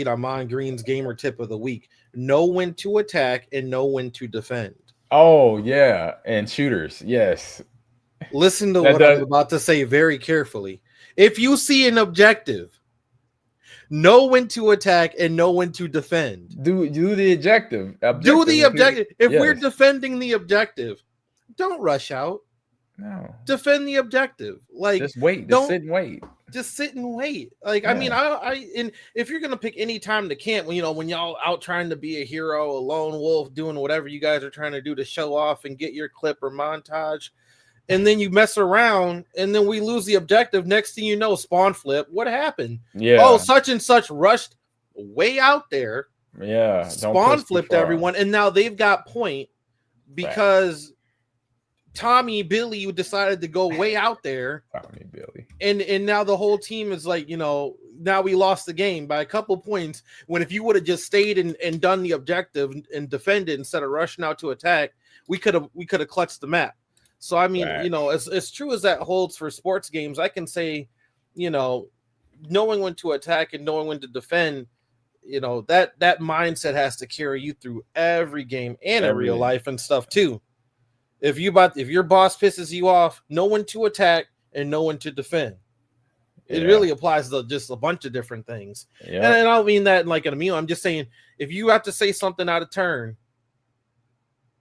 Ahman Green's gamer tip of the week: know when to attack and know when to defend. Oh yeah, and shooters, yes. Listen to what I'm about to say very carefully. If you see an objective, know when to attack and know when to defend. Do the objective. Do the objective. If we're defending the objective, don't rush out. No. Defend the objective. Like, just wait. Just sit and wait. Just sit and wait. Like, yeah. I mean, and if you're gonna pick any time to camp, when y'all out trying to be a hero, a lone wolf, doing whatever you guys are trying to do to show off and get your clip or montage, and then you mess around, and then we lose the objective. Next thing you know, spawn flip. What happened? Yeah. Oh, such and such rushed way out there. Yeah. Spawn flipped everyone, and now they've got point because Tommy Billy decided to go way out there. Tommy Billy. And now the whole team is like, now we lost the game by a couple points, when if you would have just stayed and done the objective and defended instead of rushing out to attack, we could have clutched the map. So I mean, as true as that holds for sports games, I can say, knowing when to attack and knowing when to defend, that mindset has to carry you through every game and in real life and stuff too. If your boss pisses you off, know when to attack and know when to defend. It really applies to just a bunch of different things. Yeah. And I don't mean that like in a meal. I'm just saying, if you have to say something out of turn,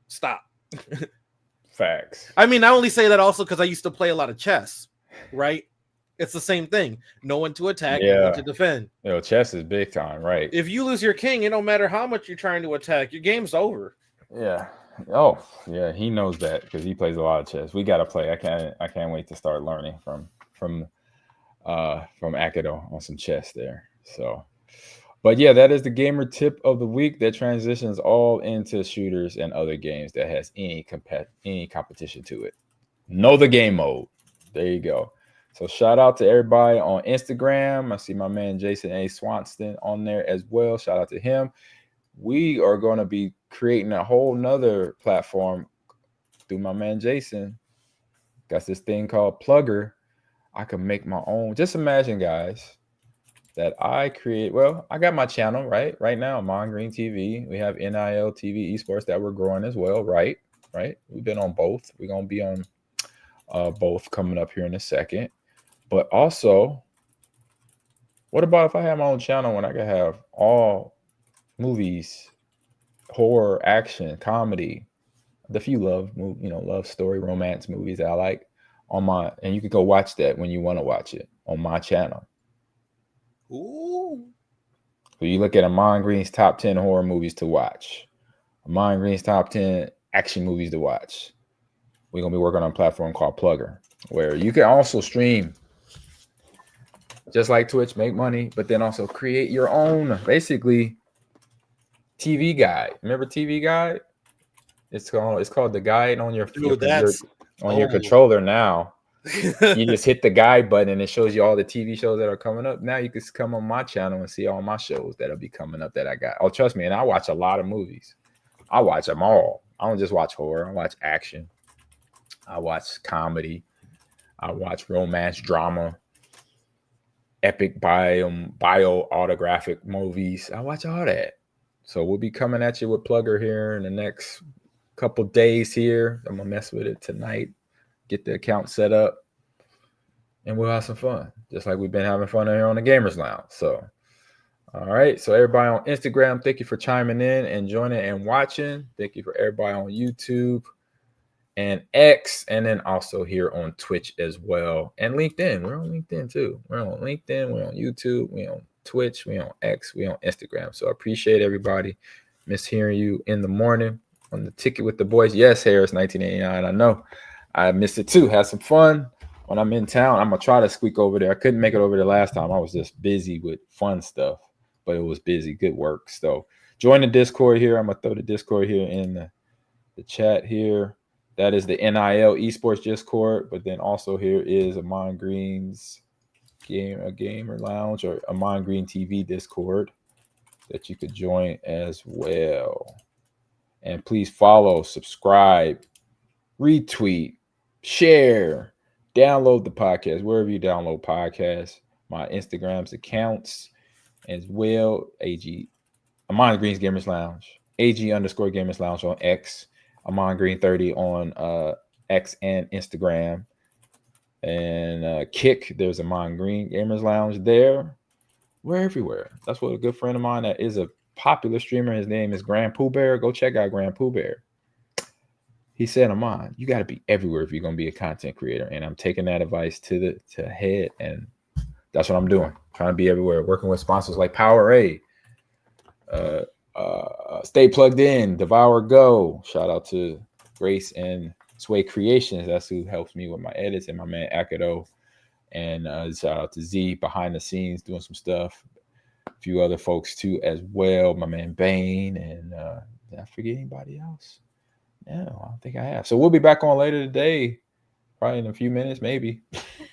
stop. Facts. I mean, I only say that also because I used to play a lot of chess, right? It's the same thing. Know when to attack and when to defend. Chess is big time, right? If you lose your king, it don't matter how much you're trying to attack. Your game's over. Yeah. Oh, yeah, he knows that because he plays a lot of chess. We got to play. I can't wait to start learning from Akado on some chess there. So, but yeah, that is the gamer tip of the week that transitions all into shooters and other games that has any competition to it. Know the game mode. There you go. So shout out to everybody on Instagram. I see my man Jason A. Swanston on there as well. Shout out to him. We are going to be creating a whole nother platform through my man Jason got this thing called Plugger. I can make my own. Just imagine, guys, that I create. Well, I got my channel right now, Ahman Green TV. We have NILTV Esports that we're growing as well, right? We've been on both. We're gonna be on both coming up here in a second. But also, what about if I have my own channel when I can have all movies, horror, action, comedy, the few love story, romance movies that I like on my, and you can go watch that when you want to watch it on my channel. Ooh. So you look at Ahman Green's top 10 horror movies to watch, Ahman Green's top 10 action movies to watch. We're going to be working on a platform called Plugger, where you can also stream just like Twitch, make money, but then also create your own, basically, TV guide. Remember TV guide? It's called the guide on your controller now. You just hit the guide button and it shows you all the TV shows that are coming up. Now you can come on my channel and see all my shows that'll be coming up that I got. Oh, trust me, and I watch a lot of movies. I watch them all. I don't just watch horror. I watch action. I watch comedy. I watch romance, drama, epic autographic movies. I watch all that. So we'll be coming at you with Plugger here in the next couple days here. I'm gonna mess with it tonight, get the account set up, and we'll have some fun, just like we've been having fun here on the Gamers Lounge. So, all right. So everybody on Instagram, thank you for chiming in and joining and watching. Thank you for everybody on YouTube and X, and then also here on Twitch as well, and LinkedIn. We're on LinkedIn too. We're on LinkedIn. We're on YouTube. We're on Twitch. We're on X. We're on Instagram. So I appreciate everybody. Miss hearing you in the morning on the Ticket with the Boys. Yes, Harris, 1989. I know. I missed it too. Had some fun when I'm in town. I'm gonna try to squeak over there. I couldn't make it over there last time. I was just busy with fun stuff, but it was busy. Good work. So join the Discord here. I'm gonna throw the Discord here in the chat here. That is the NIL Esports Discord, but then also here is Ahman Green's Gamer Lounge or Ahman Green TV Discord that you could join as well. And please follow, subscribe, retweet, share, download the podcast wherever you download podcasts. My Instagram's accounts as well. Ahman Green's Gamers Lounge, AG_Gamers Lounge on X. Ahman Green 30 on X and Instagram. And Kick, there's Ahman Green Gamers Lounge there. We're everywhere. That's what a good friend of mine that is a popular streamer. His name is Grand Pooh Bear. Go check out Grand Pooh Bear. He said, Ahman, you got to be everywhere if you're going to be a content creator. And I'm taking that advice to head. And that's what I'm doing. Trying to be everywhere. Working with sponsors like Powerade. Stay plugged in, Devour Go. Shout out to Grace and Sway Creations. That's who helps me with my edits, and my man Akido. And shout out to Z behind the scenes doing some stuff. A few other folks too as well. My man Bane. And did I forget anybody else? No, I don't think I have. So we'll be back on later today. Probably in a few minutes, maybe.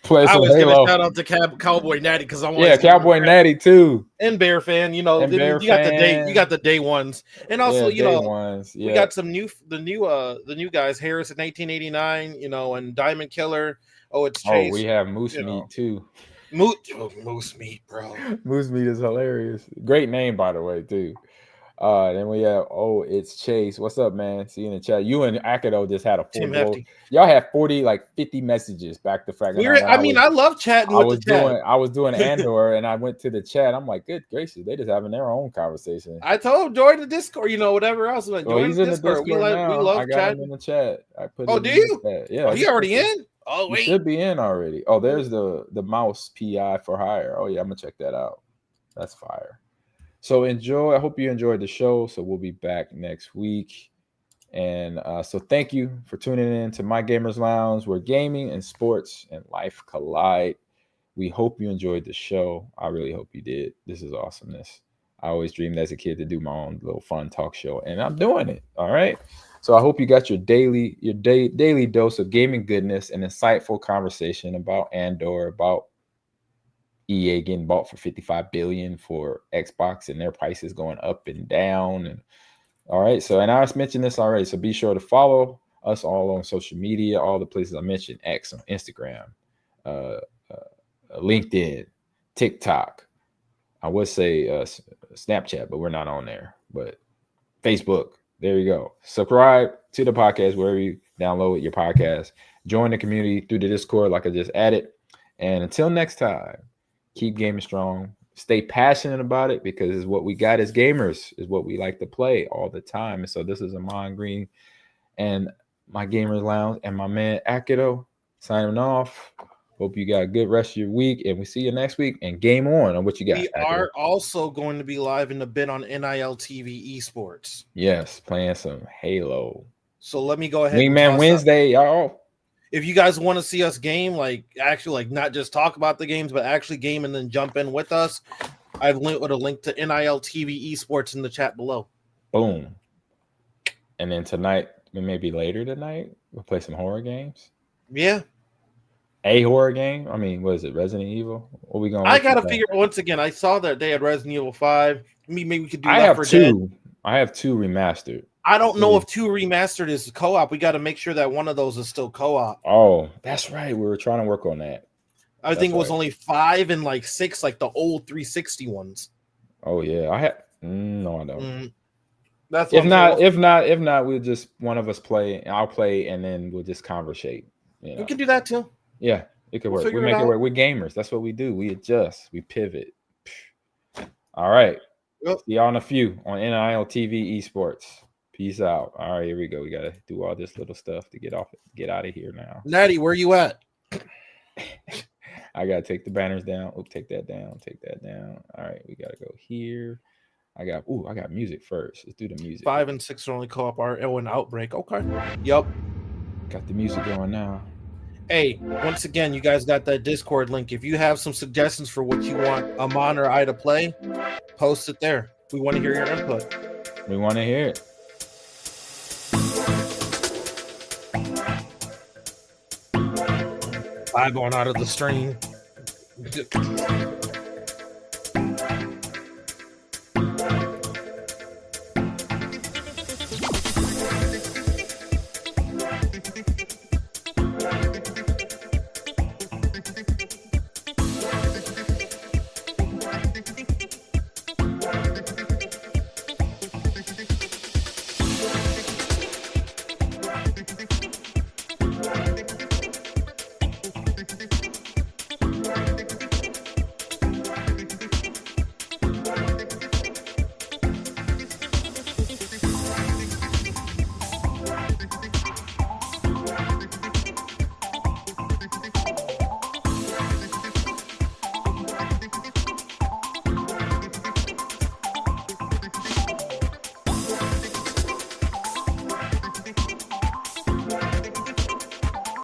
Play some was Halo. Gonna shout out to Cowboy Natty because I want Cowboy Natty too, and Bear Fan. You know, you got the day ones, and also we got some the new guys, Harris in 1989, and Diamond Killer. Oh, it's Chase. Oh, we have Moose Meat too. Moose Meat, bro. Moose Meat is hilarious. Great name, by the way, too. Then we have, it's Chase. What's up, man? See you in the chat. You and Akido just had a full. Y'all have 50 messages back to back. I love chatting with the chat. I was doing Andor, and I went to the chat. I'm like, good gracious, they just having their own conversation. I told him join the Discord. Whatever else. He's in the Discord now. We love I got chatting. Him in the chat. I put. Oh, do you? Yeah. He already in? Oh, wait. He should be in already. Oh, there's the mouse PI for hire. Oh yeah, I'm gonna check that out. That's fire. So enjoy. I hope you enjoyed the show. So we'll be back next week. And so thank you for tuning in to My Gamers Lounge, where gaming and sports and life collide. We hope you enjoyed the show. I really hope you did. This is awesomeness. I always dreamed as a kid to do my own little fun talk show, and I'm doing it. All right. So I hope you got your daily dose of gaming goodness and insightful conversation about Andor, about EA getting bought for $55 billion for Xbox and their prices going up and down. And all right. So, and I mentioned this already. So be sure to follow us all on social media, all the places I mentioned, X, on Instagram, LinkedIn, TikTok. I would say Snapchat, but we're not on there. But Facebook, there you go. Subscribe to the podcast wherever you download your podcast. Join the community through the Discord like I just added. And until next time, keep gaming strong. Stay passionate about it because it's what we got as gamers, is what we like to play all the time. And so this is Ahman Green and my Gamers Lounge and my man Akido signing off. Hope you got a good rest of your week, and we see you next week. And game on what you got. We are also going to be live in a bit on NILTV Esports. Yes, playing some Halo. So let me go ahead. Wingman Wednesday, y'all. If you guys want to see us game, like actually, like not just talk about the games, but actually game and then jump in with us, I've linked with a link to NILTV Esports in the chat below. Boom. And then tonight, maybe later tonight, we'll play some horror games. Yeah. A horror game? I mean, what is it? Resident Evil? What are we going? I gotta figure. Once again, I saw that they had Resident Evil 5. Maybe we could do. I have two remastered. I don't know if 2 remastered is co-op. We got to make sure that one of those is still co-op. Oh, that's right. We were trying to work on that. I think it was only 5 and like 6, like the old 360 ones. Oh yeah, I have. No, I don't. That's if not, we'll just one of us play. I'll play, and then we'll just conversate. You know? We can do that too. Yeah, it could work. We make it work. We're gamers. That's what we do. We adjust. We pivot. All right. Yep. See y'all in a few on NILTV Esports. Peace out. All right, here we go. We got to do all this little stuff to get out of here now. Natty, where you at? I got to take the banners down. Oh, take that down. Take that down. All right, we got to go here. I got music first. Let's do the music. 5 and 6 are only co-op an outbreak. Okay. Yep. Got the music going now. Hey, once again, you guys got that Discord link. If you have some suggestions for what you want Ahman or I to play, post it there. We want to hear your input. We want to hear it. Going out of the stream.